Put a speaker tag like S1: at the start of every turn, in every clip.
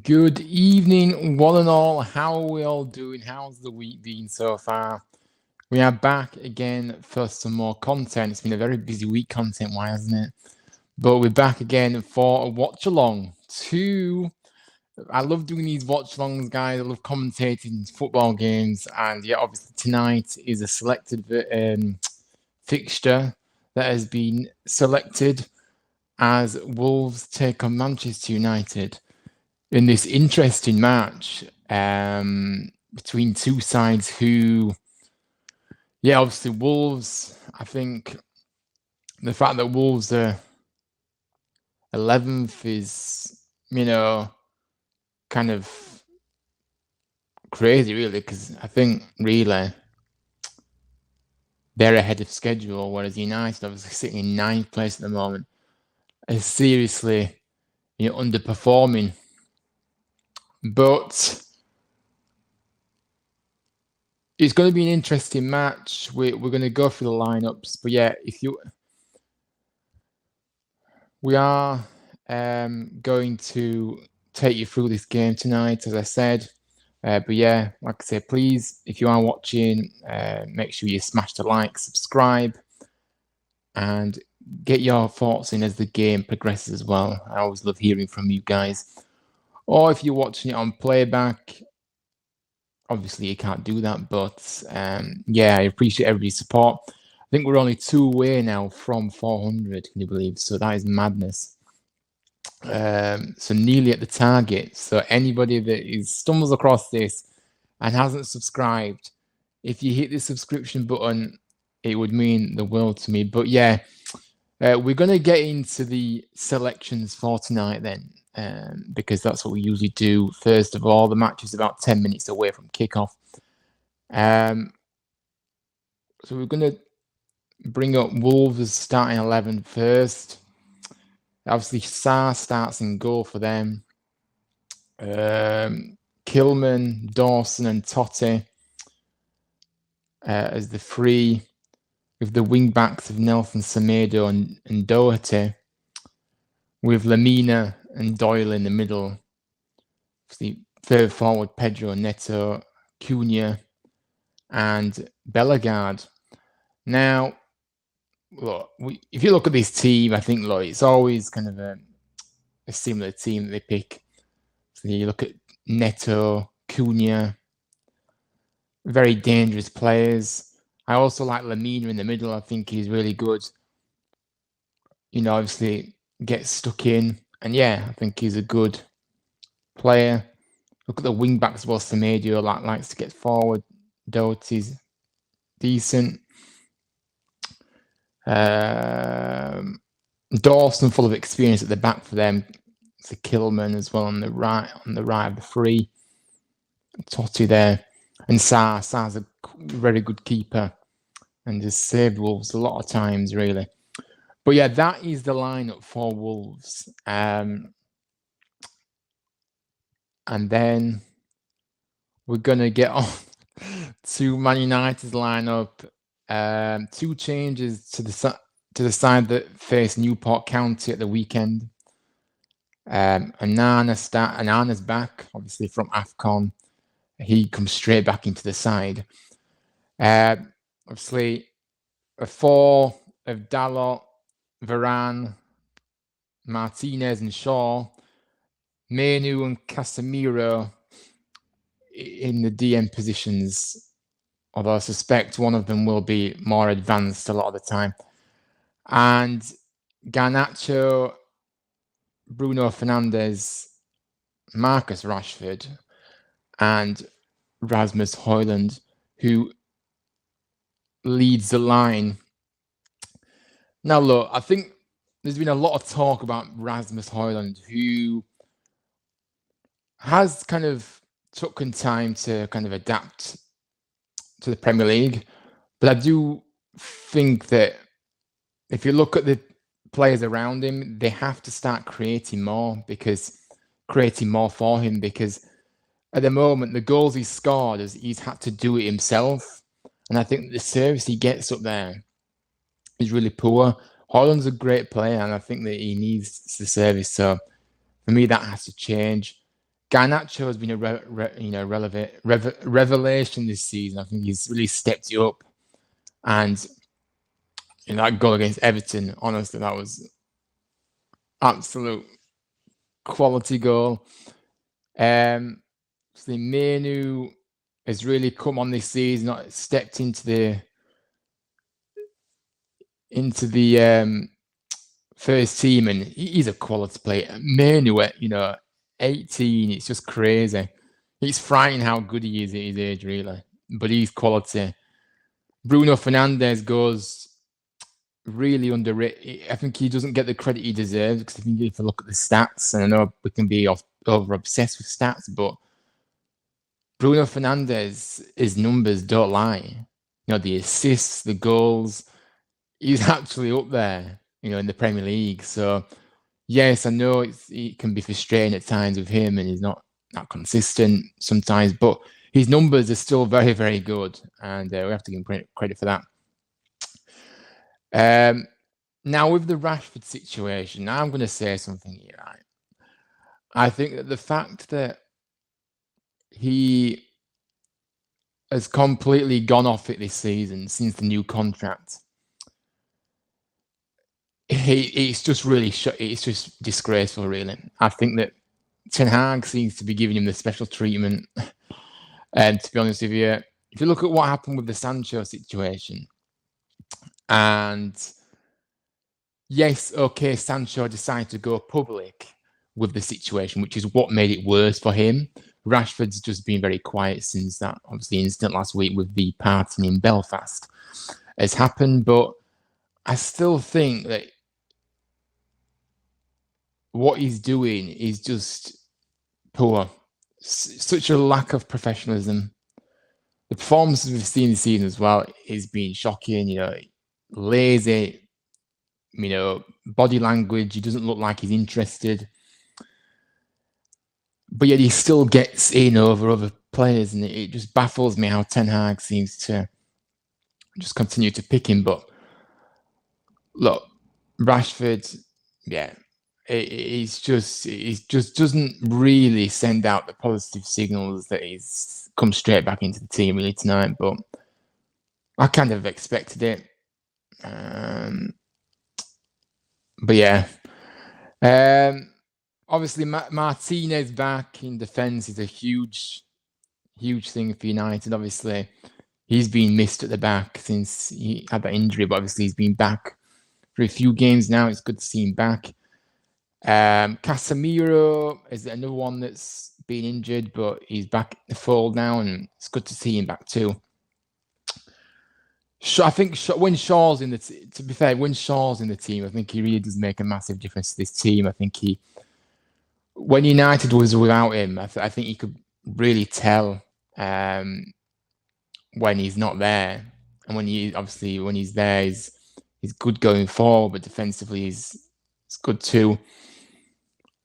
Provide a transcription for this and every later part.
S1: Good evening, one and all. How are we all doing? How's the week been so far? We are back again for some more content. It's been a very busy week content-wise, hasn't it? But we're back again for a watch-along. I love doing these watch-alongs, guys. I love commentating football games. And yeah, obviously tonight is a selected fixture that has been selected as Wolves take on Manchester United in this interesting match between two sides who, obviously Wolves, I think the fact that Wolves are 11th is, kind of crazy, really, because I think, really, they're ahead of schedule, whereas United, obviously sitting in 9th place at the moment, is seriously, underperforming. But it's going to be an interesting match. We're going to go through the lineups. But yeah, we are going to take you through this game tonight, as I said. But yeah, like I said, please, if you are watching, make sure you smash the like, subscribe, and get your thoughts in as the game progresses as well. I always love hearing from you guys. Or if you're watching it on playback, obviously you can't do that, but I appreciate everybody's support. I think we're only 2 away now from 400, can you believe? So that is madness. So nearly at the target. So anybody that stumbles across this and hasn't subscribed, if you hit the subscription button, it would mean the world to me. But yeah, we're going to get into the selections for tonight then. Because that's what we usually do. First of all, the match is about 10 minutes away from kickoff. So we're going to bring up Wolves' starting 11 first. Obviously, Sarr starts in goal for them. Kilman, Dawson, and Totti as the three, with the wing backs of Nelson Semedo and Doherty, with Lamina and Doyle in the middle. Obviously, further forward, Pedro, Neto, Cunha, and Bellegarde. Now, look, if you look at this team, I think, it's always kind of a similar team that they pick. So you look at Neto, Cunha, very dangerous players. I also like Lamina in the middle. I think he's really good. Obviously gets stuck in. And yeah, I think he's a good player. Look at the wing backs as well. Semedo likes to get forward. Doherty's decent. Dawson full of experience at the back for them. It's a Kilman as well on the right of the three. Totti there. And Sarr's a very good keeper and has saved Wolves a lot of times, really. But yeah, that is the lineup for Wolves. And then we're going to get on to Man United's lineup. 2 changes to the side that faced Newport County at the weekend. Anana's back, obviously, from AFCON. He comes straight back into the side. Obviously, a 4 of Dalot, Varane, Martinez and Shaw, Menu and Casemiro in the DM positions, although I suspect one of them will be more advanced a lot of the time. And Garnacho, Bruno Fernandes, Marcus Rashford, and Rasmus Højlund, who leads the line. Now, look, I think there's been a lot of talk about Rasmus Højlund, who has kind of taken time to kind of adapt to the Premier League. But I do think that if you look at the players around him, they have to start creating more for him, because at the moment, the goals he's scored, he's had to do it himself. And I think the service he gets up there is really poor. Højlund's a great player, and I think that he needs the service. So for me, that has to change. Garnacho has been a revelation this season. I think he's really stepped it up, and in that goal against Everton, honestly, that was absolute quality goal. So Molineux has really come on this season, not stepped into the first team, and he's a quality player. Molineux at 18, it's just crazy. It's frightening how good he is at his age, really. But he's quality. Bruno Fernandes goes really underrated. I think he doesn't get the credit he deserves, because I think if you look at the stats, and I know we can be over obsessed with stats, but Bruno Fernandes, his numbers don't lie. The assists, the goals, he's actually up there, in the Premier League. So, yes, I know it can be frustrating at times with him, and he's not consistent sometimes, but his numbers are still very, very good, and we have to give him credit for that. Now, with the Rashford situation, I'm going to say something here. Right? I think that the fact that he has completely gone off it this season since the new contract, it's just really it's just disgraceful, really. I think that Ten Hag seems to be giving him the special treatment. And to be honest with you, if you look at what happened with the Sancho situation, and yes, okay, Sancho decided to go public with the situation, which is what made it worse for him. Rashford's just been very quiet since that, obviously, incident last week with the party in Belfast has happened. But I still think that what he's doing is just poor. Such a lack of professionalism. The performances we've seen this season as well is being shocking. Lazy. Body language. He doesn't look like he's interested. But yet he still gets in over other players, and it just baffles me how Ten Hag seems to just continue to pick him. But look, Rashford, yeah, it just doesn't really send out the positive signals that he's come straight back into the team really tonight. But I kind of expected it. But yeah. Obviously, Martinez back in defence is a huge thing for United. Obviously, he's been missed at the back since he had that injury, but obviously he's been back for a few games now. It's good to see him back. Casemiro is another one that's been injured, but he's back in the fold now, and it's good to see him back too. I think when Shaw's in to be fair, when Shaw's in the team, I think he really does make a massive difference to this team. I think when United was without him, I think you could really tell when he's not there, and when he's there, he's good going forward, but defensively he's good too.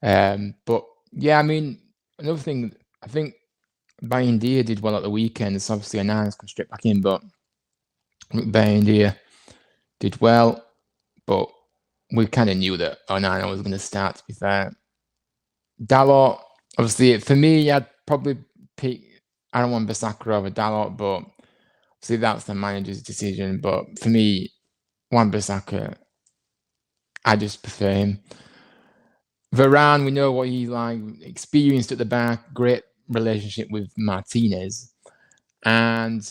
S1: But yeah, I mean, another thing, I think Bayendia did well at the weekend. It's obviously Anana's come straight back in, but Bayendia did well, but we kind of knew that Onana was going to start, to be fair. Dalot, obviously, for me, I'd probably pick Aaron Wan-Bissaka over Dalot, but obviously that's the manager's decision. But for me, Wan-Bissaka, I just prefer him. Varane, we know what he's like, experienced at the back, great relationship with Martinez. And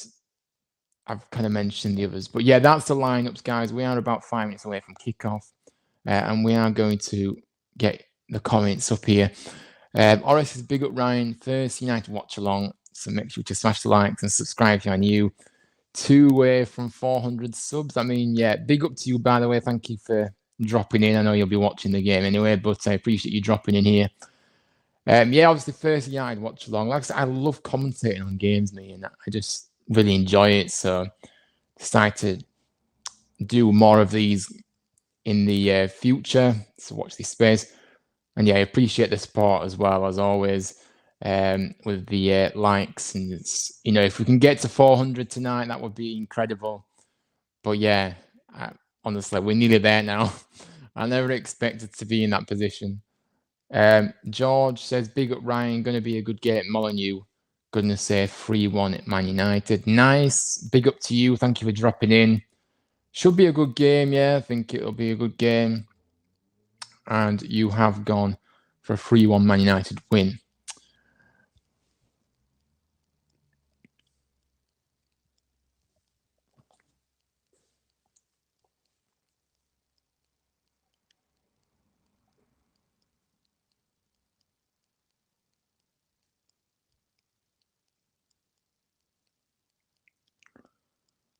S1: I've kind of mentioned the others. But yeah, that's the lineups, guys. We are about 5 minutes away from kickoff. And we are going to get the comments up here. Oris says, big up Ryan, first United watch along. So make sure to smash the likes and subscribe if you're new. 2 away from 400 subs. I mean, yeah, big up to you, by the way. Thank you for dropping in. I know you'll be watching the game anyway, but I appreciate you dropping in here. Yeah, obviously, first United watch along. Like I said, I love commentating on games, me, and I just really enjoy it. So decided to do more of these in the future. So watch this space. And yeah, I appreciate the support as well, as always, with the likes. And it's, if we can get to 400 tonight, that would be incredible. But yeah, honestly, we're nearly there now. I never expected to be in that position. George says, big up Ryan, going to be a good game at Molineux. Gonna say 3-1 at Man United. Nice. Big up to you. Thank you for dropping in. Should be a good game, yeah. I think it'll be a good game. And you have gone for a 3-1 Man United win.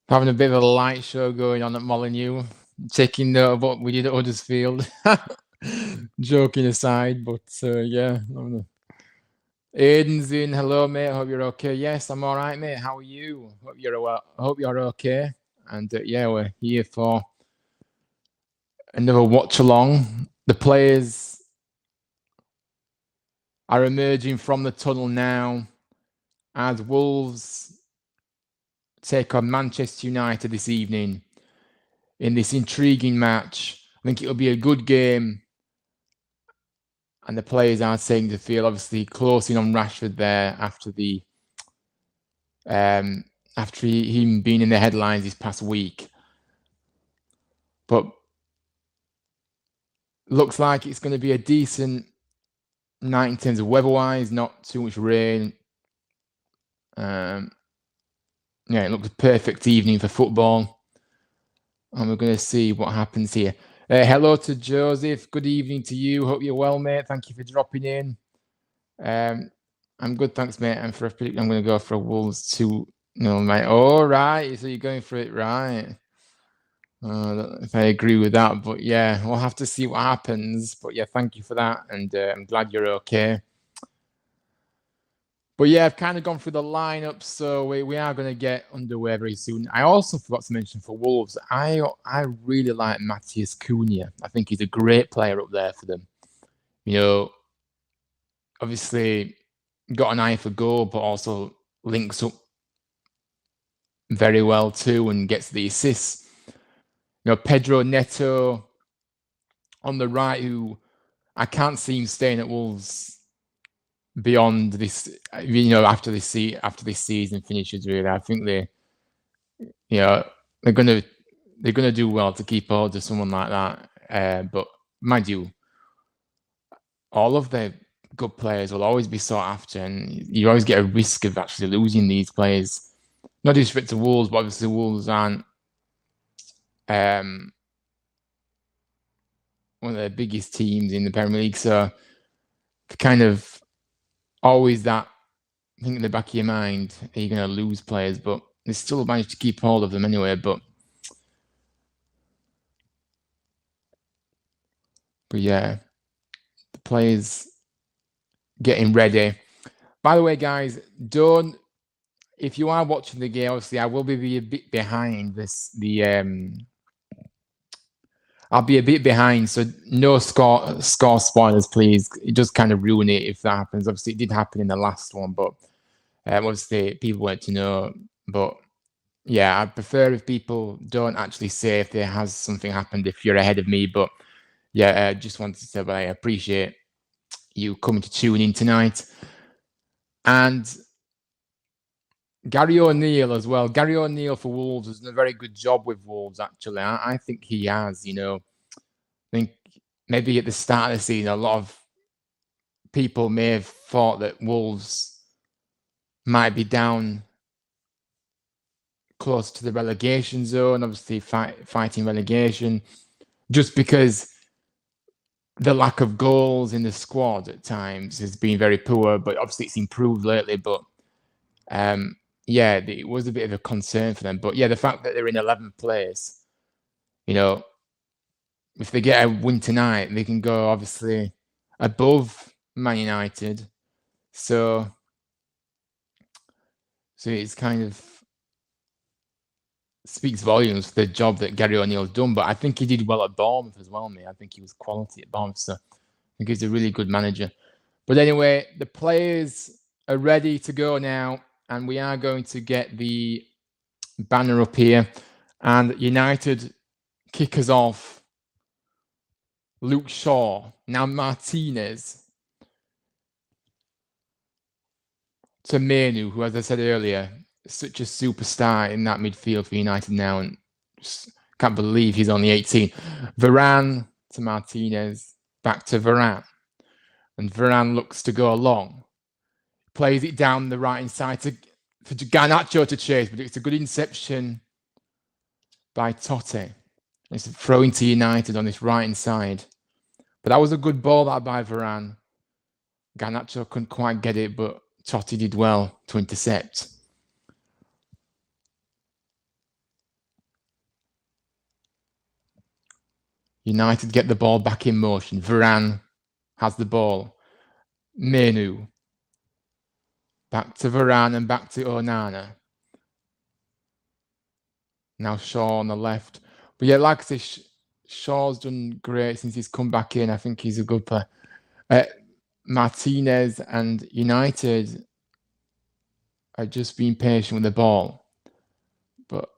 S1: Having a bit of a light show going on at Molineux. Taking note of what we did at Huddersfield. Joking aside, but yeah. Aiden's in. Hello, mate. Hope you're okay. Yes, I'm all right, mate. How are you? Hope you're okay. And yeah, we're here for another watch along. The players are emerging from the tunnel now as Wolves take on Manchester United this evening in this intriguing match. I think it'll be a good game. And the players are saying to feel obviously closing on Rashford there after the after him being in the headlines this past week. But looks like it's going to be a decent night in terms of weather-wise, not too much rain. Yeah, it looks a perfect evening for football. And we're going to see what happens here. Hello to Joseph. Good evening to you. Hope you're well, mate. Thank you for dropping in. I'm good, thanks, mate. And for a pick, I'm going to go for a Wolves 2-0, mate. All right, so you're going for it, right? If I agree with that, but yeah, we'll have to see what happens. But yeah, thank you for that, and I'm glad you're okay. But yeah, I've kind of gone through the lineup, so we are going to get underway very soon. I also forgot to mention for Wolves, I really like Matthias Cunha. I think he's a great player up there for them. You know, obviously got an eye for goal, but also links up very well too and gets the assists. You know, Pedro Neto on the right, who I can't see him staying at Wolves beyond this, you know, after this season finishes. Really, I think they're gonna do well to keep hold of someone like that. But mind you, all of their good players will always be sought after, and you always get a risk of actually losing these players. Not disrespect to Wolves, but obviously Wolves aren't one of the biggest teams in the Premier League, so kind of always that thing in the back of your mind, are you going to lose players? But they still managed to keep hold of them anyway. But yeah, the players getting ready. By the way, guys, if you are watching the game, obviously I will be a bit behind this. I'll be a bit behind, so no score spoilers, please. It does kind of ruin it if that happens. Obviously, it did happen in the last one, but obviously people want to know. But yeah, I prefer if people don't actually say if there has something happened if you're ahead of me. But yeah, I just wanted to say that I appreciate you coming to tune in tonight. And Gary O'Neill as well. Gary O'Neill for Wolves has done a very good job with Wolves, actually. I think he has, you know. I think maybe at the start of the season, a lot of people may have thought that Wolves might be down close to the relegation zone, obviously fighting relegation, just because the lack of goals in the squad at times has been very poor, but obviously it's improved lately. But yeah, it was a bit of a concern for them. But yeah, the fact that they're in 11th place, you know, if they get a win tonight, they can go obviously above Man United. So it's kind of speaks volumes for the job that Gary O'Neill's done. But I think he did well at Bournemouth as well, mate. I think he was quality at Bournemouth. So I think he's a really good manager. But anyway, the players are ready to go now. And we are going to get the banner up here. And United kick us off. Luke Shaw. Now Martinez to Molineux, who, as I said earlier, is such a superstar in that midfield for United now, and just can't believe he's only 18. Varane to Martinez, back to Varane, and Varane looks to go long, plays it down the right hand side for Garnacho to chase, but it's a good interception by Totti. It's a throw into United on this right hand side, but that was a good ball that by Varane. Garnacho couldn't quite get it, but Totti did well to intercept. United get the ball back in motion. Varane has the ball. Molineux. Back to Varane and back to Onana. Now Shaw on the left. But yeah, like I say, Shaw's done great since he's come back in. I think he's a good player. Martinez and United are just being patient with the ball. But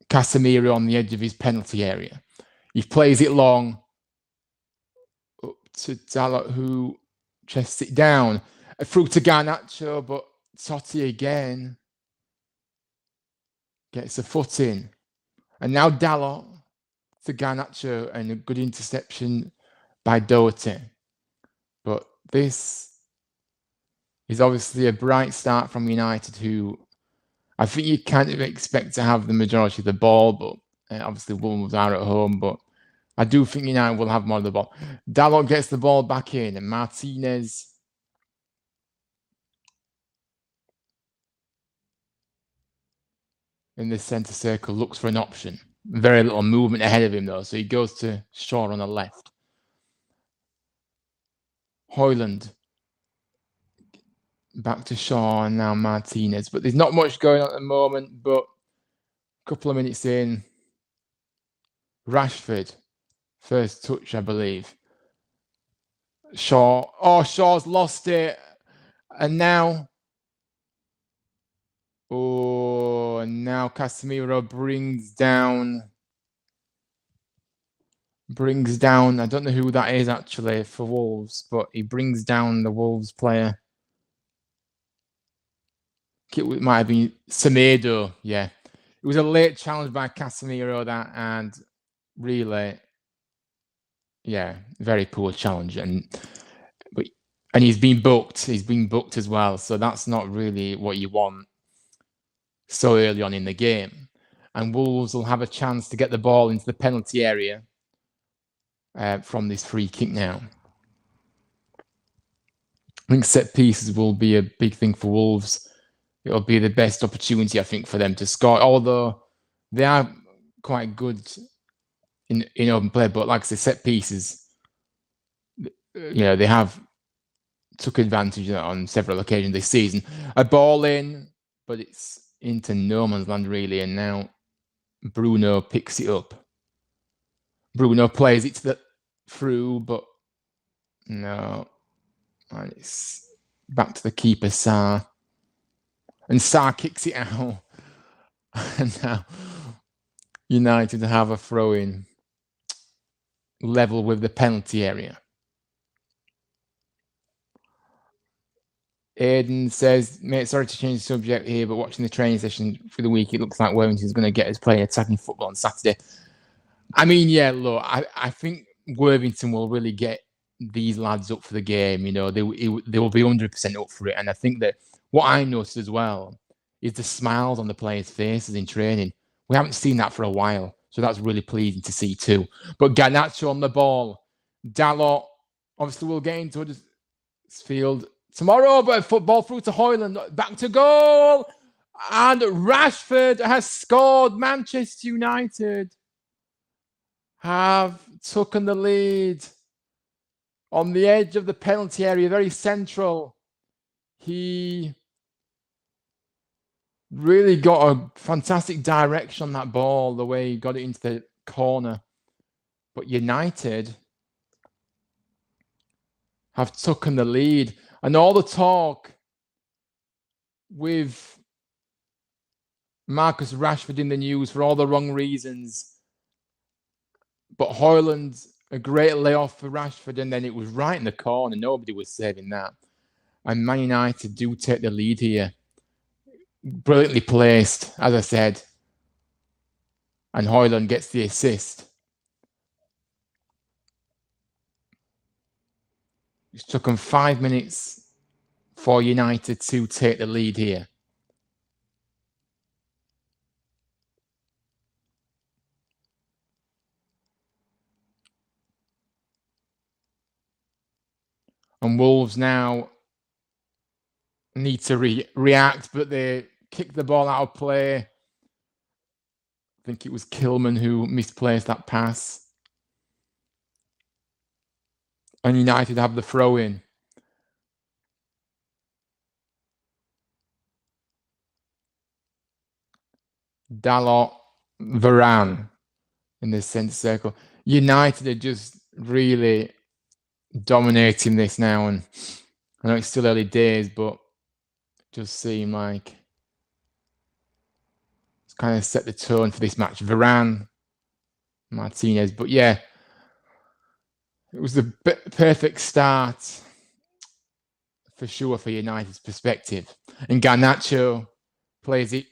S1: Casemiro on the edge of his penalty area. He plays it long up to Dalot, who chests it down. Through to Garnacho, but Totti again gets a foot in. And now Dalot to Garnacho, and a good interception by Doherty. But this is obviously a bright start from United, who I think you kind of expect to have the majority of the ball, but obviously Wolves are at home, but I do think United will have more of the ball. Dalot gets the ball back in, and Martinez in the centre circle looks for an option. Very little movement ahead of him, though, so he goes to Shaw on the left. Højlund back to Shaw, and now Martinez. But there's not much going on at the moment, but a couple of minutes in, Rashford, first touch, I believe. Shaw. Oh, Shaw's lost it. And now... Oh, and now Casemiro brings down... I don't know who that is, actually, for Wolves, but he brings down the Wolves player. It might have been Semedo, yeah. It was a late challenge by Casemiro, that, and really... Yeah, very poor challenge, and he's been booked. He's been booked as well, so that's not really what you want so early on in the game. And Wolves will have a chance to get the ball into the penalty area from this free kick now. I think set pieces will be a big thing for Wolves. It'll be the best opportunity, I think, for them to score, although they are quite good in open play, but like I say, set pieces, they have took advantage of that on several occasions this season. A ball in, but it's into no man's land, really, and now Bruno picks it up. Bruno plays it through, but no. And it's back to the keeper, Sarr. And Sarr kicks it out. And now United have a throw-in level with the penalty area. Aiden says, mate, sorry to change the subject here, but watching the training session for the week, it looks like Worthington's going to get us playing attacking football on Saturday. I mean, yeah, look, I think Worthington will really get these lads up for the game. They will be 100% up for it. And I think that what I noticed as well is the smiles on the players' faces in training. We haven't seen that for a while, so that's really pleasing to see too. But Garnacho on the ball. Dalot, obviously, will get into Huddersfield tomorrow, but football through to Højlund, back to goal, and Rashford has scored. Manchester United have taken the lead on the edge of the penalty area, very central. He really got a fantastic direction on that ball, the way he got it into the corner. But United have taken the lead. And all the talk with Marcus Rashford in the news for all the wrong reasons. But Højlund, a great layoff for Rashford, and then it was right in the corner. Nobody was saving that. and Man United do take the lead here. Brilliantly placed, as I said, and Højlund gets the assist. It took them 5 minutes for United to take the lead here. And Wolves now need to react, but they kick the ball out of play. I think it was Kilman who misplaced that pass. And United have the throw in. Dalot, Varane in the centre circle. United are just really dominating this now, and I know it's still early days, but it just seem like it's kind of set the tone for this match. Varane, Martinez, but yeah, it was the perfect start for sure for United's perspective. And Garnacho plays it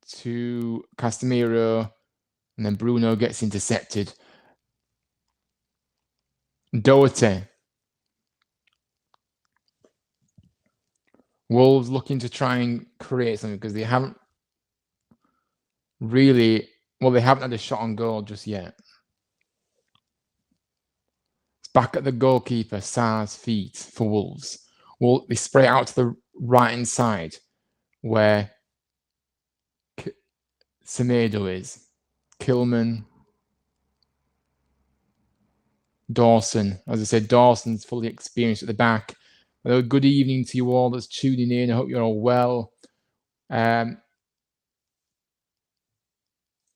S1: to Casemiro, and then Bruno gets intercepted. Doherty. Wolves looking to try and create something because they haven't really, well, they haven't had a shot on goal just yet. It's back at the goalkeeper, Sarr's feet for Wolves. Well, they spray out to the right-hand side where Semedo is. Kilman. Dawson. As I said, Dawson's fully experienced at the back. Hello, good evening to you all that's tuning in. I hope you're all well. Like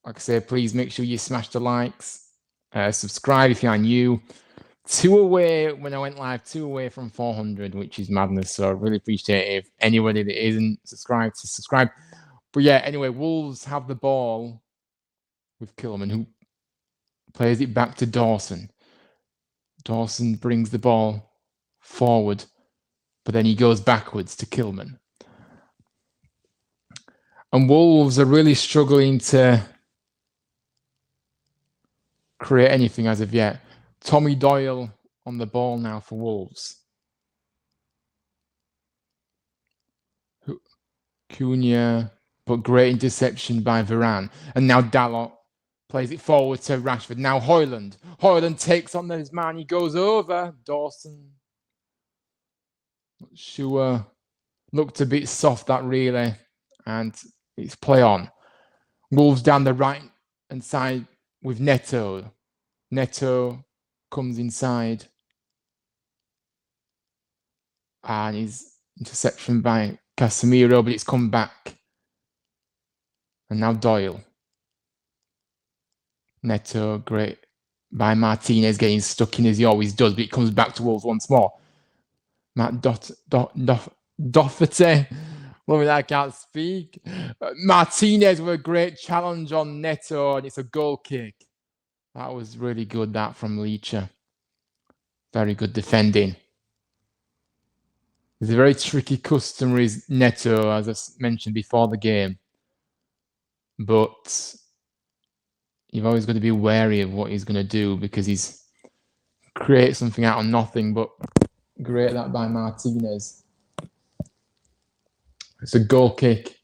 S1: I said, please make sure you smash the likes. Subscribe if you're new. 2 away when I went live, 2 away from 400, which is madness. So I really appreciate it if anybody that isn't subscribed to subscribe. But yeah, anyway, Wolves have the ball with Kilman, who plays it back to Dawson. Dawson brings the ball forward, but then he goes backwards to Kilman. And Wolves are really struggling to create anything as of yet. Tommy Doyle on the ball now for Wolves. Cunha, but great interception by Varane. And now Dalot plays it forward to Rashford. Now Højlund. Højlund takes on his man. He goes over. Dawson. Not sure. Looked a bit soft, that really. And it's play on. Wolves down the right hand side with Neto. Neto comes inside. And his interception by Casemiro, but it's come back. And now Doyle. Neto, great by Martinez, getting stuck in as he always does, but it comes back to Wolves once more. Matt Doherty. Well, I can't speak. Martinez with a great challenge on Neto, and it's a goal kick. That was really good, that from Leacher. Very good defending. He's a very tricky customer, is Neto, as I mentioned before the game. But you've always got to be wary of what he's going to do, because he's created something out of nothing, but great that by Martinez. It's a goal kick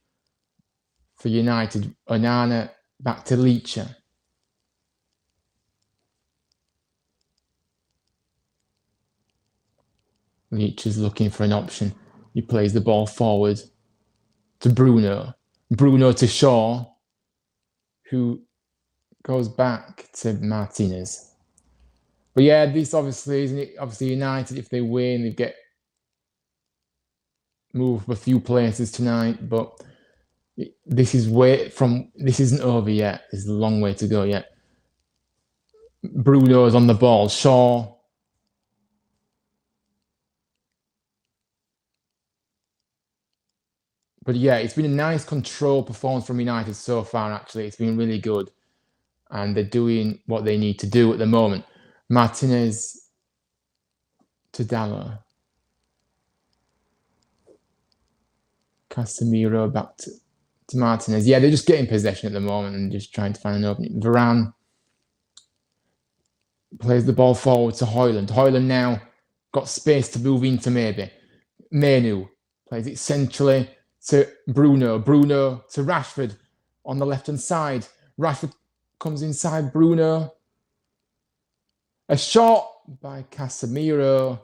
S1: for United. Onana back to Leacher. Leacher's looking for an option. He plays the ball forward to Bruno. Bruno to Shaw, who goes back to Martinez. But yeah, this obviously, isn't it? Obviously, United, if they win, they get moved a few places tonight. But this isn't over yet. There's a long way to go yet. Bruno's on the ball. Shaw. But yeah, it's been a nice controlled performance from United so far, actually. It's been really good. And they're doing what they need to do at the moment. Martinez to Dalot. Casemiro back to Martinez. Yeah, they're just getting possession at the moment and just trying to find an opening. Varane plays the ball forward to Højlund. Højlund now got space to move into maybe. Molineux plays it centrally to Bruno. Bruno to Rashford on the left-hand side. Rashford comes inside Bruno. A shot by Casemiro,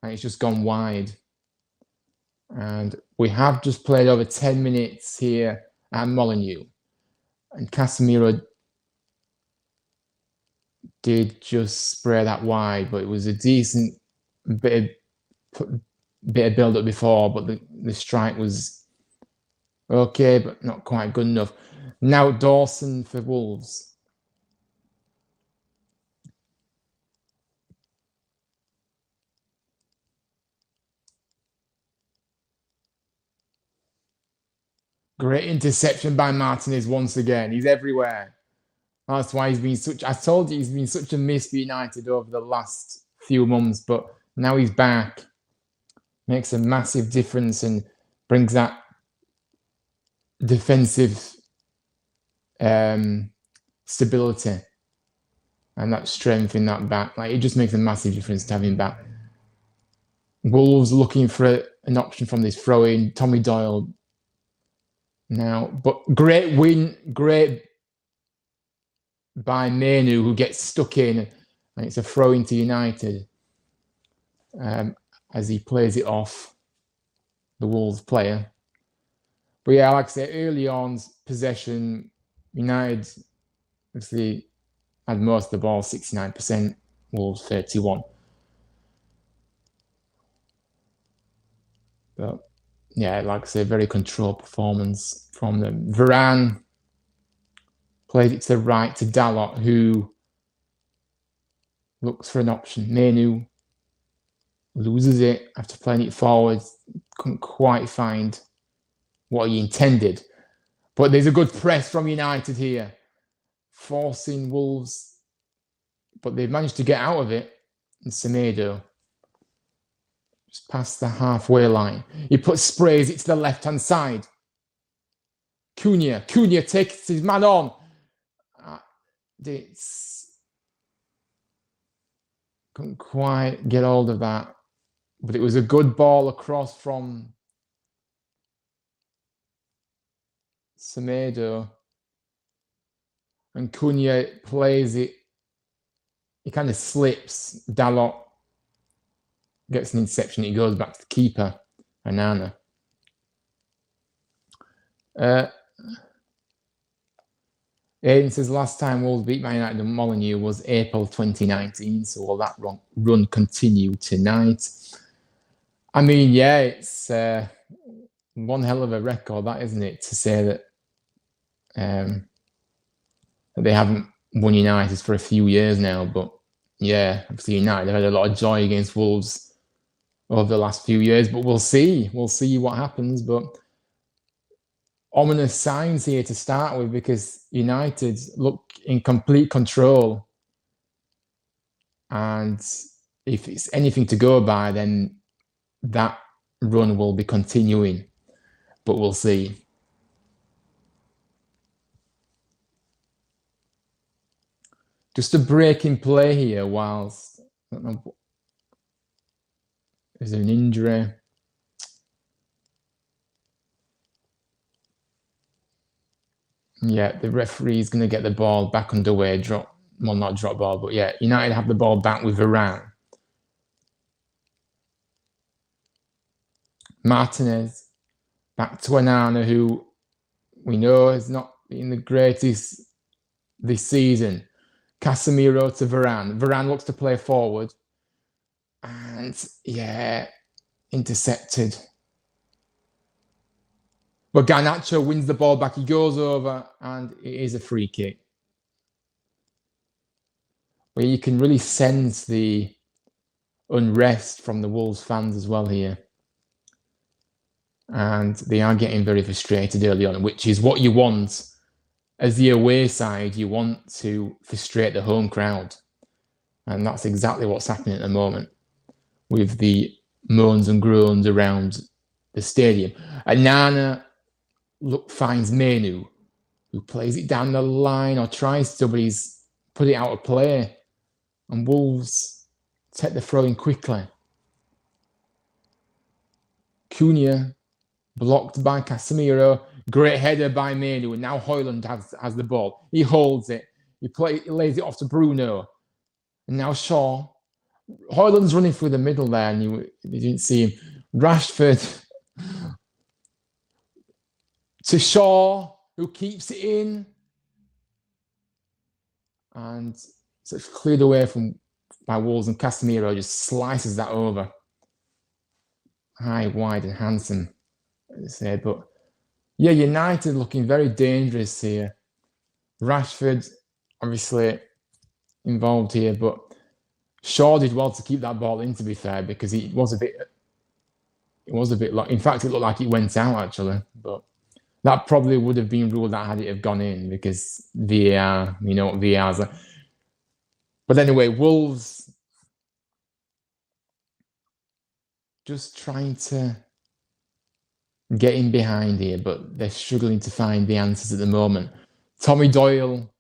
S1: and it's just gone wide. And we have just played over 10 minutes here at Molineux. And Casemiro did just spray that wide, but it was a decent bit of build-up before, but the strike was okay, but not quite good enough. Now Dawson for Wolves. Great interception by Martinez once again. He's everywhere. That's why he's been such... I told you he's been such a miss for United over the last few months, but now he's back. Makes a massive difference and brings that defensive stability and that strength in that back. Like, it just makes a massive difference to have him back. Wolves looking for an option from this throw-in. Tommy Doyle now, but great win, great by Molineux, who gets stuck in, and it's a throw into United as he plays it off the Wolves player. But yeah, like I said, early on possession, United obviously had most of the ball, 69%, Wolves 31%. But yeah, like I say, very controlled performance from them. Varane played it to the right to Dalot, who looks for an option. Molineux loses it after playing it forward. Couldn't quite find what he intended. But there's a good press from United here, forcing Wolves. But they've managed to get out of it. And Semedo just past the halfway line. He sprays it to the left-hand side. Cunha takes his man on. Couldn't quite get hold of that. But it was a good ball across from Semedo. And Cunha plays it. He kind of slips. Dalot gets an interception. He goes back to the keeper, Anana. Aiden says last time Wolves beat Man United and Molineux was April 2019. So will that run continue tonight? I mean, yeah, it's one hell of a record, that, isn't it? To say that they haven't won United for a few years now. But yeah, obviously United have had a lot of joy against Wolves over the last few years. But we'll see. We'll see what happens. But ominous signs here to start with, because United look in complete control. And if it's anything to go by, then that run will be continuing. But we'll see. Just a break in play here whilst... I don't know, there's an injury. Yeah, the referee's going to get the ball back underway. Not drop ball, but yeah, United have the ball back with Varane. Martinez back to Anana, who we know has not been the greatest this season. Casemiro to Varane. Varane looks to play forward. And yeah, intercepted. But Garnacho wins the ball back. He goes over, and it is a free kick. Where you can really sense the unrest from the Wolves fans as well here. And they are getting very frustrated early on, which is what you want. As the away side, you want to frustrate the home crowd. And that's exactly what's happening at the moment. with the moans and groans around the stadium. And Nana finds Menu, who plays it down the line or tries to, but he's put it out of play. And Wolves take the throw in quickly. Cunha blocked by Casemiro. Great header by Menu. And now Højlund has the ball. He holds it. He lays it off to Bruno. And now Shaw. Højlund's running through the middle there, and you didn't see him. Rashford to Shaw, who keeps it in. And so it's cleared away by Wolves, and Casemiro just slices that over. High, wide, and handsome, I'd say. But yeah, United looking very dangerous here. Rashford obviously involved here, but Shaw did well to keep that ball in, to be fair, because it was a bit like, in fact, it looked like it went out actually, but that probably would have been ruled out had it have gone in, because VAR, you know what VAR's like. But anyway, Wolves just trying to get in behind here, but they're struggling to find the answers at the moment. Tommy Doyle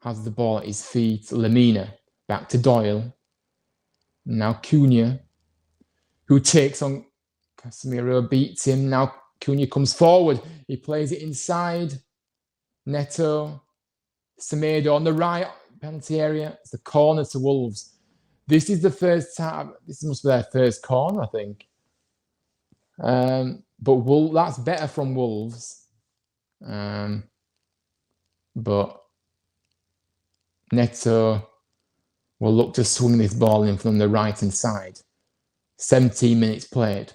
S1: has the ball at his feet. Lemina back to Doyle. Now Cunha, who takes on Casemiro, beats him. Now Cunha comes forward. He plays it inside. Neto, Semedo on the right penalty area. It's the corner to Wolves. This is the first time. This must be their first corner, I think. But that's better from Wolves. But Neto will look to swing this ball in from the right-hand side. 17 minutes played.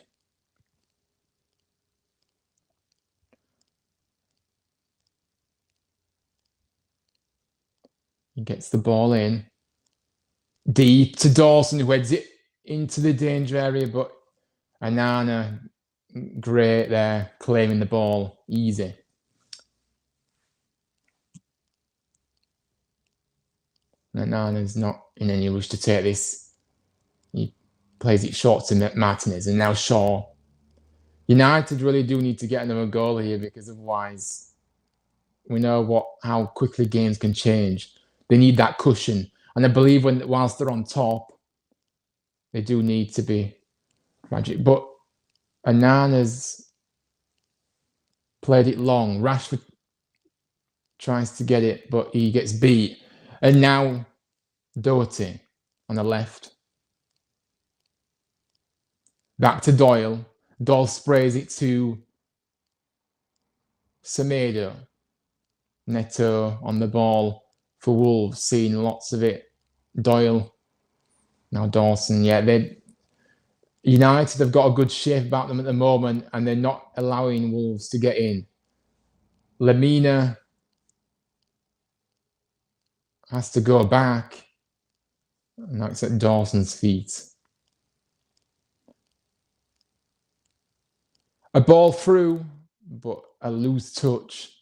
S1: He gets the ball in. Deep to Dawson, who heads it into the danger area, but Anana, great there, claiming the ball. Easy. Anana's not in any rush to take this. He plays it short to Martinez, and now Shaw. United really do need to get another goal here, because otherwise we know how quickly games can change. They need that cushion. And I believe whilst they're on top, they do need to be magic. But Anana's played it long. Rashford tries to get it, but he gets beat. And now Doherty on the left. Back to Doyle. Doyle sprays it to Semedo. Neto on the ball for Wolves, seeing lots of it. Doyle. Now Dawson. Yeah, United have got a good shape about them at the moment, and they're not allowing Wolves to get in. Lemina has to go back. Now it's at Dawson's feet. A ball through, but a loose touch.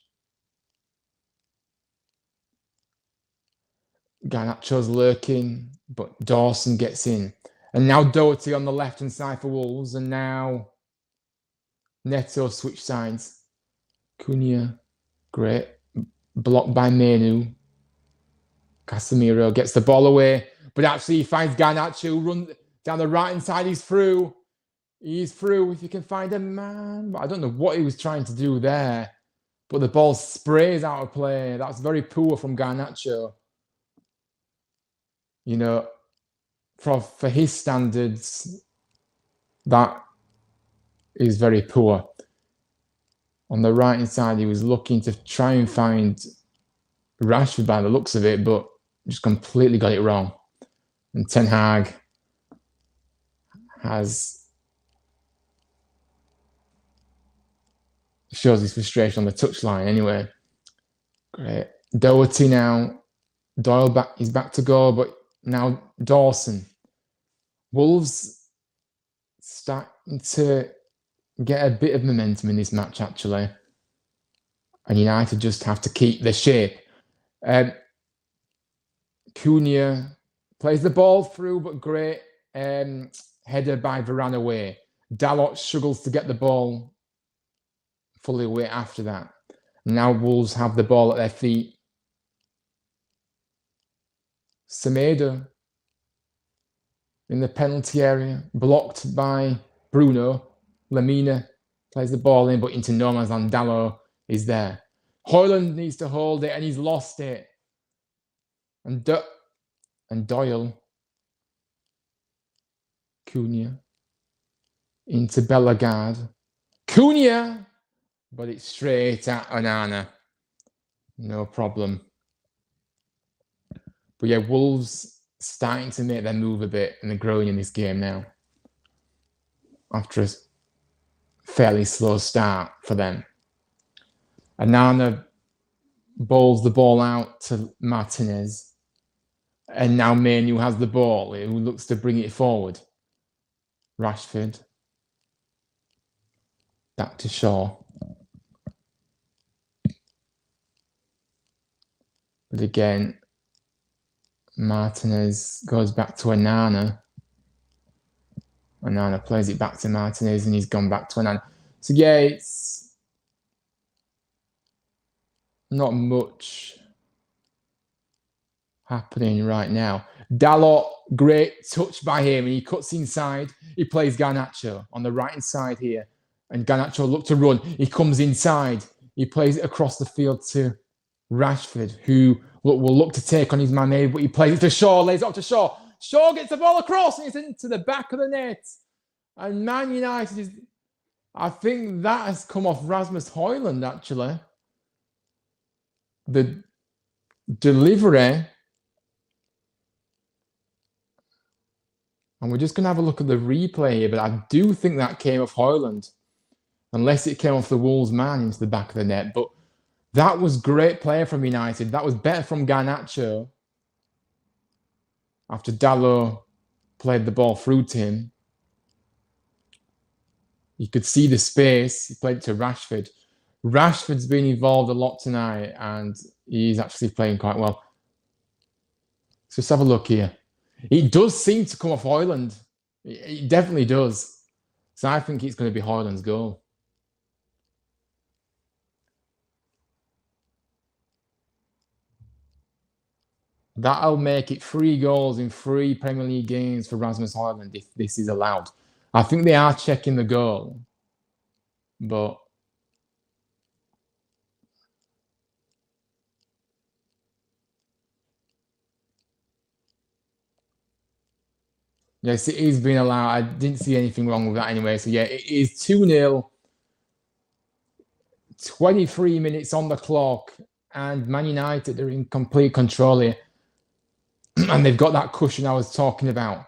S1: Garnacho's lurking, but Dawson gets in. And now Doherty on the left-hand side for Wolves, and now Neto switch sides. Cunha, great. Blocked by Menu. Casemiro gets the ball away, but actually he finds Garnacho, runs down the right-hand side. He's through. He's through if you can find a man. But I don't know what he was trying to do there. But the ball sprays out of play. That's very poor from Garnacho. You know, for his standards, that is very poor. On the right-hand side, he was looking to try and find Rashford by the looks of it, but just completely got it wrong. And Ten Hag shows his frustration on the touchline anyway. Great. Doherty now. Doyle he's back to go, but now Dawson. Wolves starting to get a bit of momentum in this match, actually. And United just have to keep the shape. Cunha Plays the ball through, but great header by Varane away. Dalot struggles to get the ball fully away after that. Now Wolves have the ball at their feet. Semedo in the penalty area, blocked by Bruno. Lamina plays the ball in, but into no man's land. Dalot is there. Højlund needs to hold it, and he's lost it. And Doyle. Cunha. Into Bellegarde. Cunha! But it's straight at Onana. No problem. But yeah, Wolves starting to make their move a bit, and they're growing in this game now. After a fairly slow start for them. Onana bowls the ball out to Martinez. And now Molineux has the ball, who looks to bring it forward. Rashford. Back to Shaw. But again, Martinez goes back to Onana. Onana plays it back to Martinez, and he's gone back to Onana. So yeah, it's not much happening right now. Dalot, great touch by him, and he cuts inside. He plays Garnacho on the right-hand side here. And Garnacho look to run. He comes inside. He plays it across the field to Rashford, who will look to take on his man, but he plays it to Shaw, lays it up to Shaw. Shaw gets the ball across, and it's into the back of the net. And Man United is... I think that has come off Rasmus Højlund, actually. The delivery... And we're just going to have a look at the replay here, but I do think that came off Højlund. Unless it came off the Wolves man into the back of the net. But that was great play from United. That was better from Garnacho. After Dalot played the ball through to him. You could see the space. He played it to Rashford. Rashford's been involved a lot tonight, and he's actually playing quite well. So let's have a look here. It does seem to come off Højlund. It definitely does. So I think it's going to be Højlund's goal. That'll make it 3 goals in 3 Premier League games for Rasmus Højlund if this is allowed. I think they are checking the goal. But... yes, it is being allowed. I didn't see anything wrong with that anyway. So yeah, it is 2-0. 23 minutes on the clock. And Man United are in complete control here. And they've got that cushion I was talking about.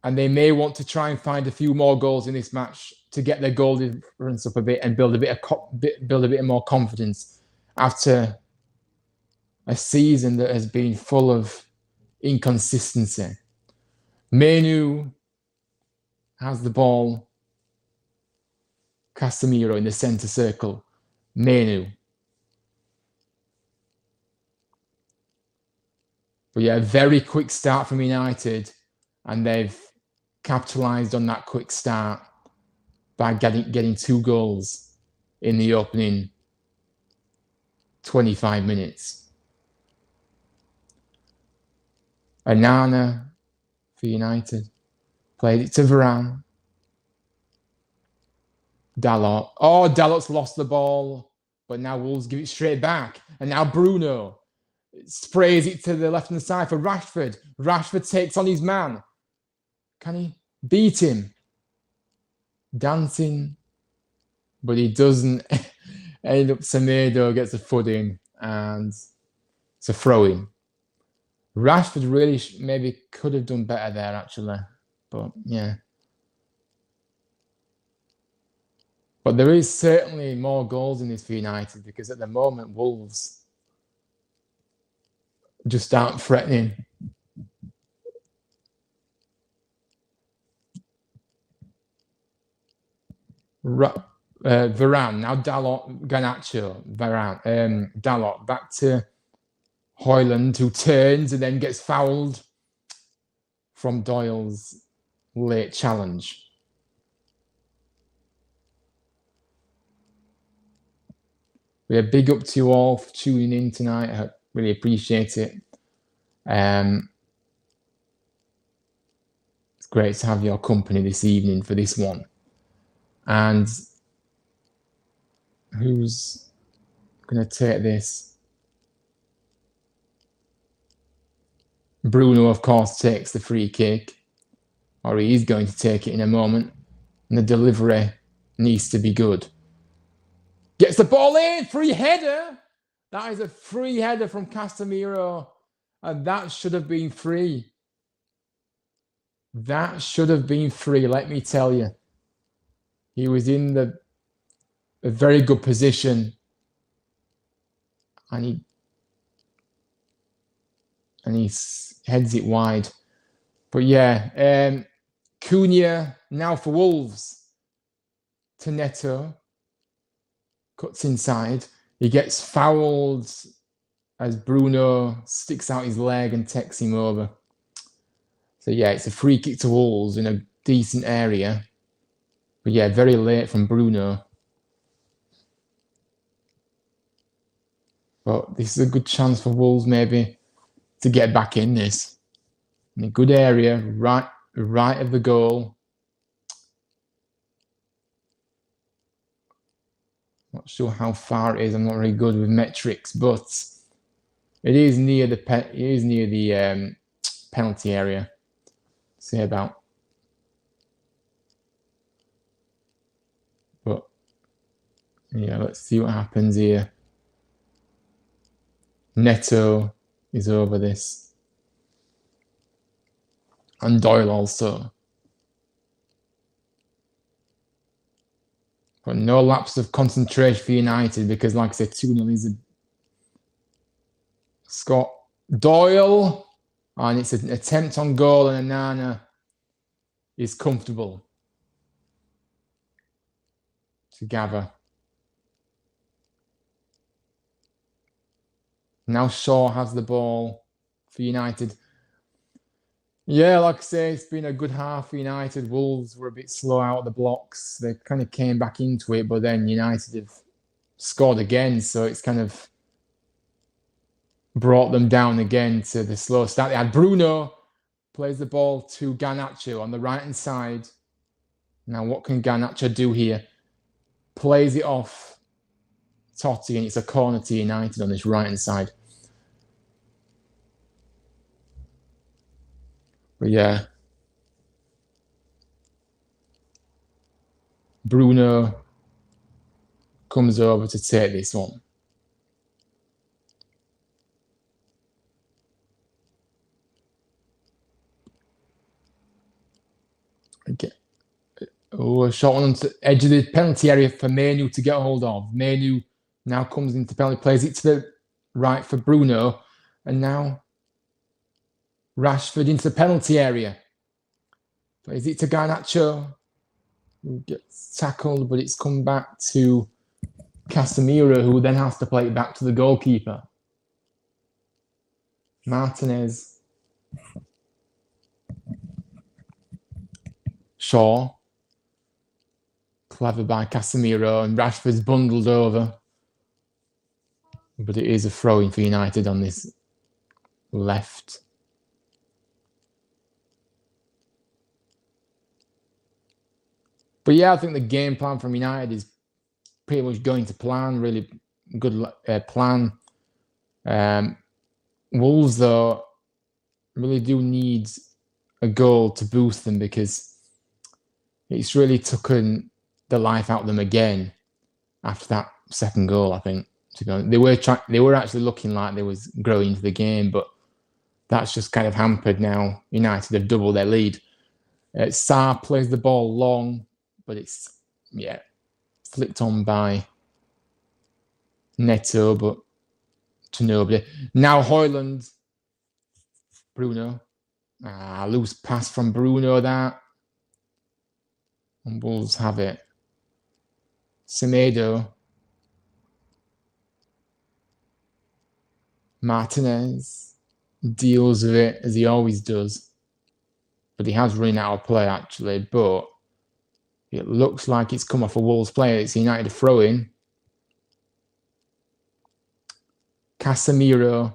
S1: And they may want to try and find a few more goals in this match to get their goal difference up a bit and build a bit more confidence after a season that has been full of inconsistency. Molineux has the ball. Casemiro in the centre circle. Molineux. But yeah, very quick start from United, and they've capitalised on that quick start by getting 2 goals in the opening 25 minutes. Onana for United played it to Varane. Dalot. Oh, Dalot's lost the ball, but now Wolves give it straight back, and now Bruno sprays it to the left-hand side for Rashford. Rashford takes on his man. Can he beat him? Dancing. But he doesn't. End up Semedo gets a foot in, and it's a throw-in. Rashford really maybe could have done better there, actually. But, yeah. But there is certainly more goals in this for United, because at the moment, Wolves just aren't threatening. Varane, now Dalot, Garnacho, Varane, Dalot, back to Højlund, who turns and then gets fouled. from Doyle's late challenge. A big up to you all for tuning in tonight. I really appreciate it. It's great to have your company this evening for this one. And who's going to take this? Bruno, of course, takes the free kick, or he is going to take it in a moment. And the delivery needs to be good. Gets the ball in, free header. That is a free header from Casemiro. And that should have been free. That should have been free, let me tell you. He was in a very good position. And he heads it wide. But yeah, Cunha now for Wolves. To Neto. Cuts inside. He gets fouled as Bruno sticks out his leg and takes him over. So yeah, it's a free kick to Wolves in a decent area. But yeah, very late from Bruno. But this is a good chance for Wolves maybe to get back in this. In a good area, right of the goal. Not sure how far it is. I'm not very good with metrics, but it is near the penalty area. Say about. But yeah, let's see what happens here. Neto is over this. And Doyle also. But no lapse of concentration for United because, like I said, 2-0 is a Scott Doyle. And it's an attempt on goal, and Anana is comfortable to gather. Now Shaw has the ball for United. Yeah, like I say, it's been a good half for United. Wolves were a bit slow out of the blocks. They kind of came back into it, but then United have scored again, so it's kind of brought them down again to the slow start. They had Bruno plays the ball to Garnacho on the right-hand side. Now, what can Garnacho do here? Plays it off Totti, and it's a corner to United on this right-hand side. But yeah, Bruno comes over to take this one. Okay. Oh, a shot one on the edge of the penalty area for Molineux to get hold of. Molineux now comes into penalty, plays it to the right for Bruno, and now Rashford into the penalty area. Plays it to Garnacho, who gets tackled, but it's come back to Casemiro, who then has to play it back to the goalkeeper. Martinez. Shaw. Clever by Casemiro, and Rashford's bundled over. But it is a throw-in for United on this left. But yeah, I think the game plan from United is pretty much going to plan. Really good plan. Wolves, though, really do need a goal to boost them because it's really taken the life out of them again after that second goal, I think. To be honest, they were actually looking like they was growing into the game, but that's just kind of hampered now. United have doubled their lead. Sarr plays the ball long, but it's flicked on by Neto, but to nobody. Now Højlund, Bruno. Loose pass from Bruno, that. And Wolves have it. Semedo. Martinez deals with it as he always does. but he has run out of play actually. But it looks like it's come off a Wolves player. It's United throw-in. Casemiro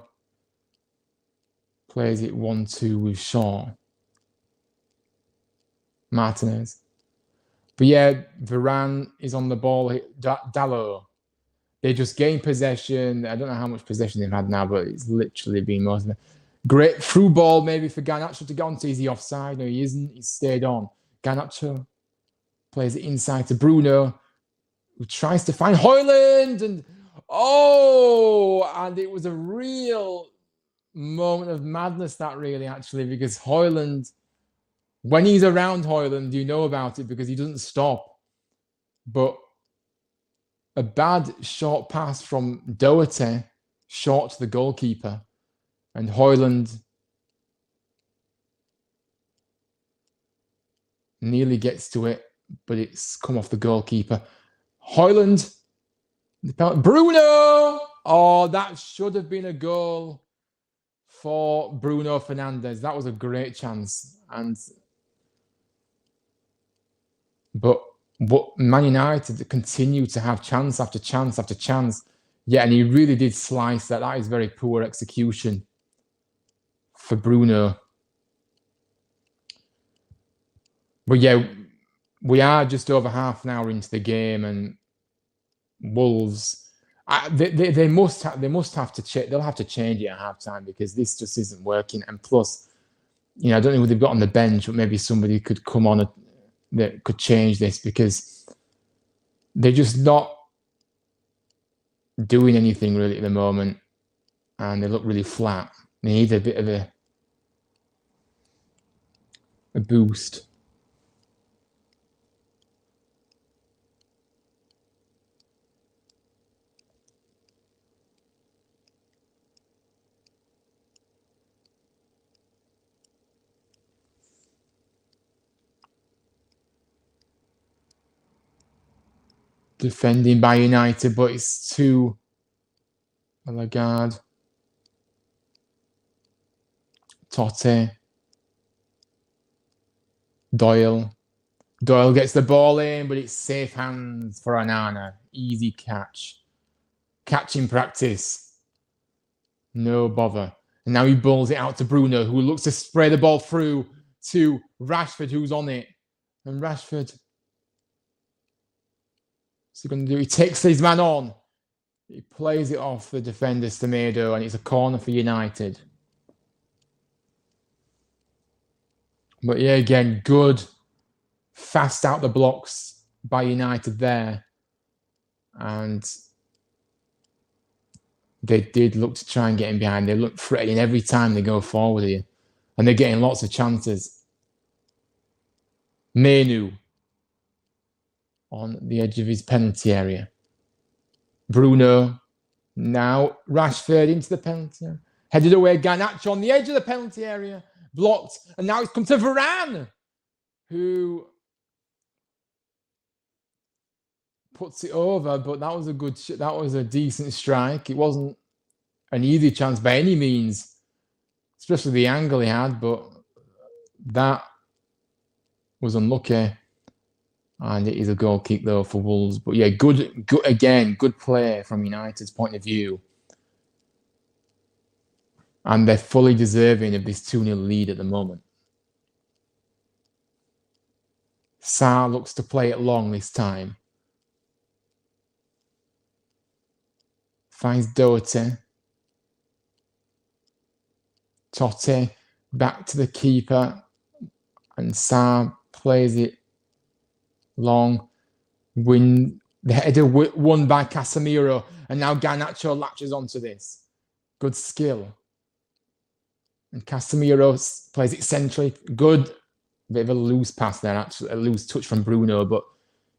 S1: plays it 1-2 with Shaw. Martinez. But yeah, Varane is on the ball. Dalot. They just gain possession. I don't know how much possession they've had now, but it's literally been most of it. Great through ball maybe for Garnacho to get onto. Is he offside? No, he isn't. He's stayed on. Garnacho plays it inside to Bruno, who tries to find Højlund. And it was a real moment of madness, that really, actually, because Højlund, when he's around Højlund, you know about it because he doesn't stop. But a bad short pass from Doherty, short to the goalkeeper, and Højlund nearly gets to it, but it's come off the goalkeeper. Højlund, Bruno! Oh, that should have been a goal for Bruno Fernandes. That was a great chance. But Man United continue to have chance after chance after chance. Yeah, and he really did slice that. That is very poor execution for Bruno. But yeah, we are just over half an hour into the game, and Wolves, they must have to check. They'll have to change it at halftime because this just isn't working. And plus, I don't know who they've got on the bench, but maybe somebody could come on that could change this because they're just not doing anything really at the moment, and they look really flat. They need a bit of a boost. Defending by United, but it's too Lagarde. Totti. Doyle gets the ball in, but it's safe hands for Onana. Easy catch. Catching practice. No bother. And now he balls it out to Bruno, who looks to spray the ball through to Rashford, who's on it. And Rashford, what's he going to do? He takes his man on. He plays it off the defender, Semedo, and it's a corner for United. But yeah, again, good, fast out the blocks by United there. And they did look to try and get him behind. They look threatening every time they go forward here. And they're getting lots of chances. Molineux on the edge of his penalty area. Bruno. Now Rashford into the penalty area. Headed away, Garnacho on the edge of the penalty area. Blocked. And now it's come to Varane, who puts it over, but that was that was a decent strike. It wasn't an easy chance by any means, especially the angle he had, but that was unlucky. And it is a goal kick though for Wolves. But yeah, good play from United's point of view. And they're fully deserving of this 2-0 lead at the moment. Sarr looks to play it long this time. Finds Doherty. Totti back to the keeper. And Sarr plays it long. The header won by Casemiro. And now Garnacho latches onto this. Good skill. And Casemiro plays it centrally. Good. Bit of a loose pass there, actually. A loose touch from Bruno, but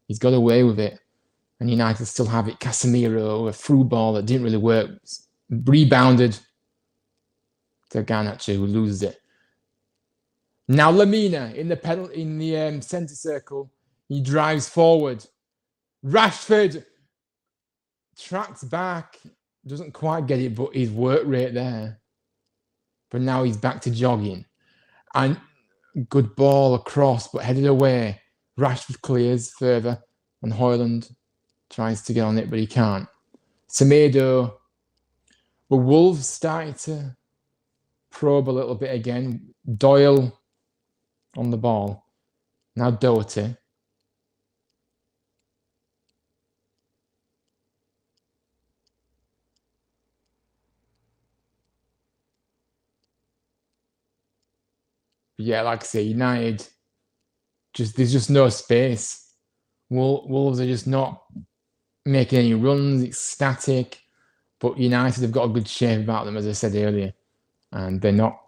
S1: he's got away with it. And United still have it. Casemiro, a through ball that didn't really work. Rebounded to Garnacho, who loses it. Now Lamina in the centre circle. He drives forward. Rashford tracks back. Doesn't quite get it, but his work rate there. But now he's back to jogging. And Good ball across, but headed away. Rashford clears further, and Højlund tries to get on it, but he can't. Semedo. But Wolves started to probe a little bit again. Doyle on the ball. Now Doherty. But yeah, like I say, United, there's just no space. Wolves are just not making any runs. It's static. But United have got a good shape about them, as I said earlier. And they're not...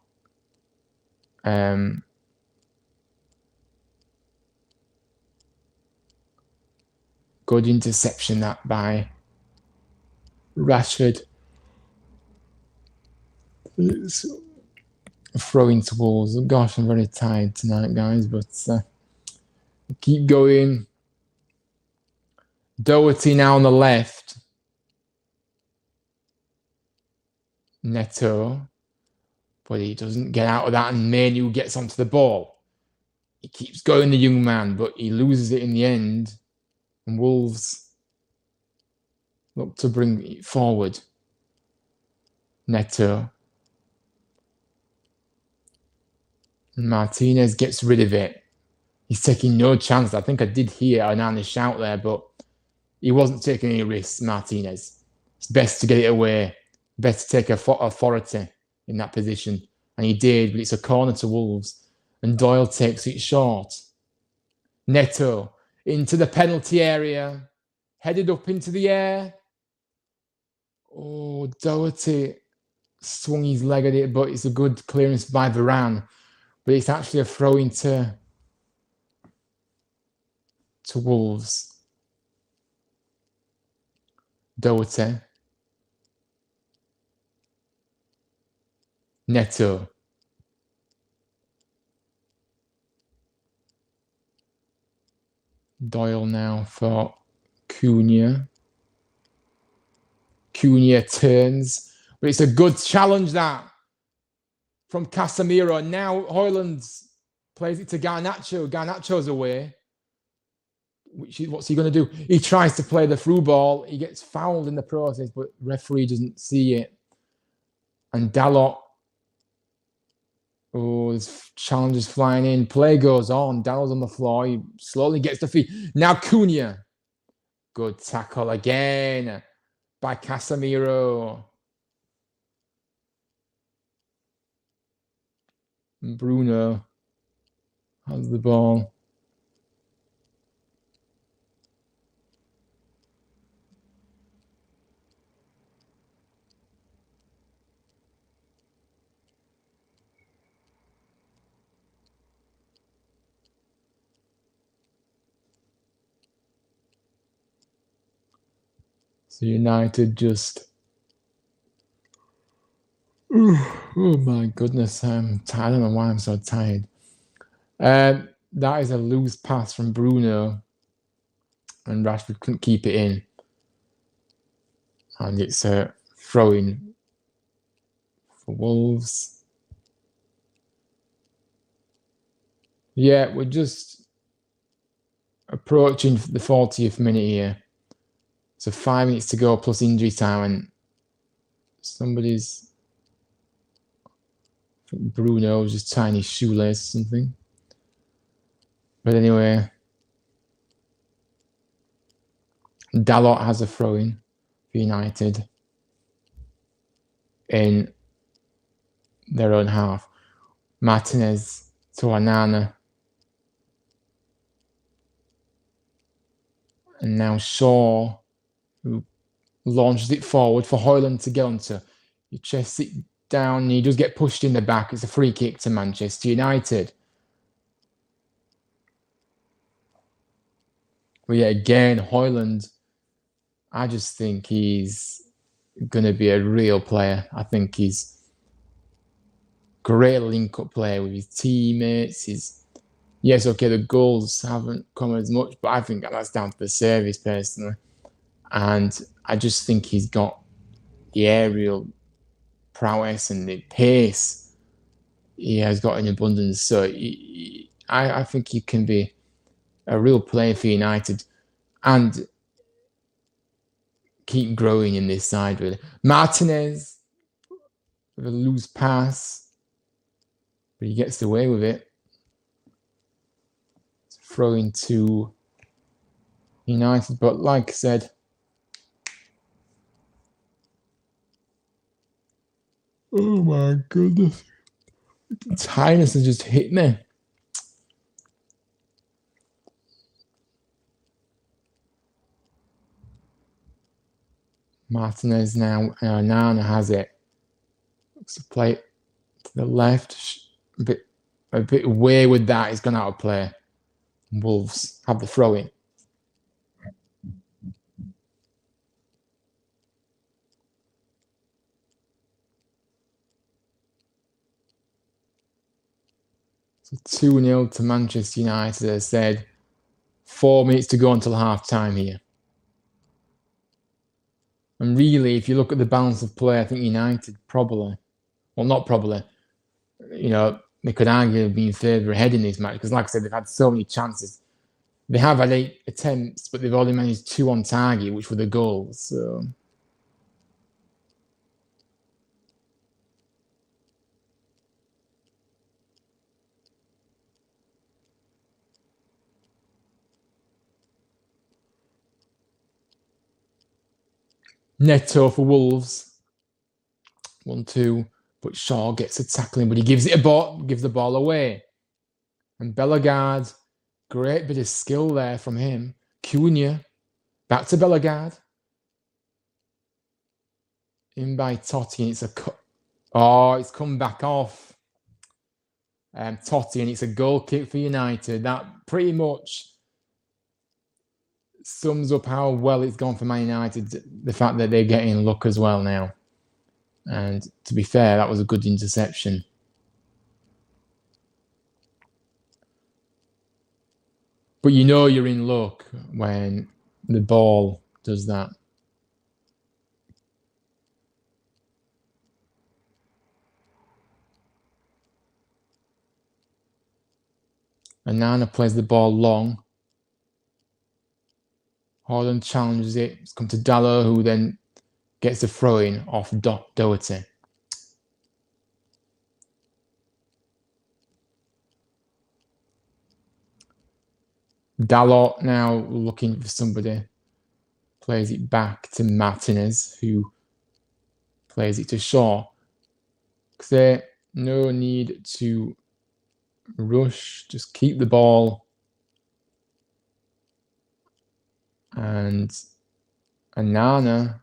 S1: good interception that by Rashford. It's throwing to Wolves. Gosh, I'm very tired tonight, guys, but keep going. Doherty now on the left. Neto. But he doesn't get out of that, and Molineux gets onto the ball. He keeps going, the young man, but he loses it in the end. And Wolves look to bring it forward. Neto. Martinez gets rid of it. He's taking no chance. I think I did hear Onana shout there, but he wasn't taking any risks, Martinez. It's best to get it away. Best to take authority in that position. And he did, but it's a corner to Wolves. And Doyle takes it short. Neto into the penalty area. Headed up into the air. Oh, Doherty swung his leg at it, but it's a good clearance by Varane. But it's actually a throw into Wolves. Doherty. Neto. Doyle now for Cunha. Cunha turns. But it's a good challenge, that, from Casemiro. Now Højlund plays it to Garnacho. Garnacho's away. What's he going to do? He tries to play the through ball. He gets fouled in the process, but referee doesn't see it. And Dalot. Oh, there's challenges flying in. Play goes on. Dalot's on the floor. He slowly gets the feet. Now Cunha. Good tackle again by Casemiro. Bruno has the ball. So United just... Oh my goodness, I'm tired. I don't know why I'm so tired. That is a loose pass from Bruno, and Rashford couldn't keep it in. And it's a throw-in for Wolves. Yeah, we're just approaching the 40th minute here. So 5 minutes to go plus injury time, and somebody's... Bruno was just tying his shoelace or something. But anyway, Dalot has a throw-in for United in their own half. Martinez to Onana. And now Shaw, who launches it forward for Højlund to get onto. He chests it down, and he does get pushed in the back. It's a free kick to Manchester United. But yeah, again, Højlund, I just think he's going to be a real player. I think he's great link-up player with his teammates. Yes, okay, the goals haven't come as much, but I think that's down to the service, personally. And I just think he's got the aerial prowess and the pace. he has got in abundance. So I think he can be a real player for United and keep growing in this side, really. Martinez with a loose pass, but he gets away with it. Throwing to United, but like I said, oh my goodness, tiredness has just hit me. Martinez now, Nana has it. Looks to play it to the left, a bit wayward that. He's gone out of play. Wolves have the throw in. So 2-0 to Manchester United, as I said. 4 minutes to go until half time here. And really, if you look at the balance of play, I think United probably, well, not probably, they could argue have been further ahead in this match because, like I said, they've had so many chances. They have had 8 attempts, but they've only managed 2 on target, which were the goals. So Neto for Wolves. 1-2, but Shaw gets a tackling, but he gives the ball away. And Bellegarde, great bit of skill there from him. Cunha, back to Bellegarde. In by Totti, and it's a cut. Oh, it's come back off. Totti, and it's a goal kick for United. That pretty much sums up how well it's gone for Man United. The fact that they're getting luck as well now. And to be fair, that was a good interception. But you know you're in luck when the ball does that. And Nana plays the ball long. Haaland challenges it. It's come to Dalot, who then gets the throw-in off Doherty. Dalot now looking for somebody. Plays it back to Martinez, who plays it to Shaw. There, no need to rush. Just keep the ball. And Nana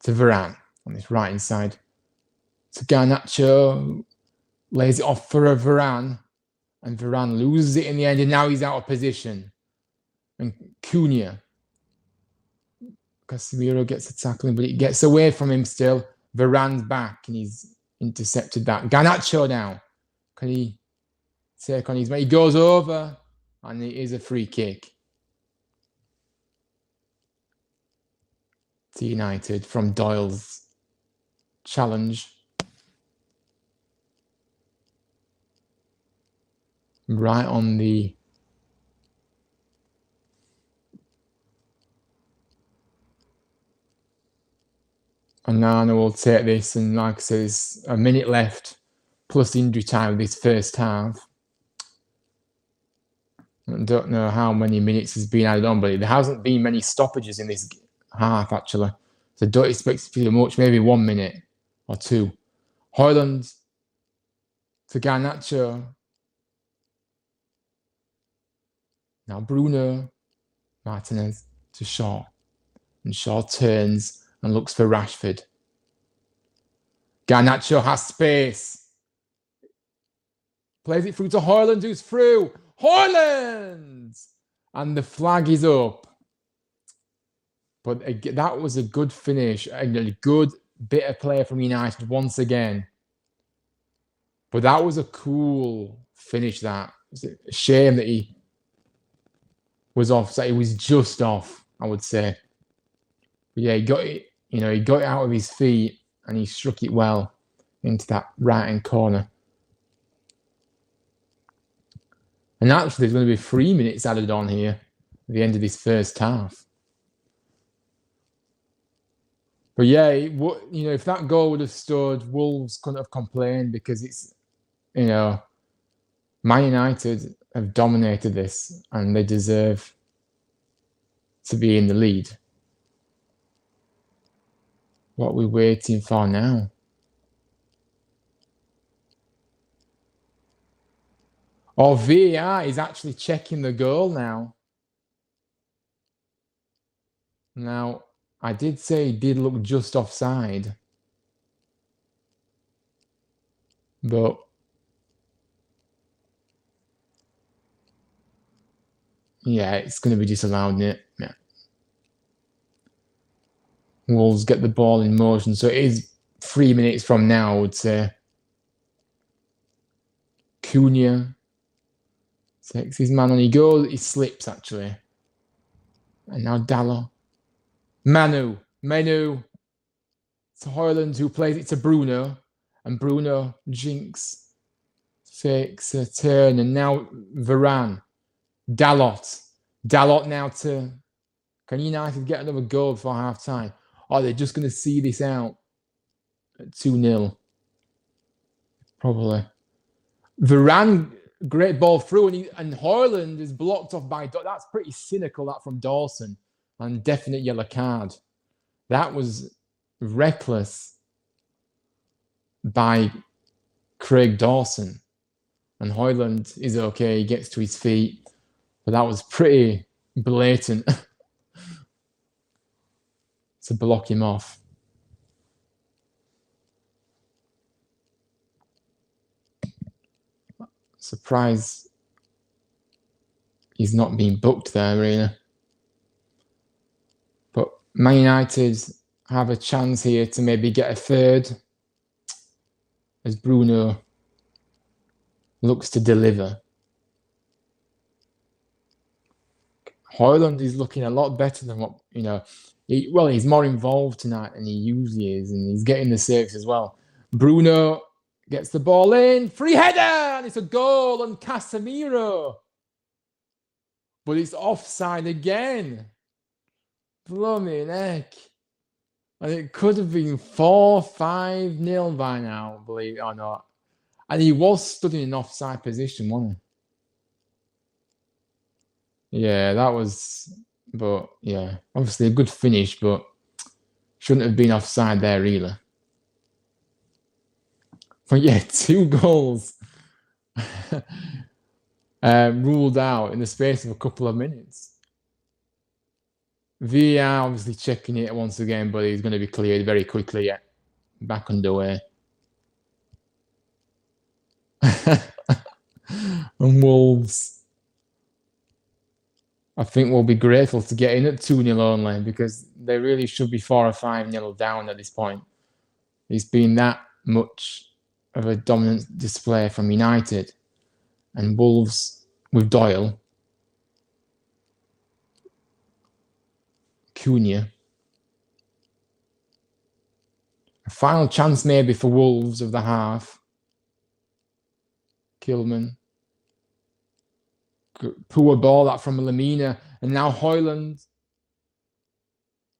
S1: to Varane on this right-hand side. So Garnacho lays it off for a Varane. And Varane loses it in the end, and now he's out of position. And Cunha. Casemiro gets a tackling, but it gets away from him still. Varane's back, and he's intercepted that. Garnacho now. Can he take on his mate? He goes over, and it is a free kick to United from Doyle's challenge. Right on the Onana will take this, and like I said, there's a minute left plus injury time of this first half. I don't know how many minutes has been added on, but there hasn't been many stoppages in this half, actually. So don't expect to be much, maybe 1 minute or 2. Haaland to Garnacho. Now Bruno Martinez to Shaw. And Shaw turns and looks for Rashford. Garnacho has space. Plays it through to Haaland, who's through. Haaland! And the flag is up. But that was a good finish. A good bit of play from United once again. But that was a cool finish, that. It's a shame that he was off. So he was just off, I would say. But yeah, he got it. He got it out of his feet and he struck it well into that right-hand corner. And actually, there's going to be 3 minutes added on here at the end of this first half. But yeah, if that goal would have stood, Wolves couldn't have complained because it's, Man United have dominated this and they deserve to be in the lead. What are we waiting for now? Oh, VAR is actually checking the goal now. Now, I did say it did look just offside. But yeah, it's going to be disallowed, isn't it? Yeah. Wolves get the ball in motion. So it is 3 minutes from now, I would say. Cunha takes his man on. He goes, he slips actually. And now Dalot. Manu. To Højlund, who plays it to Bruno. And Bruno jinx. Fakes a turn. And now Varane. Dalot now to... Can United get another goal before half time? Or they're just going to see this out at 2-0? Probably. Varane, great ball through, and Højlund is blocked off by... That's pretty cynical, that from Dawson. And definite yellow card. That was reckless by Craig Dawson. And Højlund is okay, he gets to his feet. But that was pretty blatant to block him off. Surprised he's not being booked there, really. But Man United have a chance here to maybe get a third as Bruno looks to deliver. Højlund is looking a lot better than what, he's more involved tonight than he usually is, and he's getting the saves as well. Bruno gets the ball in, free header, and it's a goal on Casemiro. But it's offside again. Blooming heck. And it could have been 4-5-0 by now, believe it or not. And he was stood in an offside position, wasn't he? Yeah, that was... But, yeah, obviously a good finish, but shouldn't have been offside there either. But yeah, 2 goals ruled out in the space of a couple of minutes. VAR obviously checking it once again, but he's going to be cleared very quickly. Yeah, back underway. And Wolves, I think, will be grateful to get in at 2-0 only, because they really should be 4 or 5-0 down at this point. It's been that much of a dominant display from United. And Wolves with Doyle, Cunha. A final chance maybe for Wolves of the half. Kilman. Poor ball that from Lamina. And now Højlund.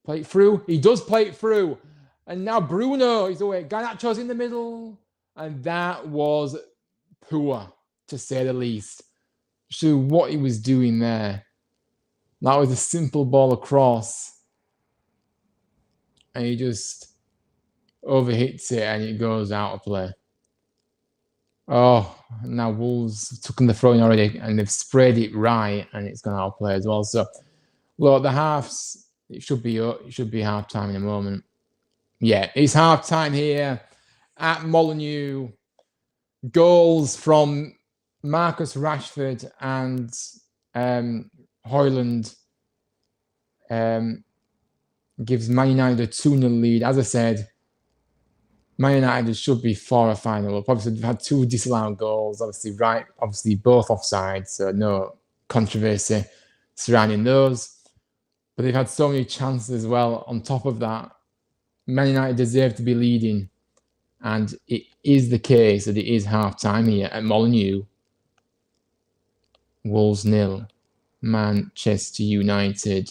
S1: Play it through. He does play it through. And now Bruno is away. Garnacho's in the middle. And that was poor, to say the least. So what he was doing there. That was a simple ball across. And he just overhits it and it goes out of play. Oh, now Wolves took in the throw-in already and they've sprayed it right and it's gone out of play as well. So, look, the halves, it should be half-time in a moment. Yeah, it's half-time here at Molineux. Goals from Marcus Rashford and Højlund gives Man United a 2-0 lead. As I said, Man United should be 4 or 5-0. Obviously, they've had 2 disallowed goals. Obviously both offside, so no controversy surrounding those. But they've had so many chances as well. On top of that, Man United deserve to be leading. And it is the case that it is half-time here at Molineux. Wolves 0, Manchester United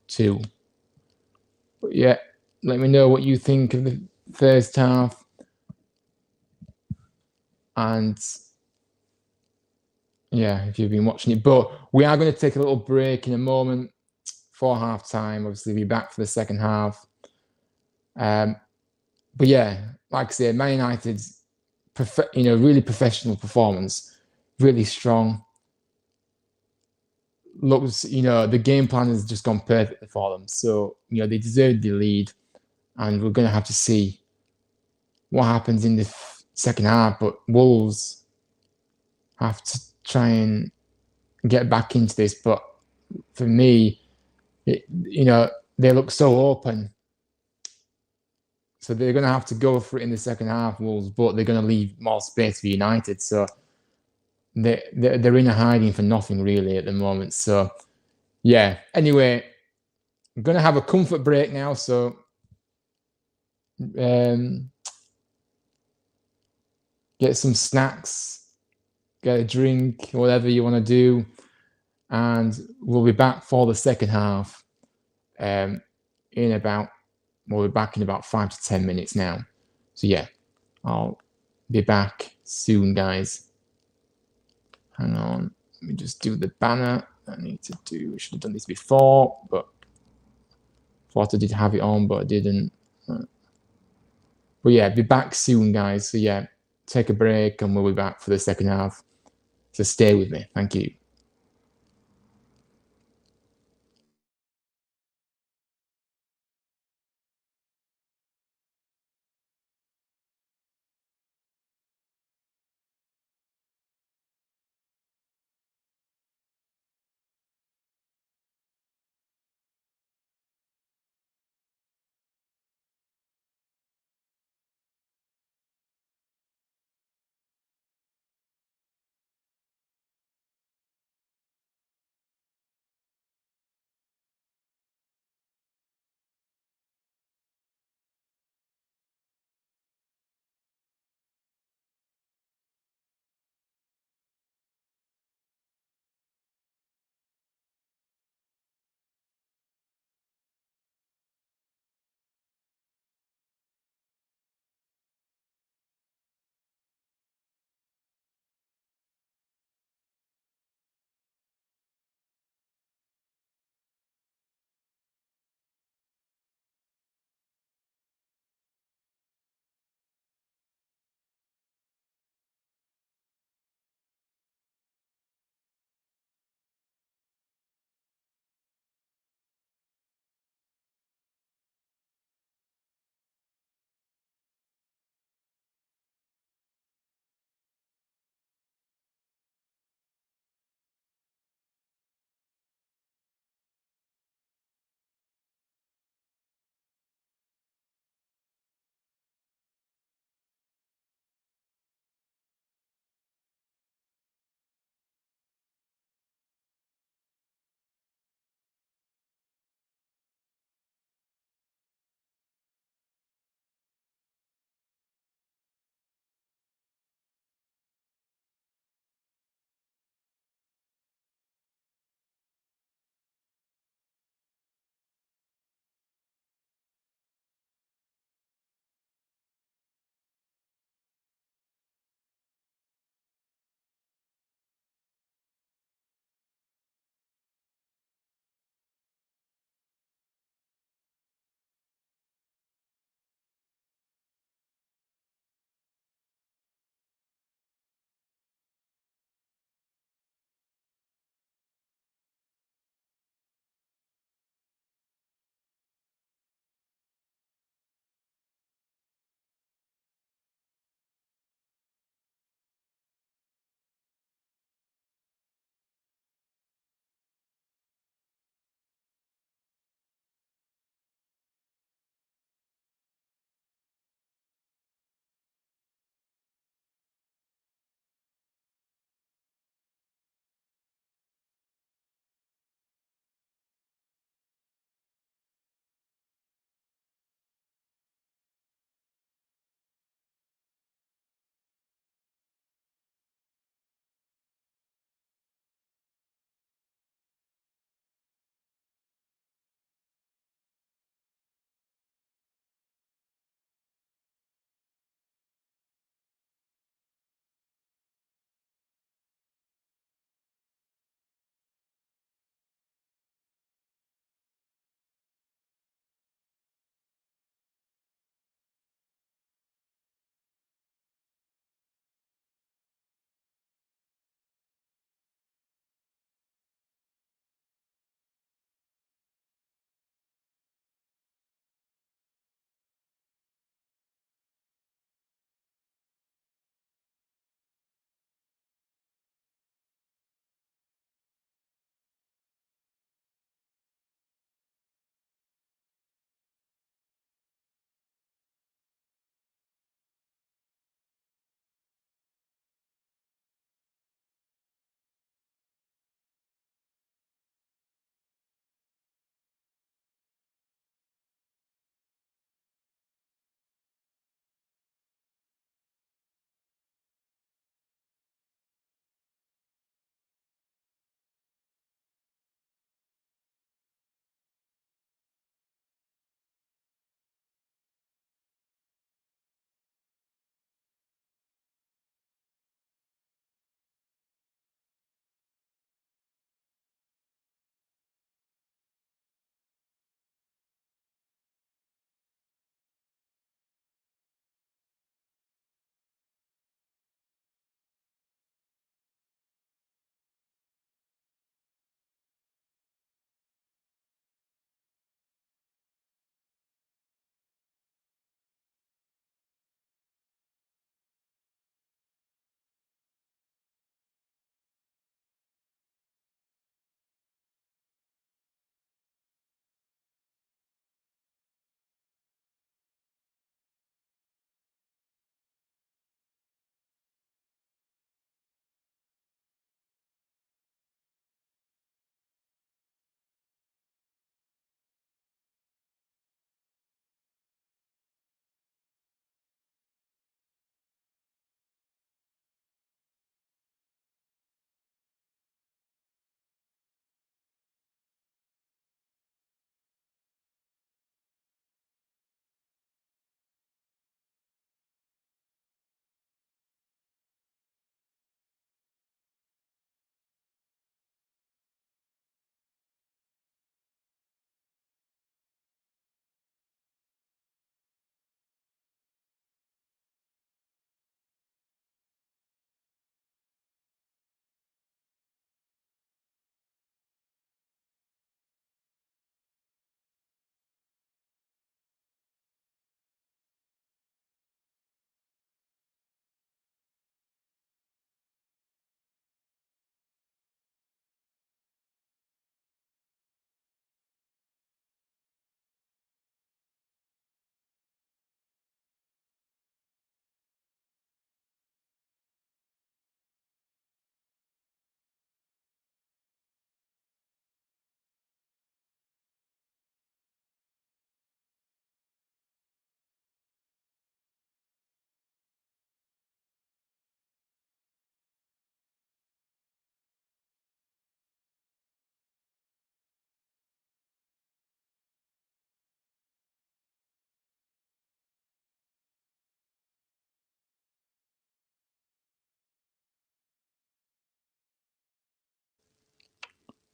S1: 2. But yeah, let me know what you think of the first half. And yeah, if you've been watching it. But we are going to take a little break in a moment for half time. Obviously, we'll be back for the second half. But yeah, like I said, Man United's really professional performance, really strong. Looks, the game plan has just gone perfectly for them. So, they deserve the lead, and we're going to have to see what happens in the second half. But Wolves have to try and get back into this. But for me, they look so open. So they're going to have to go for it in the second half, Wolves, but they're going to leave more space for United. So they're in a hiding for nothing really at the moment. So yeah. Anyway, I'm going to have a comfort break now. So get some snacks, get a drink, whatever you want to do, and we'll be back for the second half. We'll be back in about 5 to 10 minutes now. So yeah, I'll be back soon, guys. Hang on, let me just do the banner. I should have done this before, but thought I did have it on, but I didn't. But yeah, be back soon, guys. So yeah, take a break and we'll be back for the second half. So stay with me. Thank you.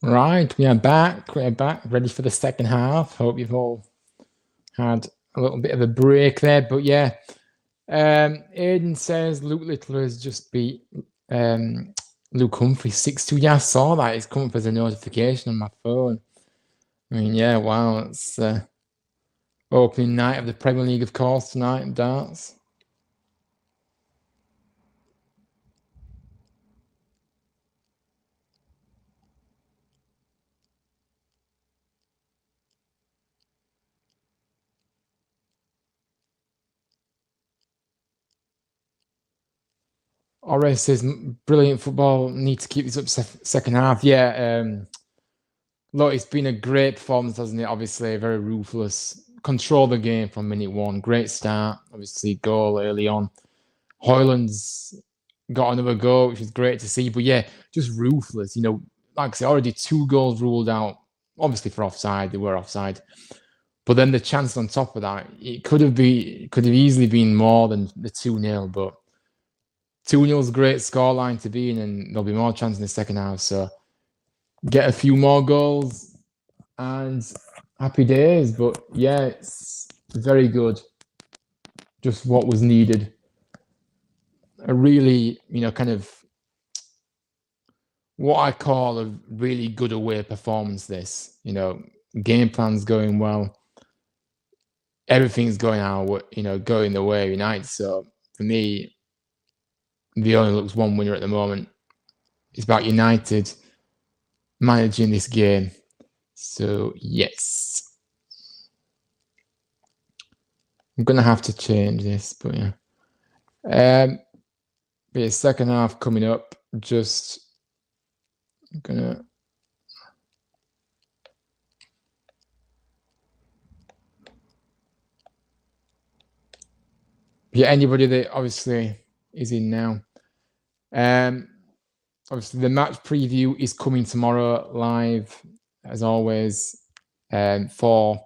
S1: Right, we are back. We are back, ready for the second half. Hope you've all had a little bit of a break there. But yeah, Aiden says Luke Littler has just beat Luke Humphrey 6-2. Yeah, I saw that. It's come up as a notification on my phone. I mean, yeah, wow. It's opening night of the Premier League, of course, tonight in darts. Ores says brilliant football. Need to keep this up second half. Yeah, look, it's been a great performance, hasn't it? Obviously, very ruthless. Control the game from minute one. Great start. Obviously, goal early on. Hoyland's got another goal, which is great to see. But yeah, just ruthless. You know, like I said, already 2 goals ruled out. Obviously for offside, they were offside. But then the chance on top of that, it could have easily been more than the 2-0. But 2-0 is a great scoreline to be in, and there'll be more chance in the second half. So get a few more goals and happy days. But yeah, it's very good. Just what was needed. A really, kind of what I call a really good away performance. This, game plan's going well. Everything's going going the way of United. So for me, the only looks one winner at the moment. It's about United managing this game. So yes. I'm gonna have to change this, but yeah. But yeah, second half coming up. Just gonna. Yeah, anybody that obviously is in now. Obviously the match preview is coming tomorrow live, as always, for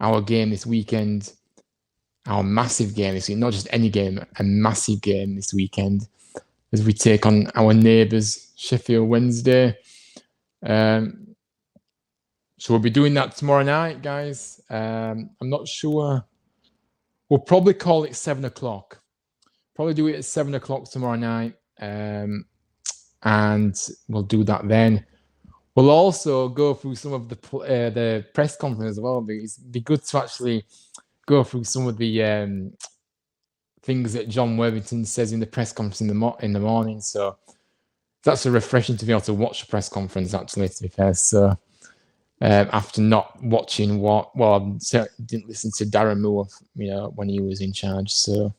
S1: our game this weekend. Our massive game this week, not just any game, a massive game this weekend as we take on our neighbours, Sheffield Wednesday. So we'll be doing that tomorrow night, guys. I'm not sure. We'll probably call it 7 o'clock. Probably do it at 7 o'clock tomorrow night. And we'll do that then. We'll also go through some of the press conference as well. It'd be good to actually go through some of the things that John Worthington says in the press conference in the morning. So that's a refreshing to be able to watch the press conference, actually, to be fair. So after not watching I didn't listen to Darren Moore, when he was in charge. So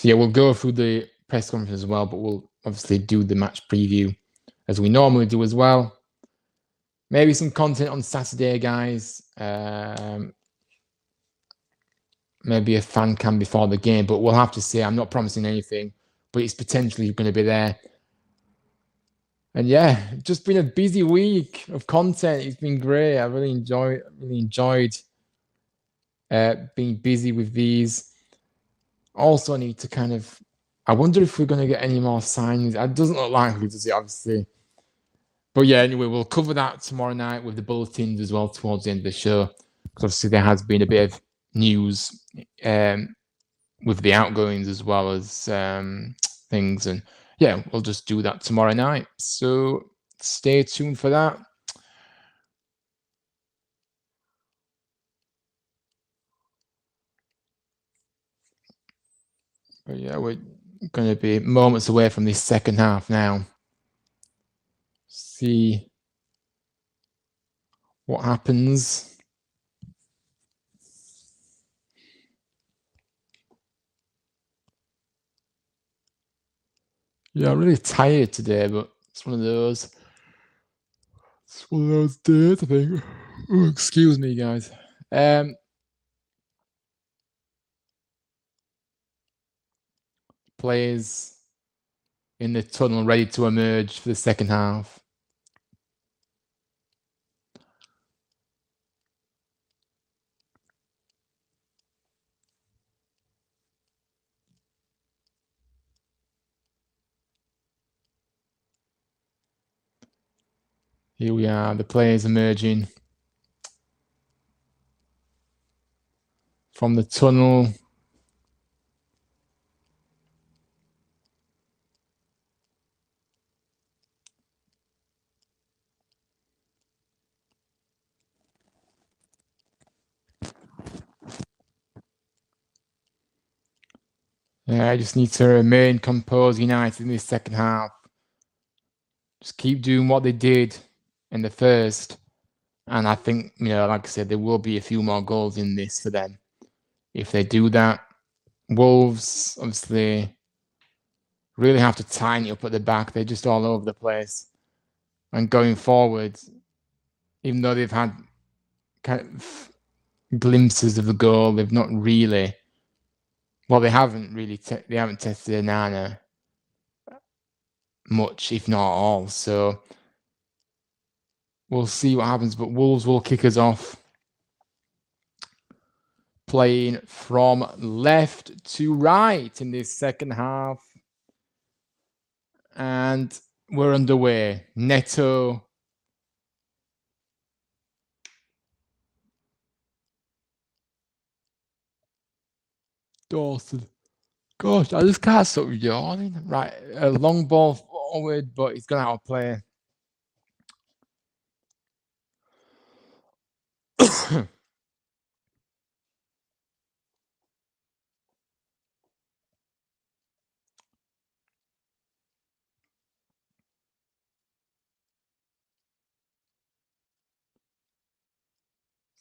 S1: yeah, we'll go through the press conference as well, but we'll obviously do the match preview as we normally do as well. Maybe some content on Saturday, guys. Maybe a fan cam before the game, but we'll have to see. I'm not promising anything, but it's potentially going to be there. And yeah, just been a busy week of content. It's been great. I really enjoyed being busy with these. Also, I need to I wonder if we're going to get any more signings. It doesn't look likely, does it, obviously? But yeah, anyway, we'll cover that tomorrow night with the bulletins as well towards the end of the show. Because obviously there has been a bit of news with the outgoings as well as things. And yeah, we'll just do that tomorrow night. So stay tuned for that. But yeah, we're going to be moments away from this second half now. See what happens. Yeah, I'm really tired today, but it's one of those. It's one of those days, I think. Oh, excuse me, guys. Players in the tunnel ready to emerge for the second half. Here we are, the players emerging from the tunnel. I just need to remain composed, United, in this second half. Just keep doing what they did in the first. And I think, like I said, there will be a few more goals in this for them. If they do that, Wolves obviously really have to tighten it up at the back. They're just all over the place. And going forward, even though they've had kind of glimpses of the goal, they've not really. Well, they haven't really. They haven't tested Anana much, if not all. So we'll see what happens. But Wolves will kick us off, playing from left to right in this second half, and we're underway. Neto. Dawson. Gosh, I just can't stop yawning. Right, a long ball forward, but he's going to outplay.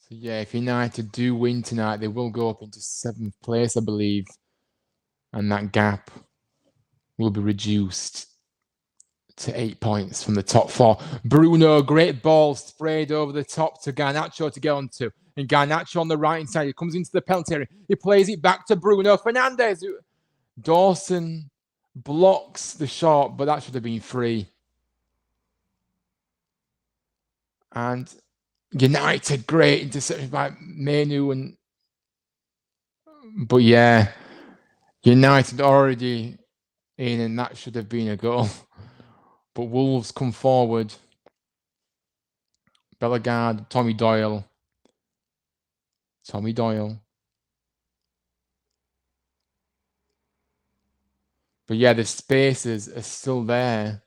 S1: So yeah, if United do win tonight, they will go up into 7th place, I believe. And that gap will be reduced to 8 points from the top 4. Bruno, great ball, sprayed over the top to Garnacho to get onto. And Garnacho on the right side, he comes into the penalty area. He plays it back to Bruno Fernandes. Dawson blocks the shot, but that should have been free. And United, great interception by Molineux. But yeah, United already in, and that should have been a goal. But Wolves come forward. Bellegarde, Tommy Doyle. But yeah, the spaces are still there.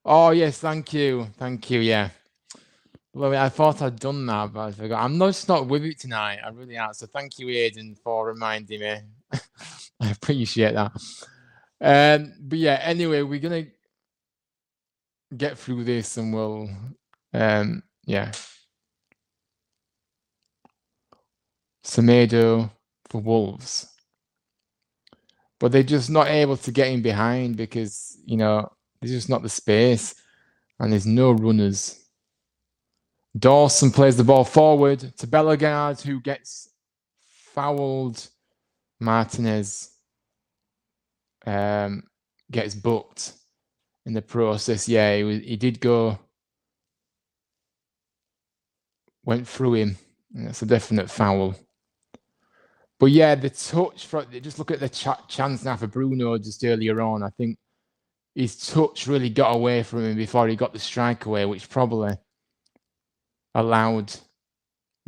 S1: Oh, yes, thank you. Yeah. Well, I thought I'd done that, but I forgot. I'm just not with it tonight. I really am. So thank you, Aidan, for reminding me. I appreciate that. But yeah, anyway, we're going to get through this and we'll, yeah. Semedo for Wolves. But they're just not able to get in behind because, there's just not the space and there's no runners. Dawson plays the ball forward to Bellegarde, who gets fouled. Martinez gets booked in the process. Yeah, he did go, went through him. That's a definite foul. But yeah, the touch, just look at the chance now for Bruno just earlier on. I think his touch really got away from him before he got the strike away, which probably allowed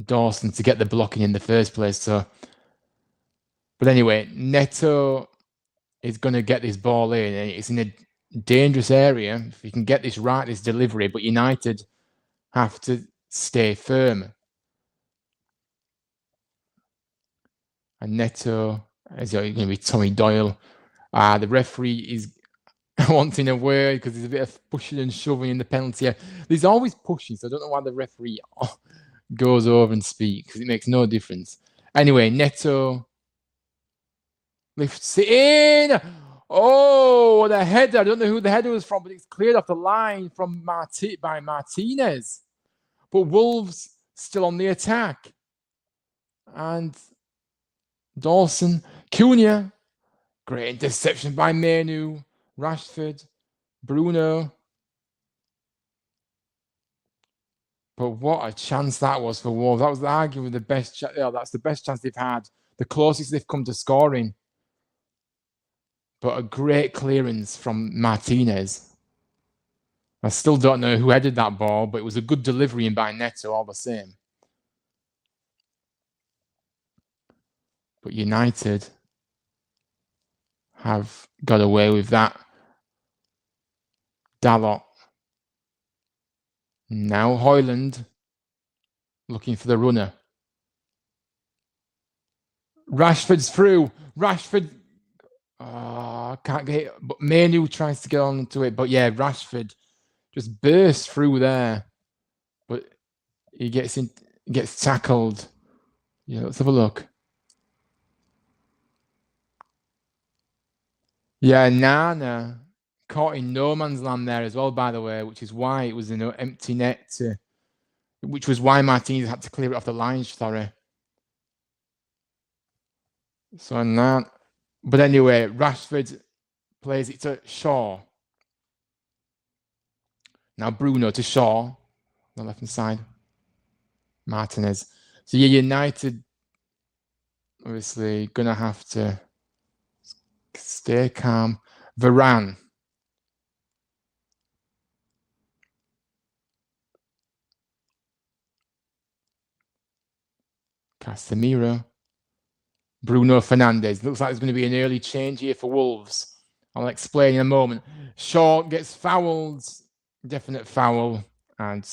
S1: Dawson to get the blocking in the first place. So, but anyway, Neto is going to get this ball in, and it's in a dangerous area. If he can get this right, this delivery, but United have to stay firm. And Neto is going to be Tommy Doyle. The referee is wanting a word because there's a bit of pushing and shoving in the penalty area. There's always pushing, so I don't know why the referee goes over and speaks, because it makes no difference. Anyway, Neto lifts it in. Oh, the header. I don't know who the header was from, but it's cleared off the line from by Martinez. But Wolves still on the attack. And Dawson, Cunha, great interception by Molineux, Rashford, Bruno. But what a chance that was for Wolves. That was arguably the best. That's the best chance they've had. The closest they've come to scoring. But a great clearance from Martinez. I still don't know who headed that ball, but it was a good delivery in by Neto all the same. But United have got away with that. Dalot. Now Højlund looking for the runner. Rashford's through. Rashford. Oh, can't get it. But Molineux tries to get onto it. But yeah, Rashford just bursts through there. But he gets tackled. Yeah, let's have a look. Yeah, Nana caught in no man's land there as well, by the way, which is why it was an empty net which was why Martinez had to clear it off the line, sorry. So now, but anyway, Rashford plays it to Shaw. Now Bruno to Shaw, on the left hand side. Martinez. So yeah, United obviously gonna have to stay calm. Varane. Casemiro. Bruno Fernandes. Looks like there's going to be an early change here for Wolves. I'll explain in a moment. Shaw gets fouled. Definite foul. And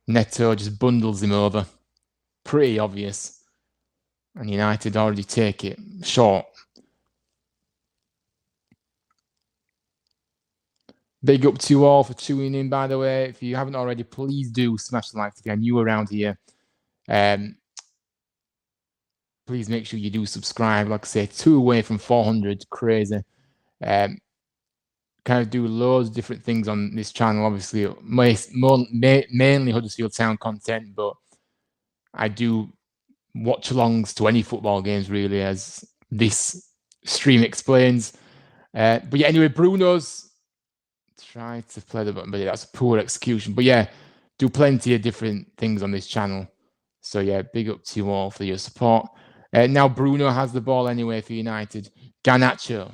S1: Neto just bundles him over. Pretty obvious. And United already take it short. Big up to you all for tuning in, by the way. If you haven't already, please do smash the like if you're new around here. Please make sure you do subscribe. Like I say, 2 away from 400. Crazy. Kind of do loads of different things on this channel. Obviously, mainly Huddersfield Town content, but I do watch-alongs to any football games, really, as this stream explains. But yeah, anyway, Bruno's tried to play the button, but yeah, that's a poor execution. But yeah, do plenty of different things on this channel. So yeah, big up to you all for your support. Now Bruno has the ball anyway for United. Garnacho.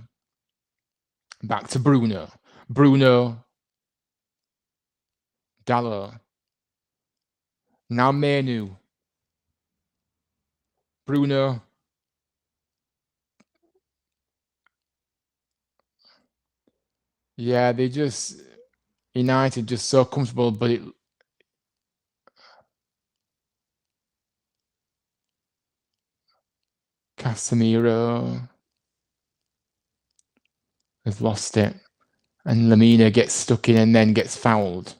S1: Back to Bruno. Bruno. Dalot. Now Molineux. Bruno. Yeah, they just... United just so comfortable, but it... Casemiro has lost it. And Lamina gets stuck in and then gets fouled.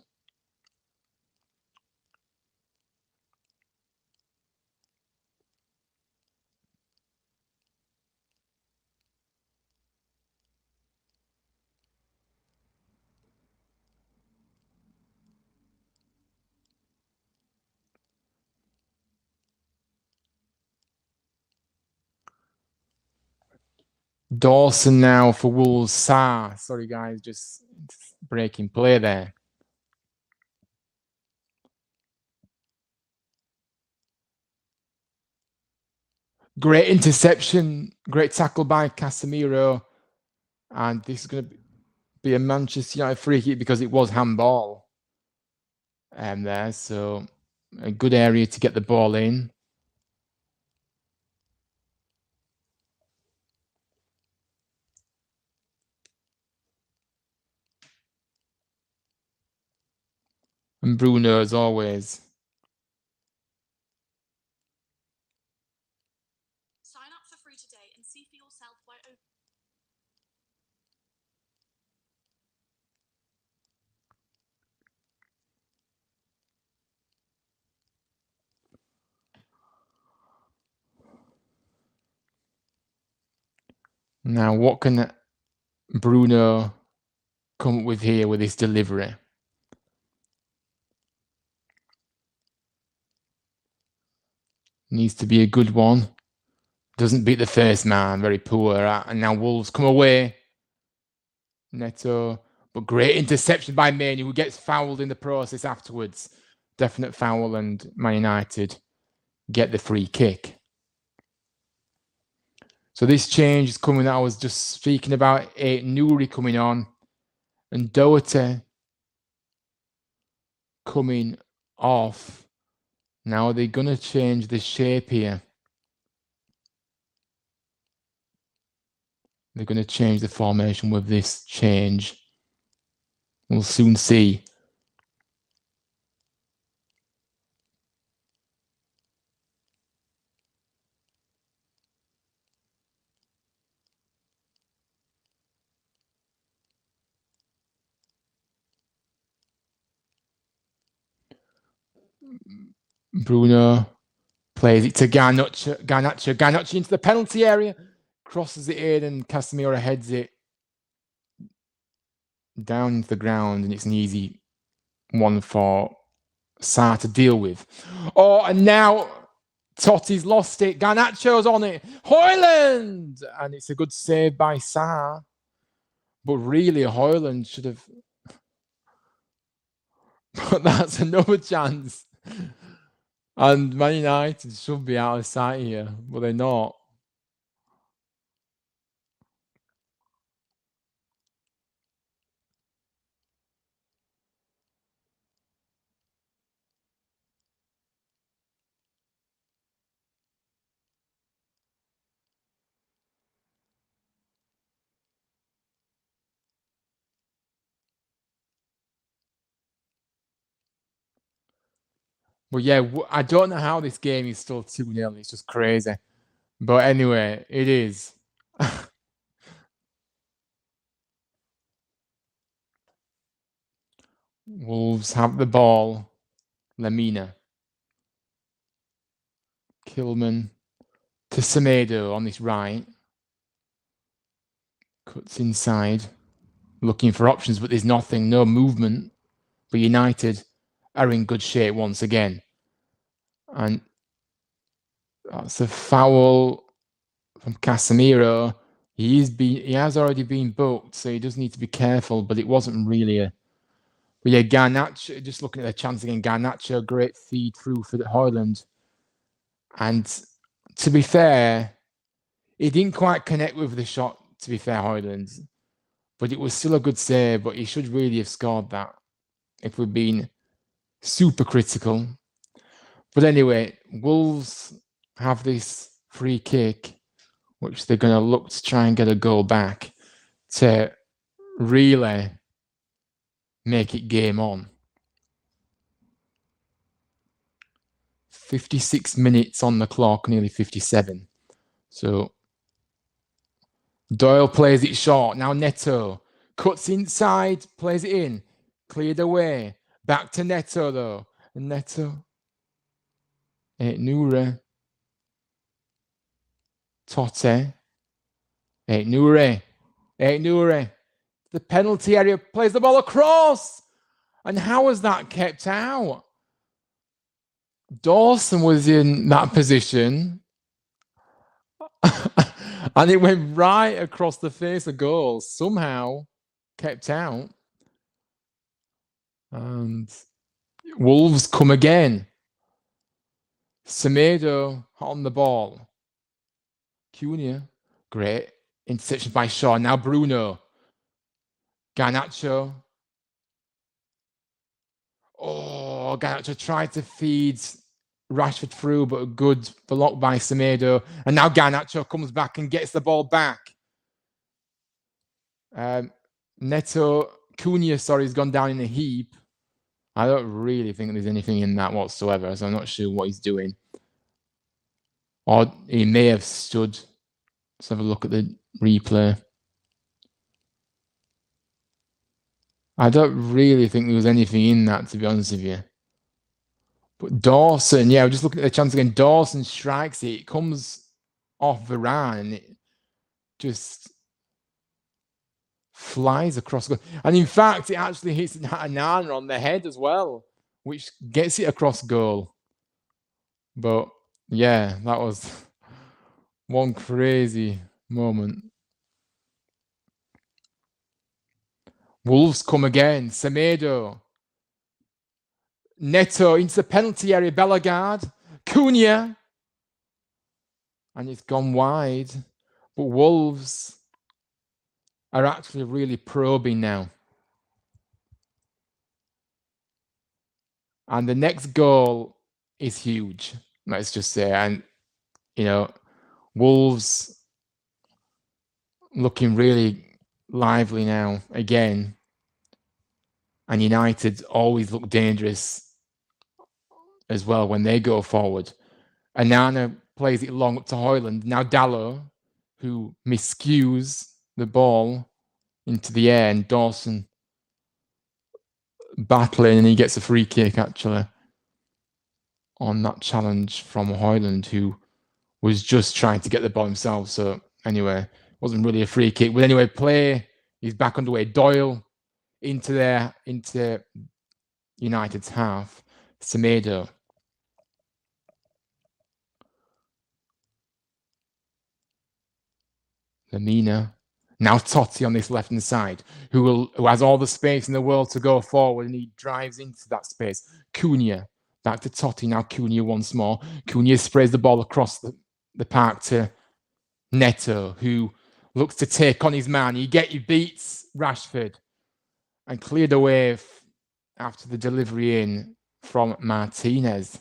S1: Dawson now for Wolves. Sorry, guys, just breaking play there. Great interception. Great tackle by Casemiro. And this is going to be a Manchester United free kick because it was handball. There, so a good area to get the ball in. And Bruno, as always. Sign up for free today and see for yourself why. Now, what can Bruno come up with here with his delivery? Needs to be a good one. Doesn't beat the first man. Very poor. And now Wolves come away. Neto. But great interception by Molineux, who gets fouled in the process afterwards. Definite foul, and Man United get the free kick. So this change is coming. I was just speaking about Nouri coming on. And Doherty coming off. Now they're going to change the shape here. They're going to change the formation with this change. We'll soon see. Bruno plays it to Garnacho. Garnacho into the penalty area. Crosses it in and Casemiro heads it down to the ground, and it's an easy one for Sarr to deal with. Oh, and now Totti's lost it. Garnacho's on it. Højlund! And it's a good save by Sarr. But really, Højlund should have... But that's another chance. And Man United should be out of sight here, but they're not. But yeah, I don't know how this game is still 2-0. It's just crazy. But anyway, it is. Wolves have the ball. Lemina. Kilman to Semedo on this right. Cuts inside. Looking for options, but there's nothing. No movement. But United are in good shape once again. And that's a foul from Casemiro. He has already been booked, so he does need to be careful, but it wasn't really a... But yeah, Garnacho, just looking at the chance again, Garnacho, great feed through for the Højlund. And to be fair, he didn't quite connect with the shot, to be fair, Højlund. But it was still a good save, but he should really have scored that if we've been super critical. But anyway, Wolves have this free kick, which they're going to look to try and get a goal back to really make it game on. 56 minutes on the clock, nearly 57. So Doyle plays it short. Now Neto cuts inside, plays it in, cleared away. Back to Neto though. And Neto. Nure. Totte. Nure. Nure. The penalty area, plays the ball across. And how was that kept out? Dawson was in that position. And it went right across the face of goal. Somehow kept out. And Wolves come again. Semedo on the ball. Cunha. Great. Interception by Shaw. Now Bruno. Garnacho. Oh, Garnacho tried to feed Rashford through, but a good block by Semedo. And now Garnacho comes back and gets the ball back. Neto, Cunha, has gone down in a heap. I don't really think there's anything in that whatsoever, so I'm not sure what he's doing. Or he may have stood. Let's have a look at the replay. I don't really think there was anything in that, to be honest with you. But Dawson, yeah, we're just looking at the chance again. Dawson strikes it. It comes off Varane and it just flies across. And in fact, it actually hits Nana on the head as well, which gets it across goal. But yeah, that was one crazy moment. Wolves come again. Semedo. Neto into the penalty area. Bellegarde. Cunha. And it's gone wide. But Wolves are actually really probing now. And the next goal is huge, let's just say. And, Wolves looking really lively now again. And United always look dangerous as well when they go forward. Anana plays it long up to Højlund. Now Dalot, who miscues the ball into the air, and Dawson battling, and he gets a free kick actually on that challenge from Højlund, who was just trying to get the ball himself. So anyway, it wasn't really a free kick. But anyway, play is back underway. Doyle into United's half. Semedo. Lemina. Now Totti on this left-hand side, who has all the space in the world to go forward, and he drives into that space. Cunha. Back to Totti. Now Cunha once more. Cunha sprays the ball across the park to Neto, who looks to take on his man. He beats Rashford and cleared away after the delivery in from Martinez.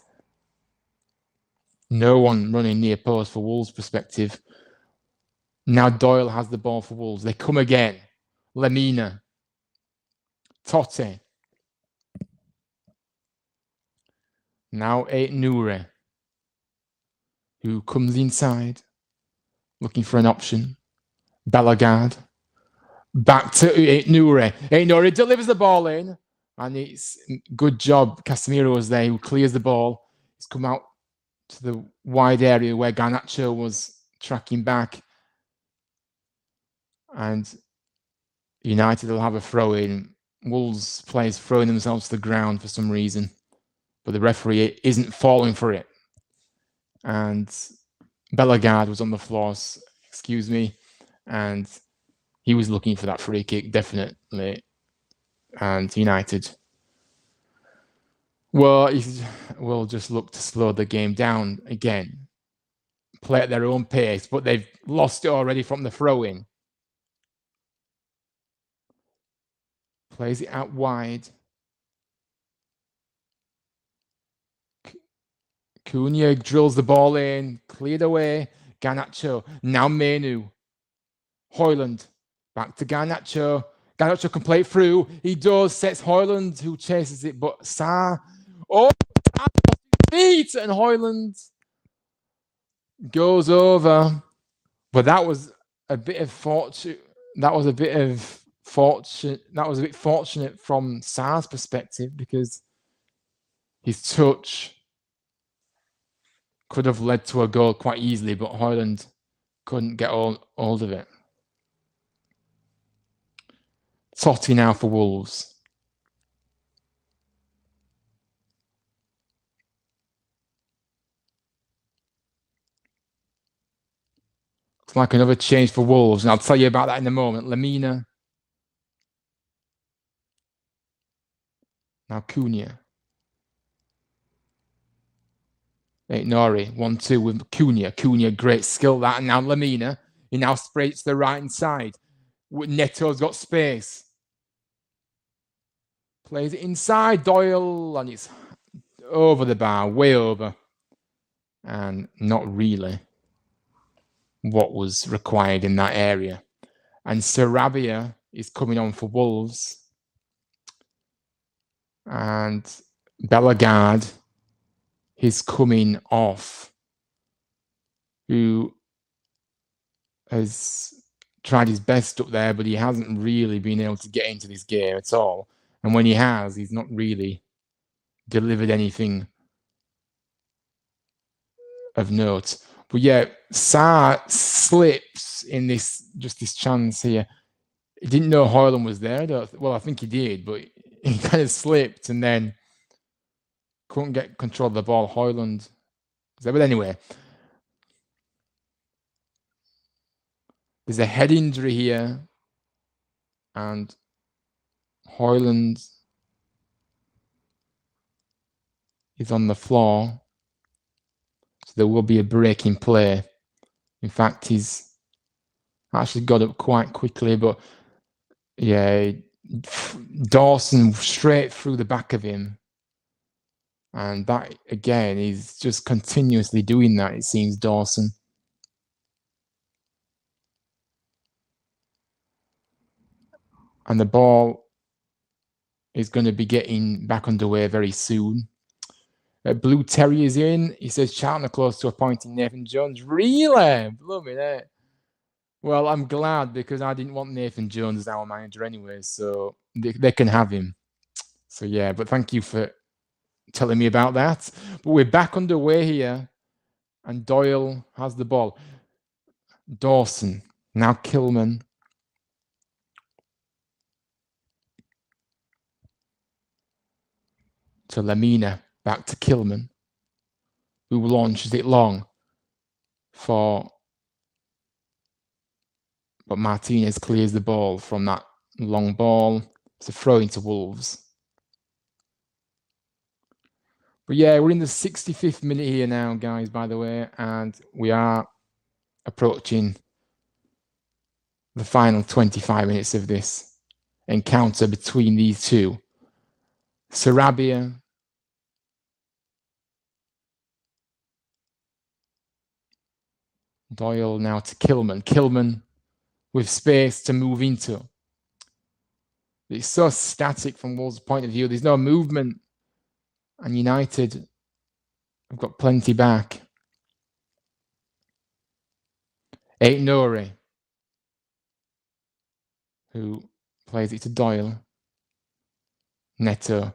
S1: No one running near post for Wolves' perspective. Now Doyle has the ball for Wolves. They come again. Lemina. Totti. Now Noure, who comes inside, looking for an option. Bellegarde. Back to Noure. Noure delivers the ball in, and it's good job. Casemiro was there, who clears the ball. He's come out to the wide area where Garnacho was tracking back. And United will have a throw in. Wolves players throwing themselves to the ground for some reason, but the referee isn't falling for it. And Bellegarde was on the floor, excuse me, and he was looking for that free kick, definitely. And United will just look to slow the game down again, play at their own pace, but they've lost it already from the throw-in. Plays it out wide. Cunha drills the ball in, cleared away. Garnacho. Now Menu. Højlund. Back to Garnacho. Garnacho can play it through. He does. Sets Højlund, who chases it, but Sarr. Oh, feet, and Højlund goes over. But that was a bit of fortune. That was a bit fortunate from Sarr's perspective, because his touch could have led to a goal quite easily, but Højlund couldn't get hold of it. Totti now for Wolves. Looks like another change for Wolves, and I'll tell you about that in a moment. Lemina. Now Cunha. Nori, 1-2 with Cunha. Cunha, great skill that. And now Lemina. He now sprays to the right hand side. Neto's got space. Plays it inside. Doyle, and it's over the bar, way over. And not really what was required in that area. And Sarabia is coming on for Wolves. And Bellegarde is coming off, who has tried his best up there, but he hasn't really been able to get into this game at all. And when he has, he's not really delivered anything of note. But yeah, Sarr slips in this chance here. He didn't know Højlund was there. Well, I think he did, but he kind of slipped and then couldn't get control of the ball. Højlund. But anyway, there's a head injury here, and Højlund is on the floor. So there will be a break in play. In fact, he's actually got up quite quickly, but yeah, Dawson straight through the back of him. And that, again, is just continuously doing that, it seems, Dawson. And the ball is going to be getting back underway very soon. Blue Terrier's in. He says Charlton are close to appointing Nathan Jones. Really? Blooming it. Well, I'm glad because I didn't want Nathan Jones as our manager anyway, so they can have him. So yeah, but thank you for telling me about that. But we're back underway here, and Doyle has the ball. Dawson, now Kilman. To Lamina, back to Kilman, who launches it long but Martinez clears the ball from that long ball. It's a throw into Wolves. But yeah, we're in the 65th minute here now, guys, by the way, and we are approaching the final 25 minutes of this encounter between these two. Sarabia, Doyle now to Kilman. Kilman with space to move into. It's so static from Wolves' point of view. There's no movement. And United have got plenty back. Nori, who plays it to Doyle. Neto.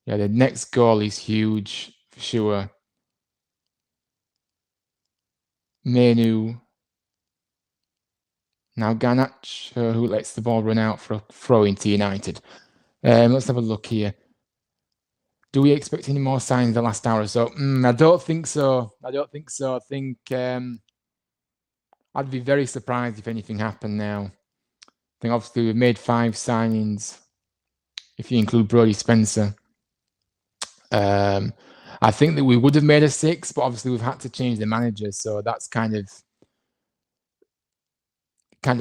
S1: Yeah, the next goal is huge for sure. Menu. Now Garnacho, who lets the ball run out for a throw into United. Let's have a look here. Do we expect any more signs in the last hour or so? I don't think so. I think I'd be very surprised if anything happened now. I think obviously we've made 5 signings, if you include Brodie Spencer. I think that we would have made a 6, but obviously we've had to change the manager, so that's kind of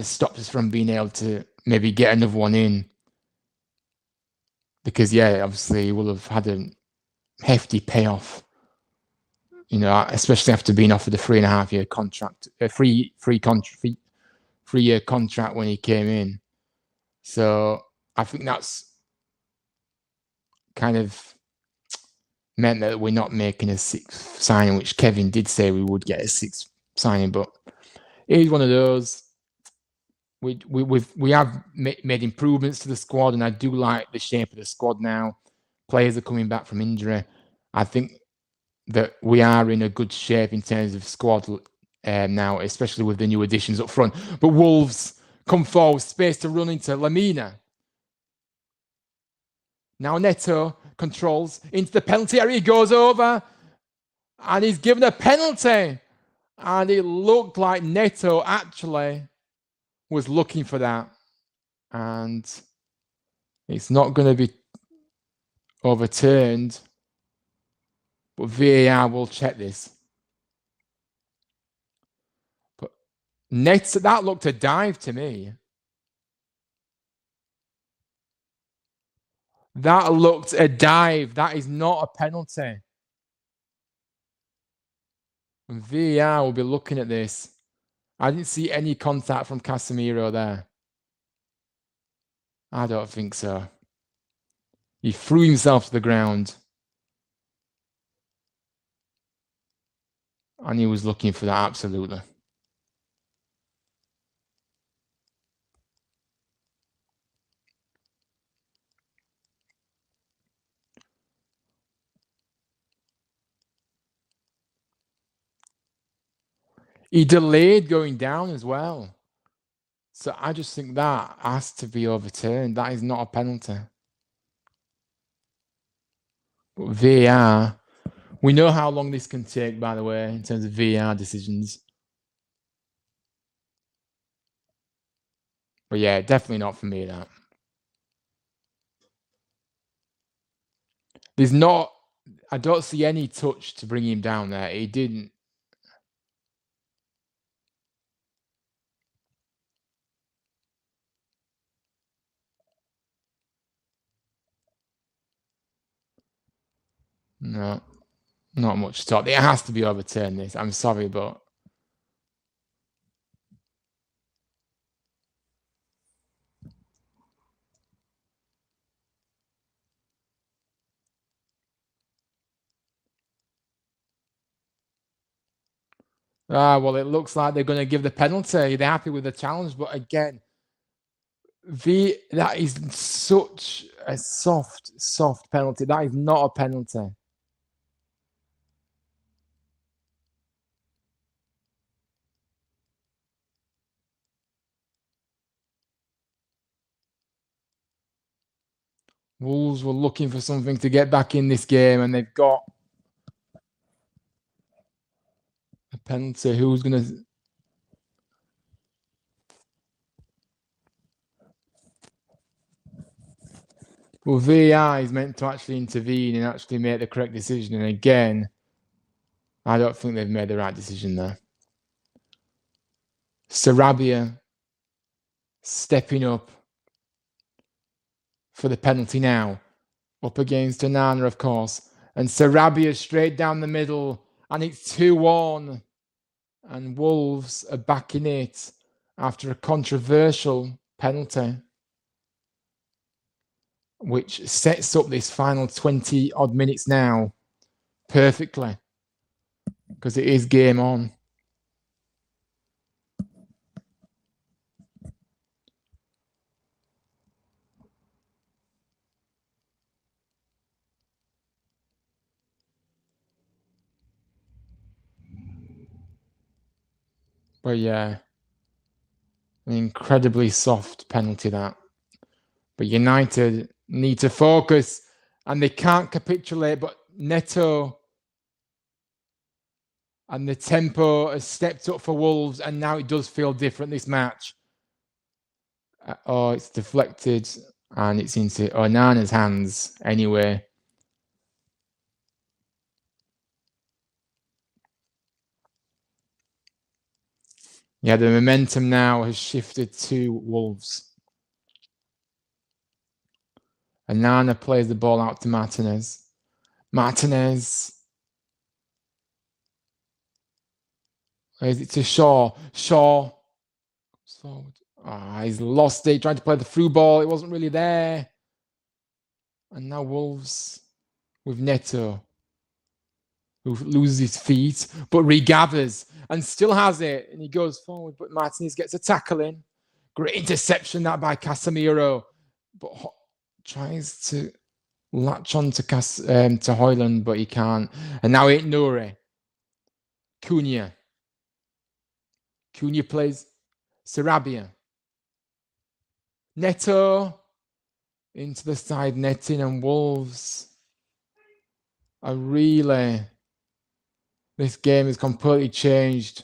S1: stopped us from being able to maybe get another one in. Because yeah, obviously we'll have had a hefty payoff, especially after being offered a 3.5-year contract, a 3-year contract when he came in. So I think that's kind of meant that we're not making a 6th signing, which Kevin did say we would get a 6th signing, but it is one of those. We have made improvements to the squad, and I do like the shape of the squad now. Players are coming back from injury. I think that we are in a good shape in terms of squad now, especially with the new additions up front. But Wolves come forward, space to run into Lamina. Now Neto controls into the penalty area. He goes over, and he's given a penalty. And it looked like Neto actually was looking for that. And it's not going to be overturned. But VAR will check this. But Neto, that looked a dive to me. That looked a dive. That is not a penalty. And VAR will be looking at this. I didn't see any contact from Casemiro there. I don't think so. He threw himself to the ground. And he was looking for that, absolutely. He delayed going down as well. So I just think that has to be overturned. That is not a penalty. But VAR, we know how long this can take, by the way, in terms of VAR decisions. But yeah, definitely not for me, that. There's not, I don't see any touch to bring him down there. He didn't. No, not much talk. It has to be overturned, this. I'm sorry, but... well, it looks like they're going to give the penalty. They're happy with the challenge, but again, that is such a soft penalty. That is not a penalty. Wolves were looking for something to get back in this game, and they've got a penalty. Who's going to... Well, VAR is meant to actually intervene and actually make the correct decision. And again, I don't think they've made the right decision there. Sarabia stepping up for the penalty now. Up against Onana, of course. And Sarabia straight down the middle. And it's 2-1. And Wolves are backing it after a controversial penalty, which sets up this final 20-odd minutes now perfectly, because it is game on. But yeah, an incredibly soft penalty, that. But United need to focus, and they can't capitulate. But Neto and the tempo has stepped up for Wolves, and now it does feel different, this match. Oh, it's deflected, and it's into Onana's hands anyway. Yeah, the momentum now has shifted to Wolves. Onana plays the ball out to Martinez. Martinez. Is it to Shaw? Shaw. Forward. He's lost it. Trying to play the through ball. It wasn't really there. And now Wolves with Neto, who loses his feet, but regathers and still has it. And he goes forward, but Martinez gets a tackle in. Great interception that by Casemiro. But tries to latch on to Højlund, but he can't. And now it's Nouri. Cunha. Cunha plays Sarabia. Neto into the side netting, and Wolves are really... This game is completely changed.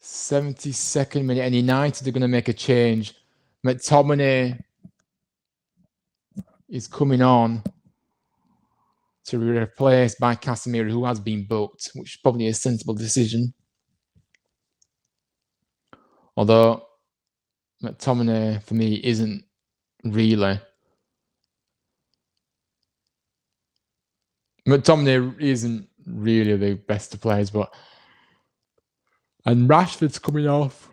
S1: 72nd minute, and United are going to make a change. McTominay is coming on to be replaced by Casemiro, who has been booked, which is probably a sensible decision. Although McTominay, for me, isn't really... McTominay isn't really the best of players, but... And Rashford's coming off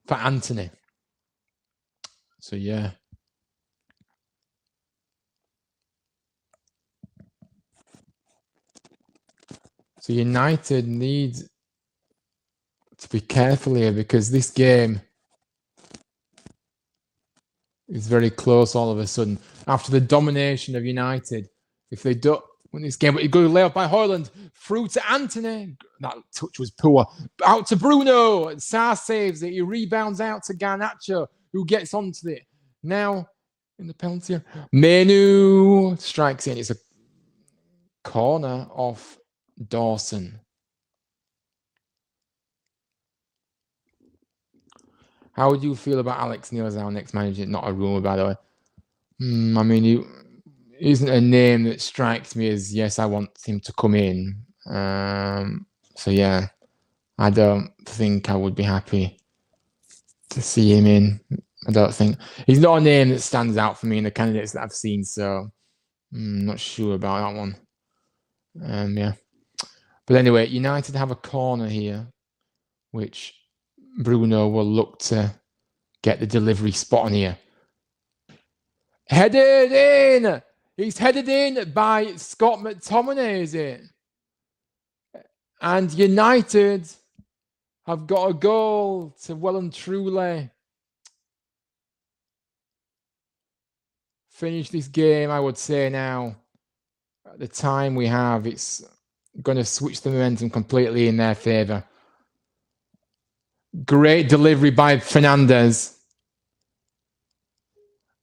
S1: for Anthony. So, yeah. So United need to be careful here, because this game is very close all of a sudden. After the domination of United, if they don't win this game, but you go lay off by Højlund, through to Anthony. That touch was poor. Out to Bruno. Sarr saves it. He rebounds out to Garnacho, who gets onto it. Now, in the penalty, Molineux strikes in. It's a corner off Dawson. How would you feel about Alex Neil as our next manager? Not a rumour, by the way. I mean, he isn't a name that strikes me as, yes, I want him to come in. So, yeah, I don't think I would be happy to see him in. I don't think he's not a name that stands out for me in the candidates that I've seen, so I'm not sure about that one. Yeah. But anyway, United have a corner here, which Bruno will look to get the delivery spot on here. Headed in! He's headed in by Scott McTominay, is it? And United have got a goal to well and truly finish this game, I would say now. At the time we have, it's going to switch the momentum completely in their favour. Great delivery by Fernandes.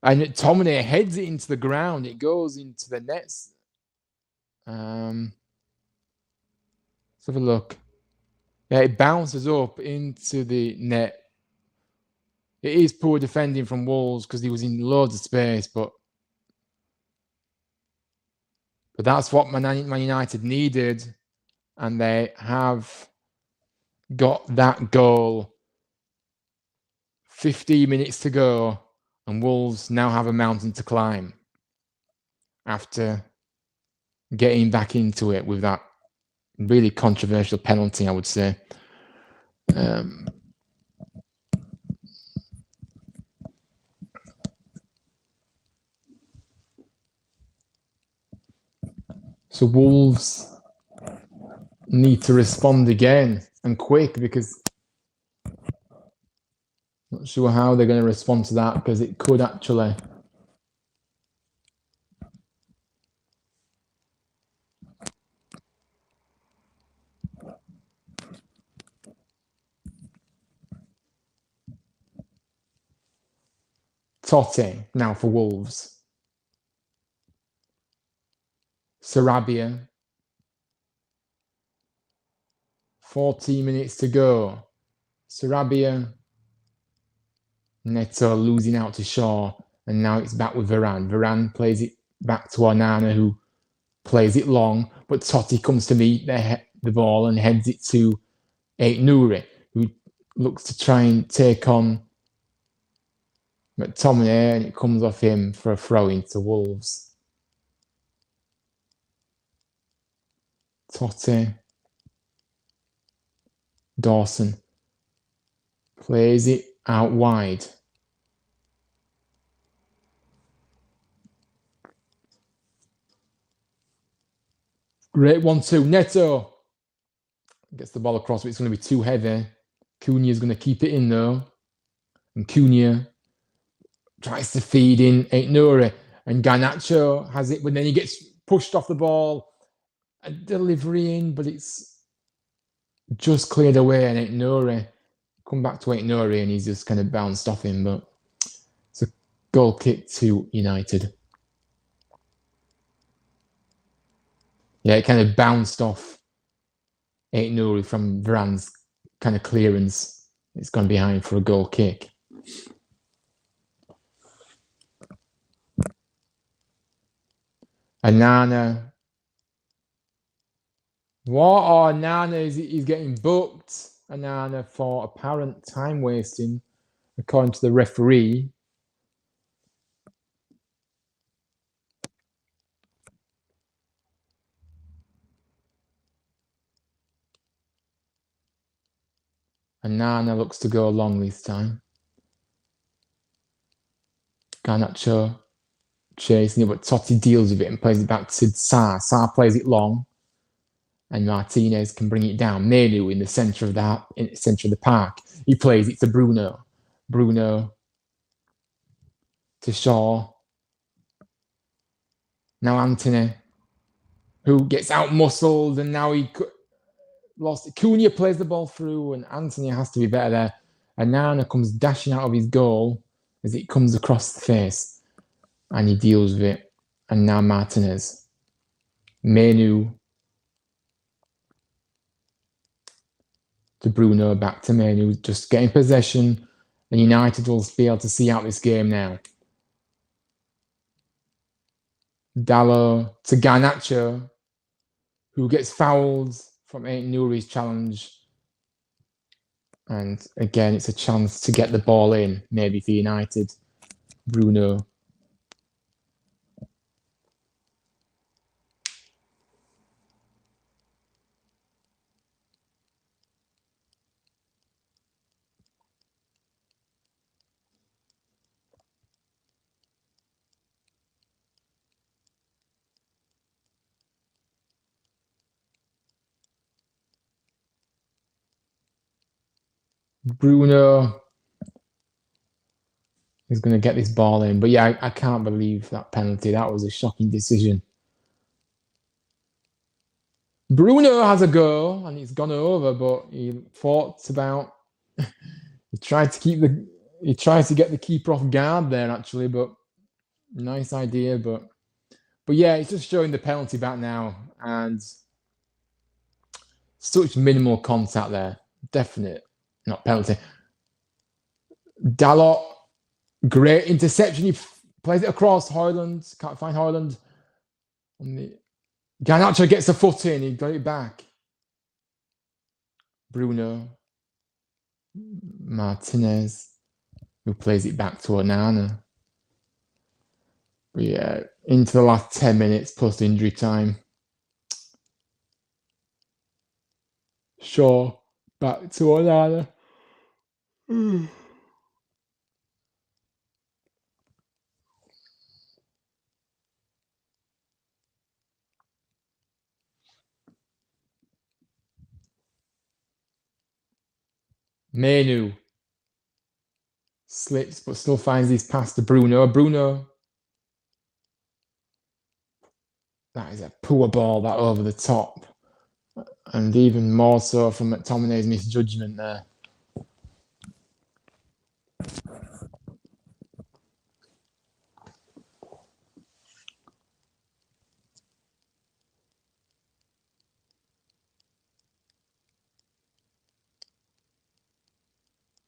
S1: And McTominay heads it into the ground. It goes into the nets. Let's have a look. Yeah, it bounces up into the net. It is poor defending from Wolves because he was in loads of space, but that's what Man United needed, and they have got that goal. 15 minutes to go, and Wolves now have a mountain to climb after getting back into it with that really controversial penalty, I would say. So Wolves need to respond again and quick, because I'm not sure how they're going to respond to that, because it could actually Totti now for Wolves. Sarabia. 14 minutes to go. Sarabia. Neto losing out to Shaw, and now it's back with Varane. Varane plays it back to Onana, who plays it long, but Totti comes to meet the ball and heads it to Aït-Nouri, who looks to try and take on McTominay, and it comes off him for a throw into Wolves. Totti. Dawson plays it out wide. Great 1-2. Neto gets the ball across, but it's going to be too heavy. Cunha's going to keep it in though. And Cunha tries to feed in Aït-Nouri. And Garnacho has it, but then he gets pushed off the ball. A delivery in, but it's just cleared away. And Aït-Nouri, come back to Aït-Nouri, and he's just kind of bounced off him. But it's a goal kick to United. Yeah, it kind of bounced off Aït-Nouri from Varane's kind of clearance. It's gone behind for a goal kick. And Nana. What? Oh, Nana is getting booked. And Nana for apparent time wasting, according to the referee. And Nana looks to go long this time. Garnacho chasing it, but Totti deals with it and plays it back to Sarr. Sarr plays it long, and Martinez can bring it down. Molineux in the centre of the park. He plays it to Bruno. Bruno to Shaw. Now Anthony, who gets out-muscled, and now he lost it. Cunha plays the ball through, and Anthony has to be better there. And Nana comes dashing out of his goal as it comes across the face, and he deals with it. And now Martinez. Molineux to Bruno, back to Molineux, just getting possession, and United will be able to see out this game now. Dallo to Garnacho, who gets fouled from Aït-Nouri's challenge. And again, it's a chance to get the ball in, maybe for United. Bruno. Bruno is going to get this ball in. But yeah, I can't believe that penalty. That was a shocking decision. Bruno has a go, and it's gone over, but he thought about... he tried to get the keeper off guard there, actually, but nice idea. But yeah, it's just showing the penalty back now, and such minimal contact there. Definite, not penalty. Dalot, great interception. He plays it across. Højlund, can't find Højlund. Garnacho gets the foot in. He got it back. Bruno. Martinez, who plays it back to Onana. But yeah, into the last 10 minutes post injury time. Shaw back to Onana. Molineux slips, but still finds his pass to Bruno. Bruno. That is a poor ball, that over the top. And even more so from McTominay's misjudgment there.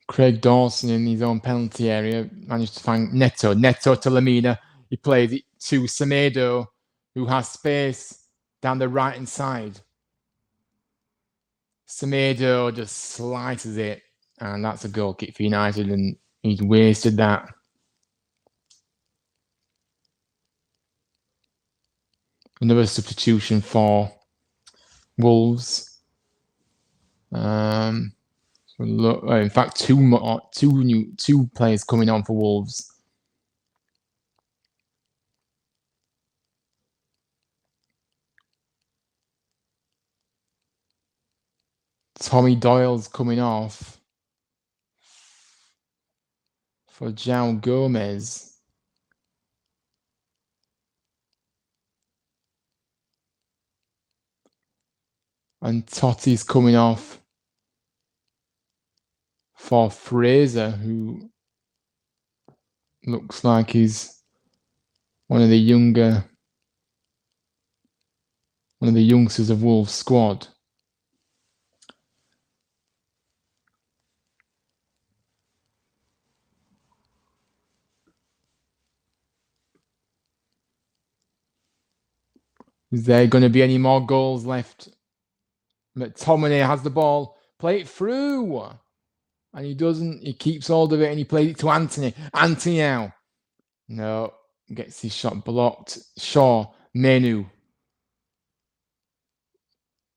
S1: Craig Dawson in his own penalty area managed to find Neto. Neto to Lamina. He plays it to Semedo, who has space down the right-hand side. Semedo just slices it, and that's a goal kick for United, and he's wasted that. Another substitution for Wolves. In fact, two players coming on for Wolves. Tommy Doyle's coming off for João Gomez. And Totti's coming off for Fraser, who looks like he's one of the youngsters of Wolves squad. Is there going to be any more goals left? McTominay has the ball. Play it through. And he doesn't. He keeps hold of it and he plays it to Anthony. Anthony now. No. Gets his shot blocked. Shaw. Menu.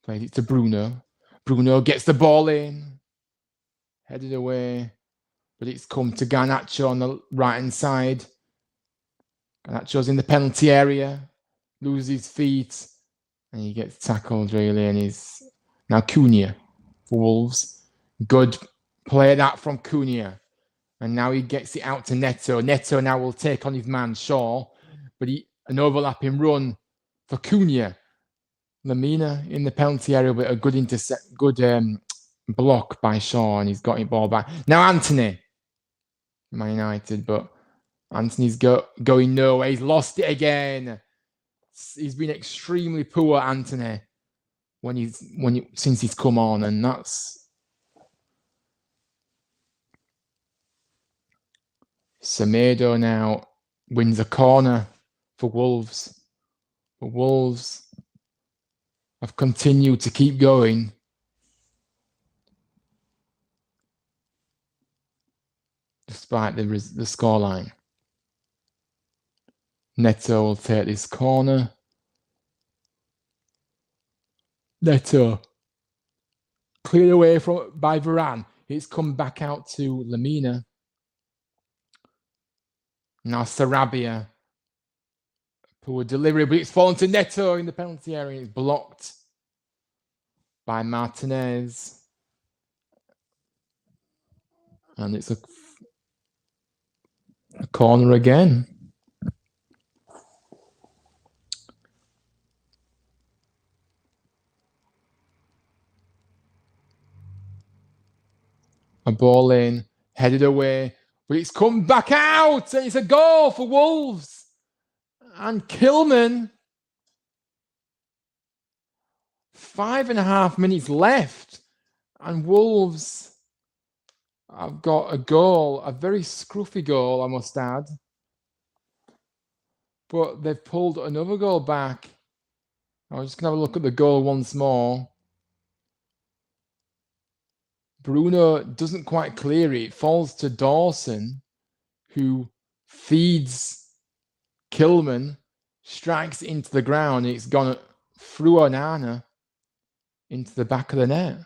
S1: Plays it to Bruno. Bruno gets the ball in. Headed away. But it's come to Garnacho on the right-hand side. Garnacho's in the penalty area. Loses his feet. And he gets tackled, really. And he's now Cunha for Wolves. Good play that from Cunha. And now he gets it out to Neto. Neto now will take on his man, Shaw. But an overlapping run for Cunha. Lamina in the penalty area, but a good block by Shaw, and he's got his ball back. Now Anthony, Man United, but Anthony's going nowhere. He's lost it again. He's been extremely poor, Anthony, since he's come on, and that's... Semedo now wins a corner for Wolves. But Wolves have continued to keep going. despite the scoreline. Neto will take this corner. Neto cleared away by Varane. It's come back out to Lamina. Now Sarabia. Poor delivery, but it's fallen to Neto in the penalty area. It's blocked by Martinez. And it's a corner again. A ball in, headed away, but it's come back out, and it's a goal for Wolves. And Kilman, 5.5 minutes left, and Wolves have got a goal, a very scruffy goal, I must add. But they've pulled another goal back. I'm just going to have a look at the goal once more. Bruno doesn't quite clear it. It falls to Dawson, who feeds Kilman, strikes into the ground. It's gone through Onana into the back of the net.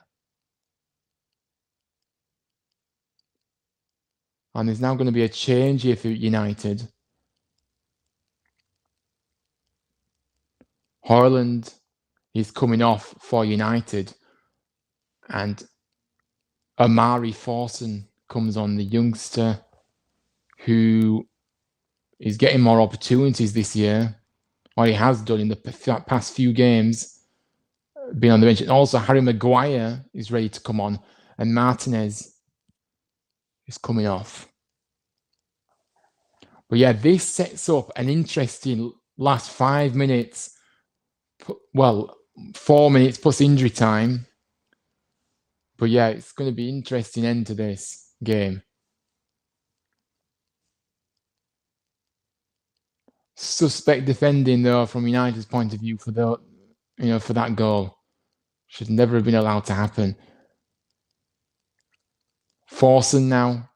S1: And there's now going to be a change here for United. Haaland is coming off for United. And Amari Forson comes on, the youngster who is getting more opportunities this year, or he has done in the past few games, been on the bench. And also Harry Maguire is ready to come on, and Martinez is coming off. But yeah, this sets up an interesting last 5 minutes. Well, 4 minutes plus injury time. But yeah, it's going to be an interesting end to this game. Suspect defending though from United's point of view for that goal. Should never have been allowed to happen. Forson now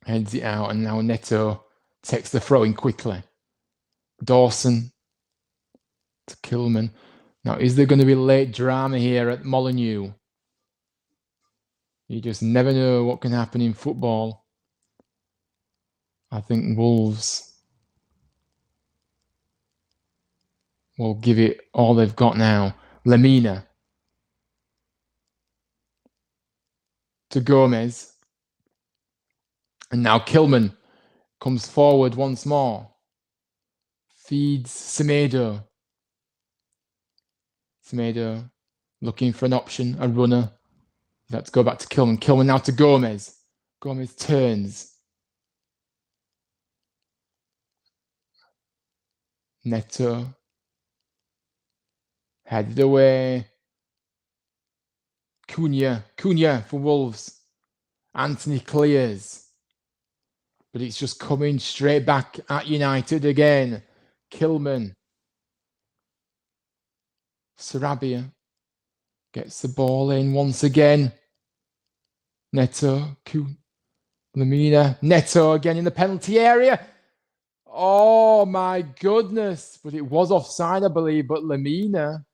S1: heads it out, and now Neto takes the throw in quickly. Dawson to Kilman. Now, is there going to be late drama here at Molineux? You just never know what can happen in football. I think Wolves will give it all they've got now. Lamina to Gomez. And now Kilman comes forward once more. Feeds Semedo. Semedo looking for an option, a runner. Let's go back to Kilman. Kilman now to Gomez. Gomez turns. Neto. Headed away. Cunha for Wolves. Anthony clears. But it's just coming straight back at United again. Kilman. Sarabia gets the ball in once again. Neto. Lamina. Neto again in the penalty area. Oh my goodness. But it was offside, I believe. But Lamina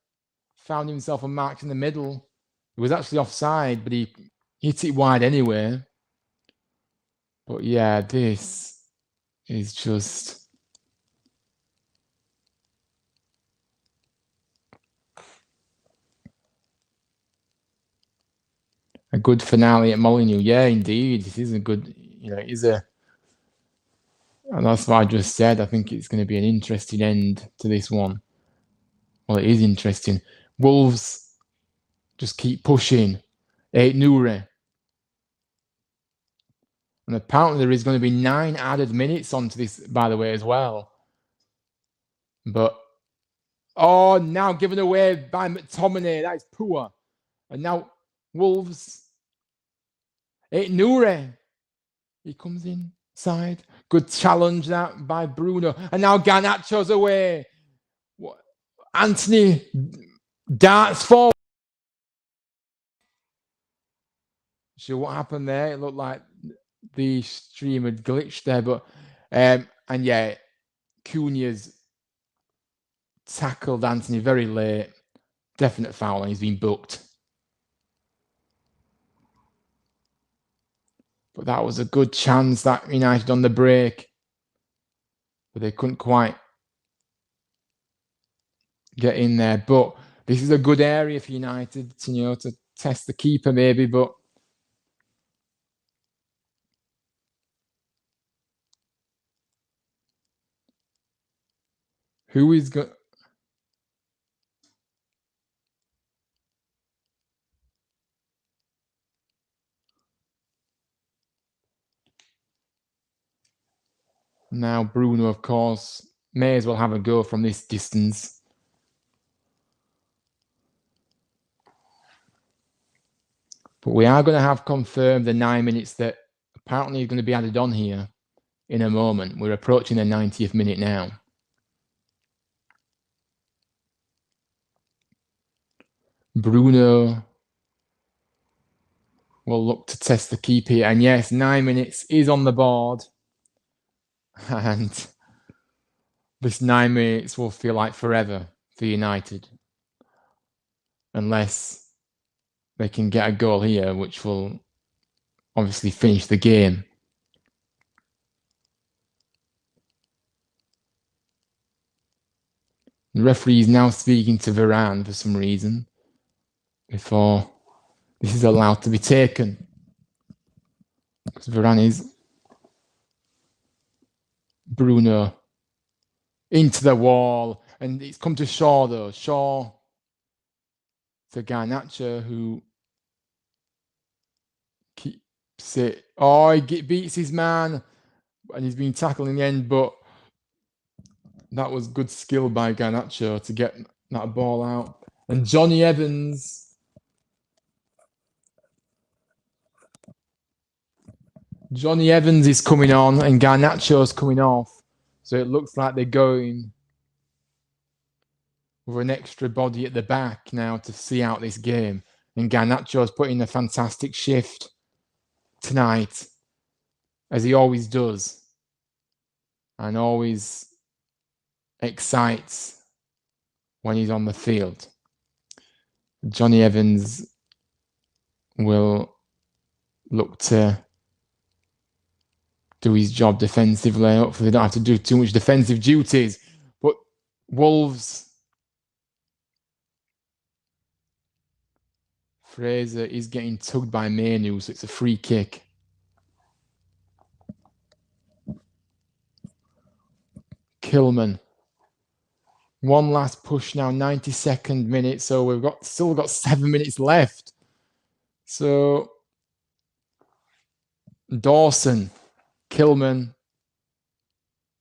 S1: found himself a mark in the middle. It was actually offside, but he hit it wide anyway. But yeah, this is just... a good finale at Molineux. Yeah, indeed. It is a good, it is a... And that's what I just said. I think it's going to be an interesting end to this one. Well, it is interesting. Wolves just keep pushing. Noure. And apparently there is going to be 9 added minutes onto this, by the way, as well. But, now given away by McTominay. That is poor. And now Wolves. Noure. He comes inside. Good challenge that by Bruno. And now Garnacho's away. Anthony darts forward. Sure, what happened there? It looked like the stream had glitched there, but and yeah, Cunha's tackled Anthony very late. Definite foul, and he's been booked. But that was a good chance that United on the break, but they couldn't quite get in there. But this is a good area for United to, to test the keeper maybe, but who is going? Now Bruno, of course, may as well have a go from this distance. But we are going to have confirmed the 9 minutes that apparently are going to be added on here in a moment. We're approaching the 90th minute now. Bruno will look to test the keeper here. And yes, 9 minutes is on the board. And this 9 minutes will feel like forever for United. Unless they can get a goal here, which will obviously finish the game. The referee is now speaking to Varane for some reason before this is allowed to be taken. Because Varane is Bruno into the wall, and it's come to Shaw though. Shaw to Garnacho, who keeps it. Oh, he beats his man, and he's been tackled in the end, but that was good skill by Garnacho to get that ball out. And Johnny Evans is coming on, and Garnacho's coming off. So it looks like they're going with an extra body at the back now to see out this game. And Garnacho's putting a fantastic shift tonight, as he always does, and always excites when he's on the field. Johnny Evans will look to do his job defensively. Hopefully they don't have to do too much defensive duties. But Wolves, Fraser is getting tugged by Molineux, so it's a free kick. Kilman. One last push now, 92nd minute. So we've still got 7 minutes left. So Dawson, Kilman,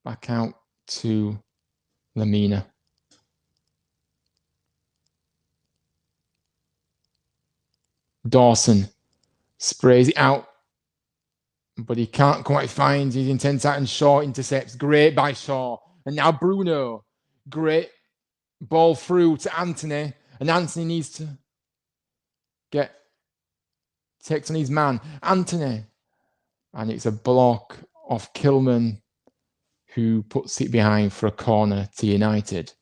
S1: back out to Lamina. Dawson sprays it out, but he can't quite find his intent out, and Shaw intercepts. Great by Shaw. And now Bruno. Great ball through to Anthony, and Anthony needs to takes on his man, Anthony. And it's a block off Kilman, who puts it behind for a corner to United.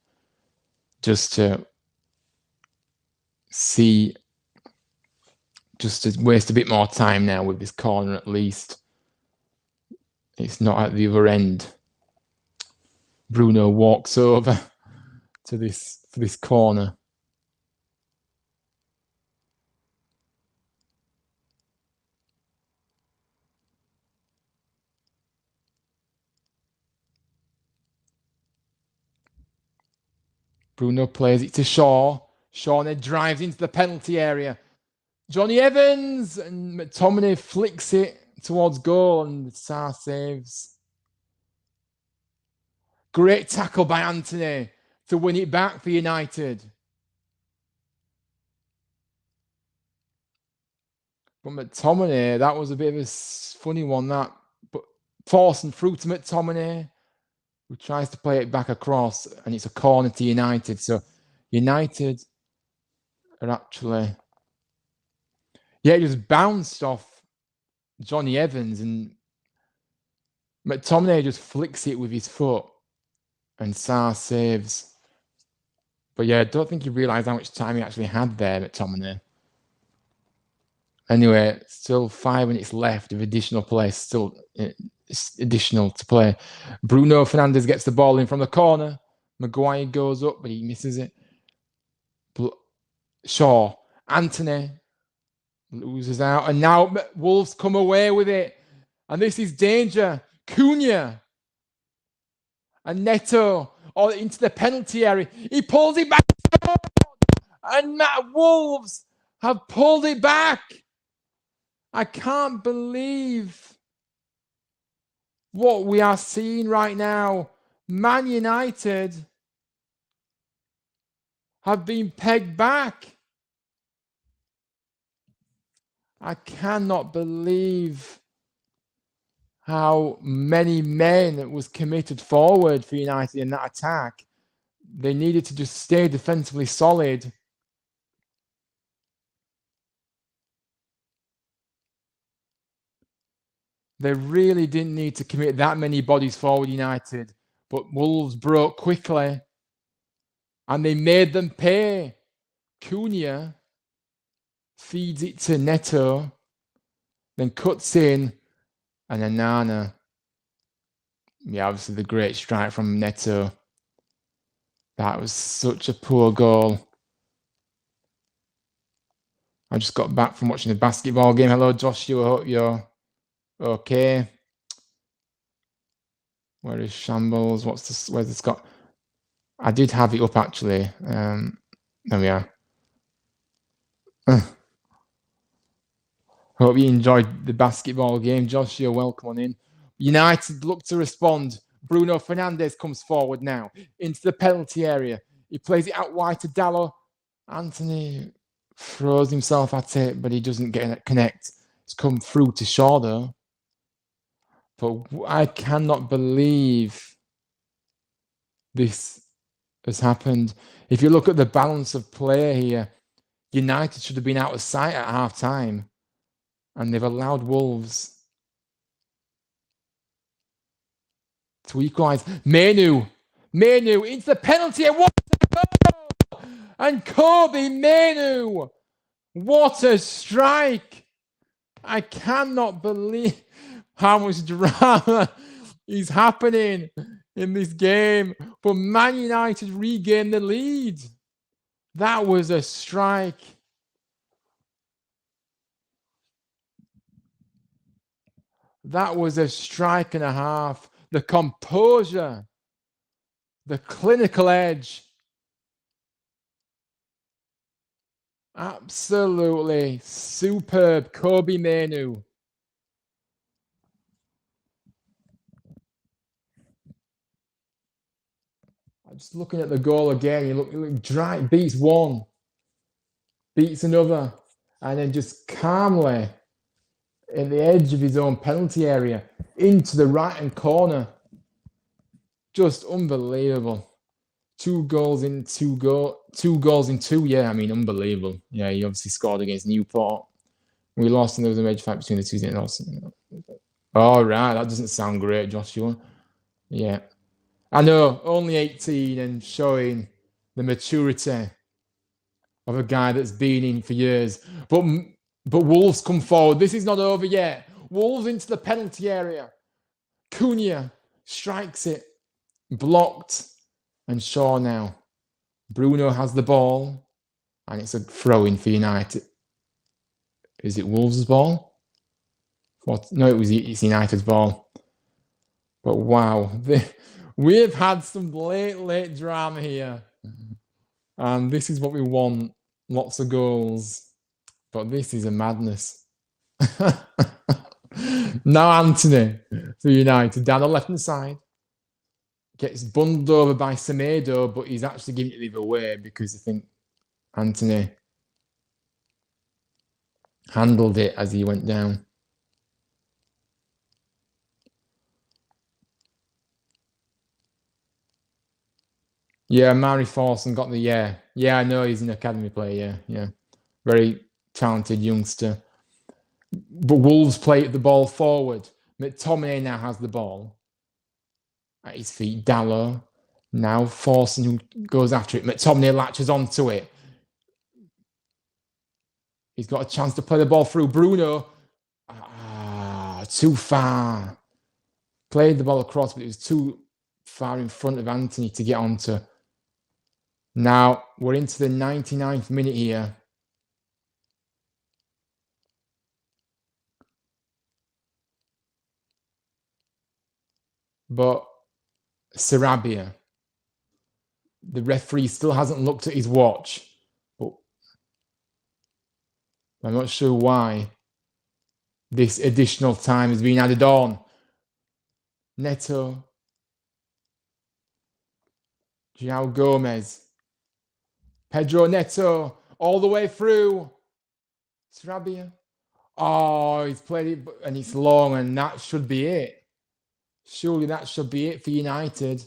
S1: Just to waste a bit more time now with this corner at least. It's not at the other end. Bruno walks over to this corner. Bruno plays it to Shaw. Shaw then drives into the penalty area. Johnny Evans, and McTominay flicks it towards goal, and Sarr saves. Great tackle by Anthony to win it back for United. But McTominay, that was a bit of a funny one, that. But forcing through to McTominay, who tries to play it back across, and it's a corner to United. So United are actually... Yeah, it just bounced off Johnny Evans, and McTominay just flicks it with his foot, and Sarr saves. But yeah, I don't think he realised how much time he actually had there, McTominay. Anyway, still 5 minutes left of additional play. Still additional to play. Bruno Fernandes gets the ball in from the corner. Maguire goes up, but he misses it. Shaw. Anthony loses out. And now Wolves come away with it. And this is danger. Cunha. And Neto. Or into the penalty area. He pulls it back. And Wolves have pulled it back. I can't believe what we are seeing right now. Man United have been pegged back. I cannot believe how many men was committed forward for United in that attack. They needed to just stay defensively solid. They really didn't need to commit that many bodies forward, United. But Wolves broke quickly. And they made them pay. Cunha feeds it to Neto. Then cuts in. And Anana. Yeah, obviously the great strike from Neto. That was such a poor goal. I just got back from watching the basketball game. Hello, Joshua. I hope you're okay. Where is Shambles? What's this? Where's the Scott? I did have it up actually. There we are. Hope you enjoyed the basketball game. Joshua, welcome on in. United look to respond. Bruno Fernandes comes forward now into the penalty area. He plays it out wide to Dallo. Anthony throws himself at it, but he doesn't get it connect. It's come through to Shaw though. But I cannot believe this has happened. If you look at the balance of play here, United should have been out of sight at half time. And they've allowed Wolves to equalise. Molineux into the penalty. And what a goal! And Kobe Molineux. What a strike. I cannot believe how much drama is happening in this game. But Man United regained the lead. That was a strike. That was a strike and a half. The composure, the clinical edge. Absolutely superb. Kobe Molineux. I'm just looking at the goal again. You look dry, beats one, beats another, and then just calmly at the edge of his own penalty area into the right-hand corner. Just unbelievable. 2 goals in 2 goals in 2. Yeah, I mean, unbelievable. Yeah, he obviously scored against Newport. We lost, and there was a major fight between the two teams. All right, that doesn't sound great, Joshua. Yeah, I know, only 18 and showing the maturity of a guy that's been in for years. But Wolves come forward. This is not over yet. Wolves into the penalty area. Cunha strikes it. Blocked. And Shaw now. Bruno has the ball. And it's a throw-in for United. Is it Wolves' ball? What? No, it's United's ball. But wow. We've had some late drama here. And this is what we want. Lots of goals. But this is a madness. Now Anthony for United. Down the left-hand side. Gets bundled over by Semedo, but he's actually giving it the other way because I think Anthony handled it as he went down. Yeah, Mari Forson got the yeah. I know he's an academy player. Yeah. Very talented youngster. But Wolves play the ball forward. McTominay now has the ball at his feet. Dallo now forcing who goes after it. McTominay latches onto it. He's got a chance to play the ball through. Bruno, too far. Played the ball across, but it was too far in front of Anthony to get onto. Now we're into the 99th minute here. But Sarabia, the referee still hasn't looked at his watch, but I'm not sure why this additional time has been added on. Neto, João Gomez, Pedro Neto, all the way through. Sarabia. Oh, he's played it, and it's long, and that should be it. Surely that should be it for United.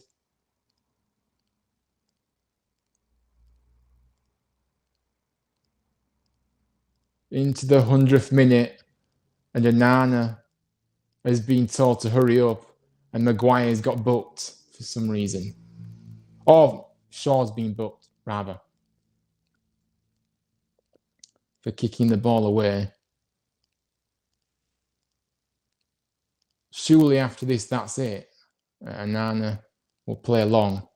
S1: Into the 100th minute, and Onana has been told to hurry up, and Maguire's got booked for some reason. Oh, Shaw's been booked, rather, for kicking the ball away. Surely after this, that's it. Onana will play along.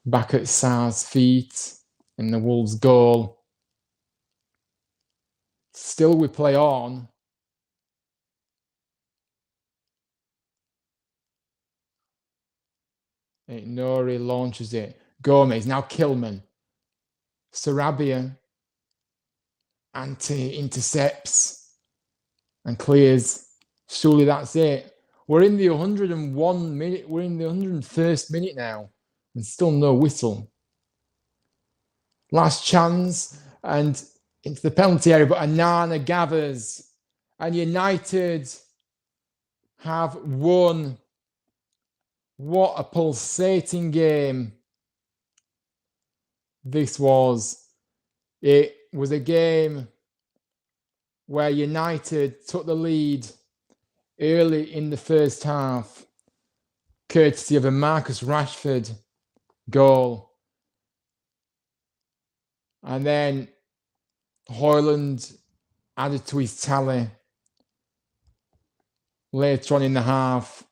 S1: Back at Sarr's feet in the Wolves' goal. Still we play on. Nori launches it. Gomez, now Kilman. Sarabia. Ante intercepts and clears. Surely that's it. We're in the 101 minute. We're in the 101st minute now. And still no whistle. Last chance and into the penalty area, but Onana gathers. And United have won. What a pulsating game this was. It was a game where United took the lead early in the first half, courtesy of a Marcus Rashford goal. And then Højlund added to his tally later on in the half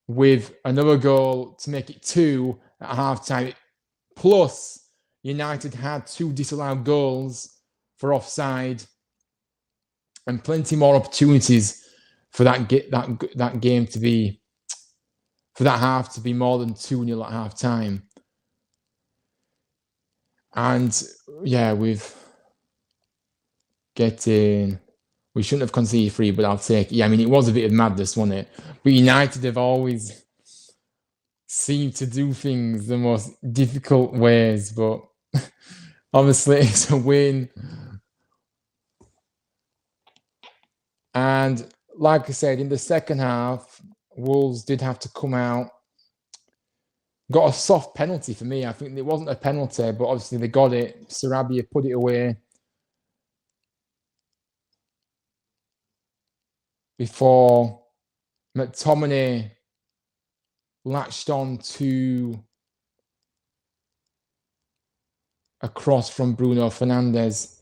S1: with another goal to make it 2 at half-time. Plus, United had 2 disallowed goals for offside and plenty more opportunities for that game to be, for that half to be more than 2-0 at half-time. And yeah, we shouldn't have conceded 3, but I'll take it. Yeah, I mean, it was a bit of madness, wasn't it? But United have always seemed to do things the most difficult ways, but obviously it's a win. And like I said, in the second half, Wolves did have to come out. Got a soft penalty for me. I think it wasn't a penalty, but obviously they got it. Sarabia put it away before McTominay latched on to a cross from Bruno Fernandes.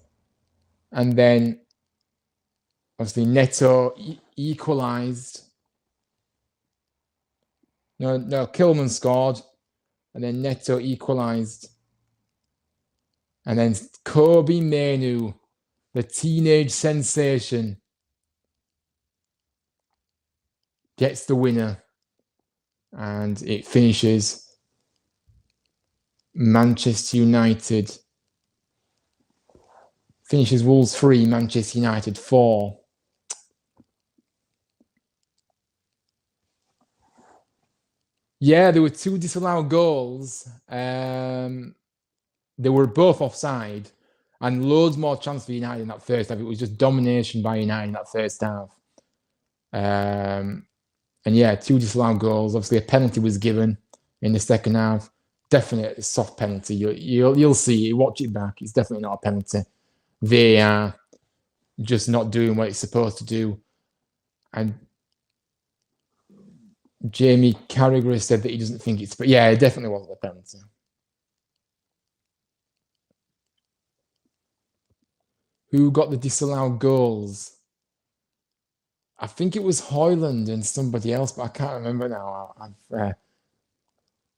S1: And then obviously Neto equalised. No, Kilman scored. And then Neto equalised. And then Kobbie Mainoo, the teenage sensation, gets the winner. And it finishes Manchester United. Finishes Wolves 3, Manchester United 4. Yeah, there were 2 disallowed goals. They were both offside, and loads more chance for United in that first half. It was just domination by United in that first half. And yeah, 2 disallowed goals. Obviously, a penalty was given in the second half. definitely a soft penalty. You'll see. You watch it back. It's definitely not a penalty. They are just not doing what it's supposed to do. And Jamie Carragher said that he doesn't think it's, but yeah, it definitely wasn't a penalty. Who got the disallowed goals? I think it was Hoyland and somebody else, but I can't remember now. I've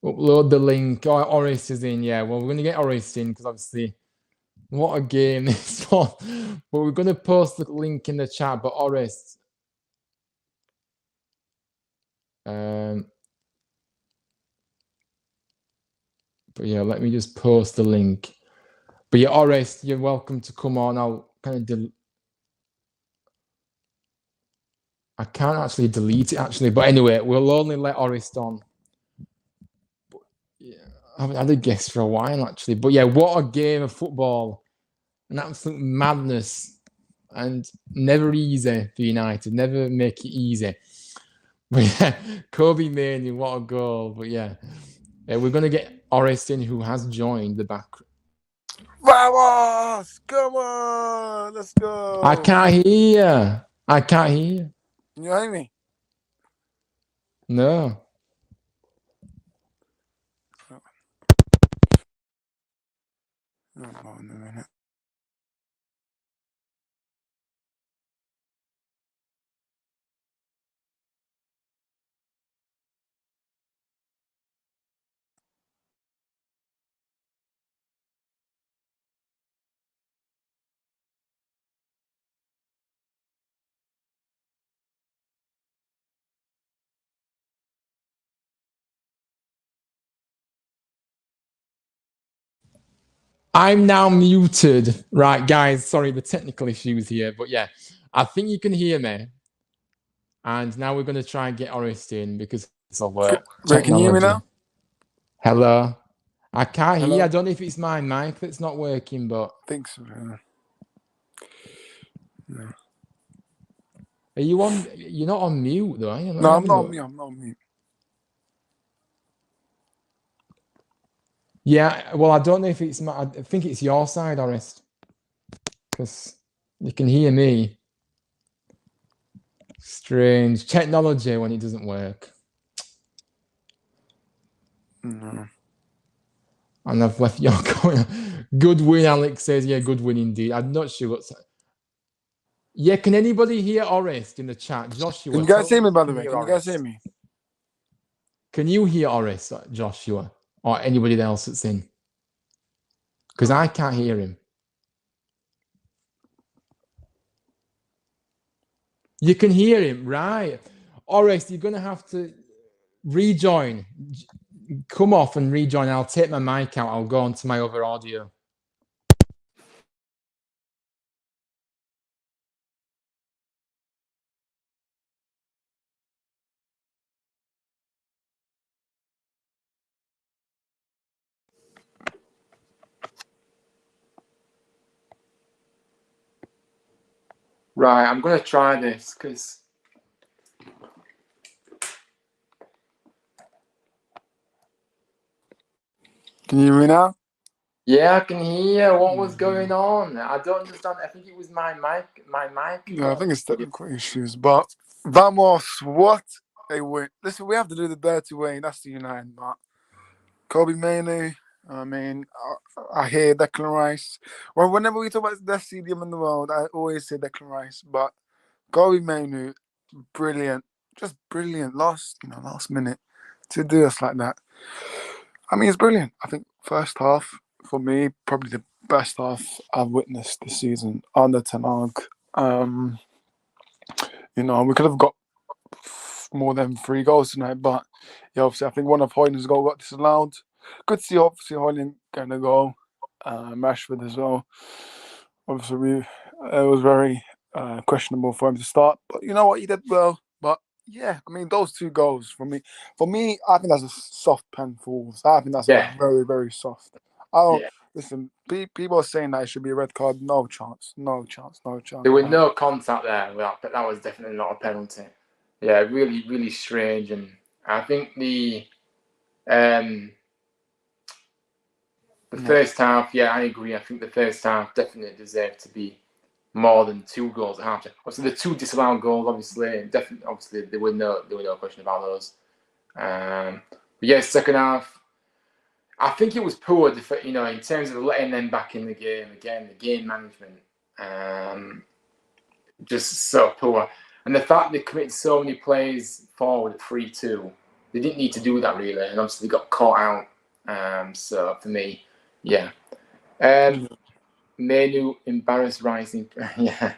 S1: upload the link. Oh, Oris is in. Yeah, well, we're going to get Oris in because obviously, what a game this was. But we're going to post the link in the chat. But Oris, but yeah, let me just post the link. But yeah, Oris, you're welcome to come on. I'll kind of I can't actually delete it actually, but anyway, we'll only let Oris on. But, yeah, I haven't had a guest for a while actually, but yeah, what a game of football! An absolute madness, and never easy for United. Never make it easy. But yeah, Kobe Mainoo, what a goal! But yeah, we're gonna get Oris in, who has joined the back.
S2: Vamos! Come on! Let's go!
S1: I can't hear. I can't hear.
S2: Can you hear me?
S1: No.
S2: Hold on a minute.
S1: I'm now muted. Right, guys, sorry, the technical issues here. But yeah, I think you can hear me. And now we're going to try and get Oris in because it's all work.
S2: Wait, can you hear me now?
S1: Hello? I can't
S2: Hello?
S1: hear. I don't know if it's my mic that's not working, but...
S2: I think so. No.
S1: Are you on... You're not on mute, though, are you?
S2: No, I'm not on mute. I'm not on mute.
S1: Yeah, well, I don't know if it's my... I think it's your side, Oris. Because you can hear me. Strange. Technology when it doesn't work.
S2: No.
S1: And I've left your comment. Good win, Alex says. Yeah, good win indeed. I'm not sure what's... Yeah, can anybody hear Oris in the chat? Joshua.
S2: Can you guys hear me, by the way? Can you guys hear me?
S1: Can you hear Oris, Joshua? Or anybody else that's in? Because I can't hear him. You can hear him, right? Oris, you're going to have to rejoin. Come off and rejoin. I'll take my mic out. I'll go on to my other audio. Right, I'm going to try this because...
S2: Can you hear me now?
S1: Yeah, I can hear. What was going on? I don't understand. I think it was my mic.
S2: Yeah, I think it's technical issues. But vamos, what a win. Listen, we have to do the dirty way, and that's the United. But Kobe Mainoo, I mean, I hear Declan Rice. Well, whenever we talk about the best stadium in the world, I always say Declan Rice. But Kobe Mainoo, brilliant. Just brilliant. Last minute to do us like that. I mean, it's brilliant. I think first half, for me, probably the best half I've witnessed this season under Ten Hag. We could have got more than 3 goals tonight, but yeah, obviously I think one of Hoyland's goal got disallowed. Good to see obviously Hoyland getting a goal. Rashford as well. Obviously, it was very questionable for him to start, but you know what, he did well. But yeah, I mean, those 2 goals for me, I think that's a soft pen for Wolves. I think that's a very, very soft. Listen, people are saying that it should be a red card. No chance.
S1: There was no contact there, but that was definitely not a penalty. Yeah, really, really strange. And I think the The first half, yeah, I agree. I think the first half definitely deserved to be more than 2 goals at half time. Obviously, the 2 disallowed goals, obviously, there were no question about those. But yeah, second half, I think it was poor, in terms of letting them back in the game again, the game management, just so poor. And the fact they committed so many plays forward at 3-2, they didn't need to do that really, and obviously they got caught out. So for me, yeah. Menu embarrassed Rising. Yeah.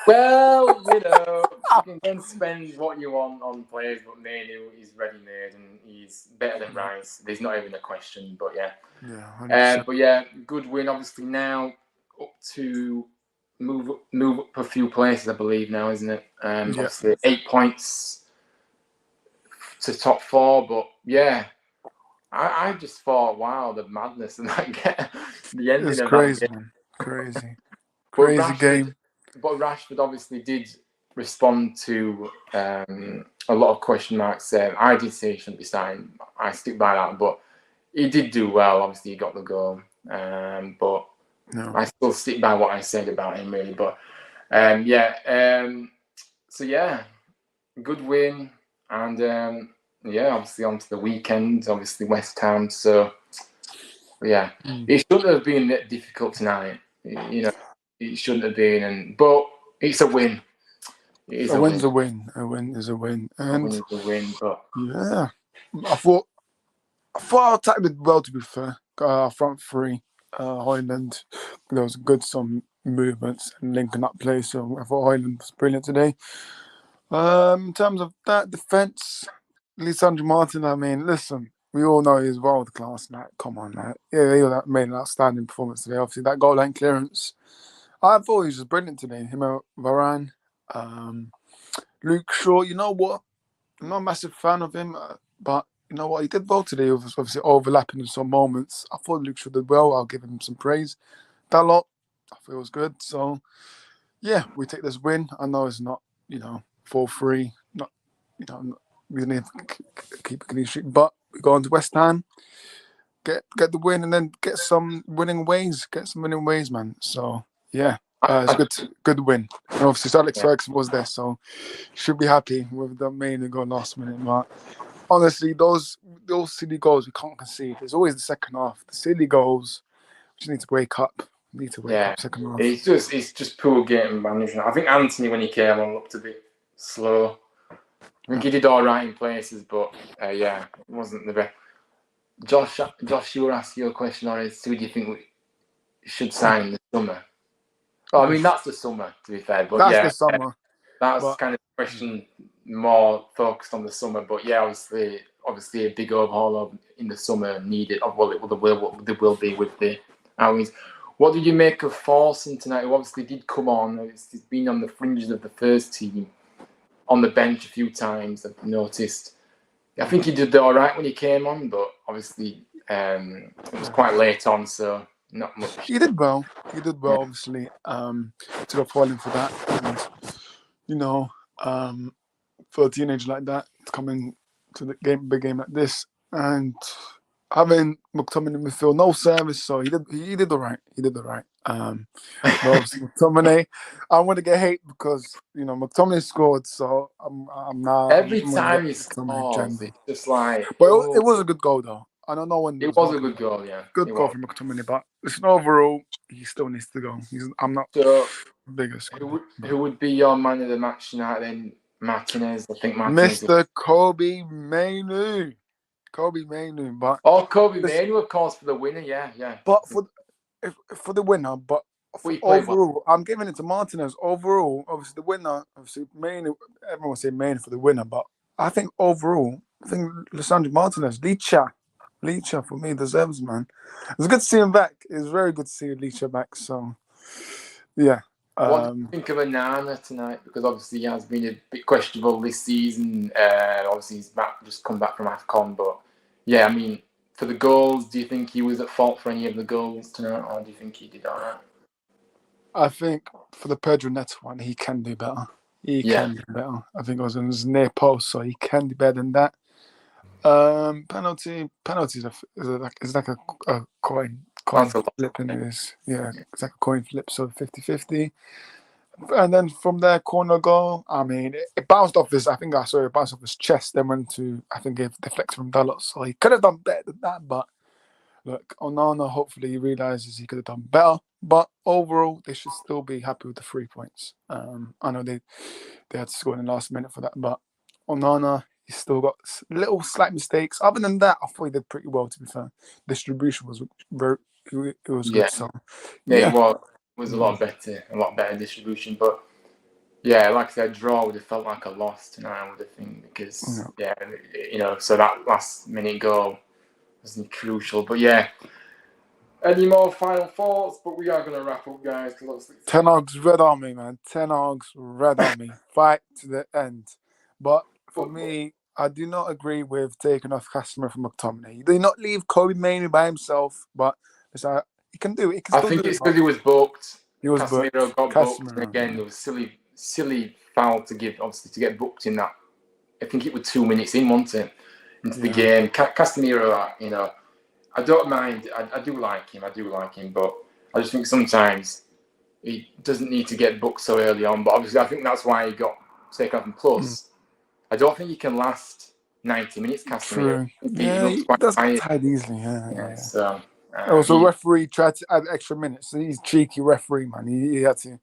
S1: Well, you can then spend what you want on players, but Menu is ready-made and he's better than Rice. There's not even a question, but yeah.
S2: Yeah,
S1: but yeah, good win. Obviously now up to move up a few places, I believe now, isn't it? Obviously 8 points to top 4, but yeah. I just thought, wow, the madness and that the ending
S2: it's
S1: of
S2: crazy,
S1: that game.
S2: man. Crazy.
S1: But
S2: Crazy game.
S1: But Rashford obviously did respond to a lot of question marks. I did say he shouldn't be starting. I stick by that, but he did do well. Obviously, he got the goal. But I still stick by what I said about him, really. But so yeah, good win, and obviously on to the weekend. Obviously West Ham. So yeah, it shouldn't have been that difficult tonight. It shouldn't have been, but it's a win.
S2: A win's a win. A win is a win. And
S1: a win is a win, but
S2: yeah, I thought our attack did well, to be fair. Front three, Highland, there was some movements and linking up play, so I thought Highland was brilliant today. In terms of that defence, Lisandro Martin, I mean, listen, we all know he's world class. Like, come on, man. Yeah, he made an outstanding performance today. Obviously, that goal line clearance, I thought he was just brilliant today. Him and Varane, Luke Shaw. You know what? I'm not a massive fan of him, but you know what? He did well today. He was obviously overlapping in some moments. I thought Luke Shaw did well. I'll give him some praise. That lot, I thought it was good. So, yeah, we take this win. I know it's not, 4-3. Not, we need to keep a clean sheet, but we go on to West Ham, get the win, and then get some winning ways. Man. So, yeah. It's good win. And obviously, Alex Ferguson was there, so should be happy with the main goal last minute. But honestly, those silly goals we can't concede. It's always the second half. The silly goals, we just need to wake up. Second half.
S1: It's just poor game management. I think Anthony, when he came on, looked a bit slow. I think he did all right in places, but it wasn't the best. Josh, you were asking your question on it. Who do you think we should sign in the summer? Oh, I mean, that's the summer, to be fair. But
S2: that's the summer.
S1: That's kind of the question more focused on the summer. But yeah, obviously a big overhaul in the summer needed. Well, there will be with the outings. What did you make of Forson tonight? Who obviously did come on. He's been on the fringes of the first team, on the bench a few times. I've noticed. I think he did all right when he came on, but obviously it was quite late on, so not much.
S2: He did well. Obviously. To applaud for that, and for a teenager like that, coming to the big game like this, and having McTominay in midfield, no service, so he did all right. But obviously McTominay, I want to get hate because McTominay scored, so I'm now
S1: every time he scores, it's just like.
S2: But it was a good goal though. I don't know when
S1: it was a good goal, yeah.
S2: Good goal from McTominay, but listen, overall, he still needs to go. I'm not the biggest.
S1: Who would be your man of the match tonight then? Martinez, I think Martinez.
S2: Mr. Kobe Mainu. Kobe Mainu, but
S1: Kobe Mainu, of course, for the winner, yeah.
S2: But for the winner, but overall, I'm giving it to Martinez. Overall, obviously the winner, Mainu. Everyone will say Mainu for the winner, but I think overall, Lisandro Martinez, Licha for me deserves, man. It's good to see him back. It's very good to see Licha back. So, yeah.
S1: What do you think of Onana tonight? Because obviously he has been a bit questionable this season. Obviously he's just come back from AFCON, but yeah, I mean, for the goals, do you think he was at fault for any of the goals tonight, or do you think he did all right?
S2: I think for the Pedro Neto one, he can do better. He can do better. I think it was in his near post, so he can do better than that. Penalties is like a coin
S1: That's a lot.
S2: flip in this. Yeah, it's like a coin flip, so 50-50. And then from there, corner goal. I mean, it bounced off his. I think I saw it bounce off his chest, then went to. I think it deflected from Dalot. So he could have done better than that. But look, Onana, hopefully he realizes he could have done better. But overall, they should still be happy with the 3 points. I know they had to score in the last minute for that, but Onana, he's still got little slight mistakes. Other than that, I thought he did pretty well. To be fair, distribution was very. It was
S1: Yeah.
S2: good. So
S1: Yeah,
S2: yeah.
S1: it was a lot better distribution. But yeah, like I said, draw would have felt like a loss tonight, I would have think, because so that last minute goal wasn't crucial. But yeah, any more final thoughts? But we are going to wrap up, guys.
S2: Ten Hag's Red Army, man. Ten Hag's Red Army. Fight to the end. But for me, I do not agree with taking off Casemiro from McTominay. You do not leave Kobe Mainoo by himself, but he can do it. He can
S1: I
S2: still
S1: think
S2: do
S1: it's
S2: it.
S1: because he was booked.
S2: He was
S1: Casemiro
S2: booked.
S1: got booked. And again, there was silly foul to give, obviously, to get booked in that. I think it was 2 minutes in, wasn't it, into the game. Casemiro, I don't mind. I do like him, but I just think sometimes he doesn't need to get booked so early on. But obviously, I think that's why he got taken off. And plus, I don't think he can last 90 minutes, Casemiro.
S2: True. He does get tired easily. Yeah.
S1: So.
S2: Also, referee tried to add extra minutes. So he's cheeky referee, man. He had to.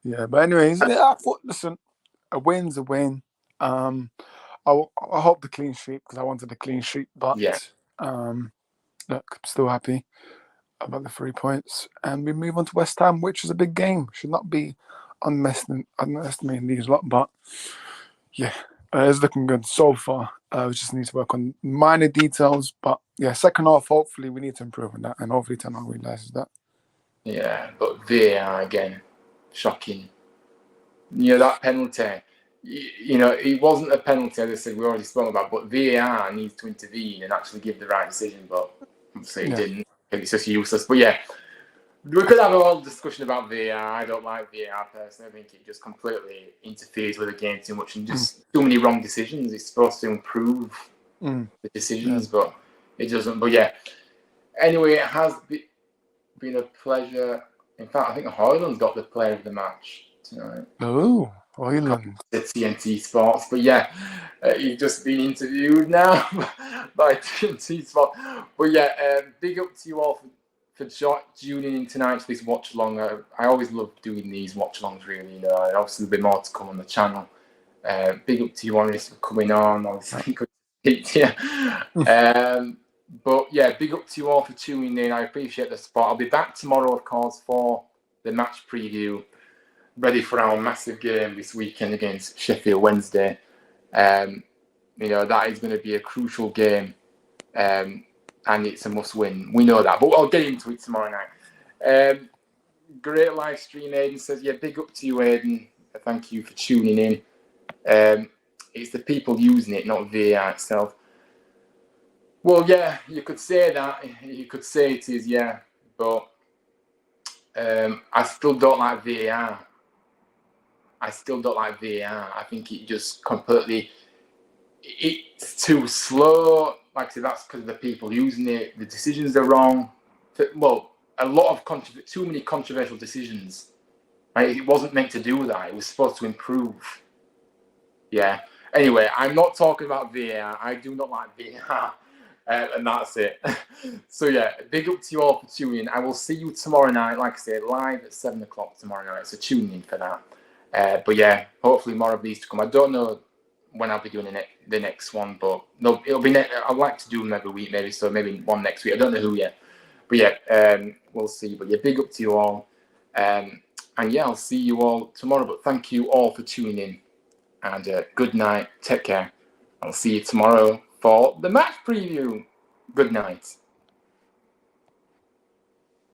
S2: Yeah, but anyways, I thought, listen, a win's a win. I hope the clean sheet because I wanted a clean sheet, but look, I'm still happy about the 3 points, and we move on to West Ham, which is a big game. Should not be underestimating these lot, but yeah, it's looking good so far. We just need to work on minor details, but yeah, second half, hopefully we need to improve on that, and hopefully Ten Hag realizes that.
S1: Yeah, but VAR again, shocking. That penalty. It wasn't a penalty, as I said, we already spoke about, but VAR needs to intervene and actually give the right decision, but obviously it didn't. It's just useless. But yeah, we could have a whole discussion about VAR. I don't like VAR personally. I think it just completely interferes with the game too much and just too many wrong decisions. It's supposed to improve the decisions, but it doesn't. But yeah, anyway, it has been a pleasure. In fact, I think Højlund's got the player of the match tonight.
S2: Oh, Højlund.
S1: The TNT Sports. But yeah, you've just been interviewed now by TNT Sports. But yeah, big up to you all for tuning in tonight to this watch along. I always love doing these watch alongs, really. Obviously, there'll be more to come on the channel. Big up to you, Honest, for coming on. Obviously, good to speak to you. But yeah, big up to you all for tuning in. I appreciate the support. I'll be back tomorrow, of course, for the match preview, ready for our massive game this weekend against Sheffield Wednesday. That is going to be a crucial game, and it's a must-win. We know that, but I'll get into it tomorrow night. Great live stream, Aidan says. Yeah, big up to you, Aidan. Thank you for tuning in. It's the people using it, not VAR itself. Well, yeah, you could say that. You could say it is, yeah, but I still don't like VAR. I think it just completely, it's too slow. Like I said, that's because of the people using it. The decisions are wrong. Well, a lot of too many controversial decisions. Right? It wasn't meant to do that. It was supposed to improve. Yeah. Anyway, I'm not talking about VAR. I do not like VAR. And that's it. So yeah, big up to you all for tuning in. I will see you tomorrow night, like I said, live at 7 o'clock tomorrow night. So tune in for that. But yeah, hopefully more of these to come. I don't know when I'll be doing the next one, but no, it'll be. I'd like to do them every week, maybe. So maybe one next week. I don't know who yet, but yeah, we'll see. But yeah, big up to you all, and yeah, I'll see you all tomorrow. But thank you all for tuning in, and good night. Take care. I'll see you tomorrow for the match preview. Good night.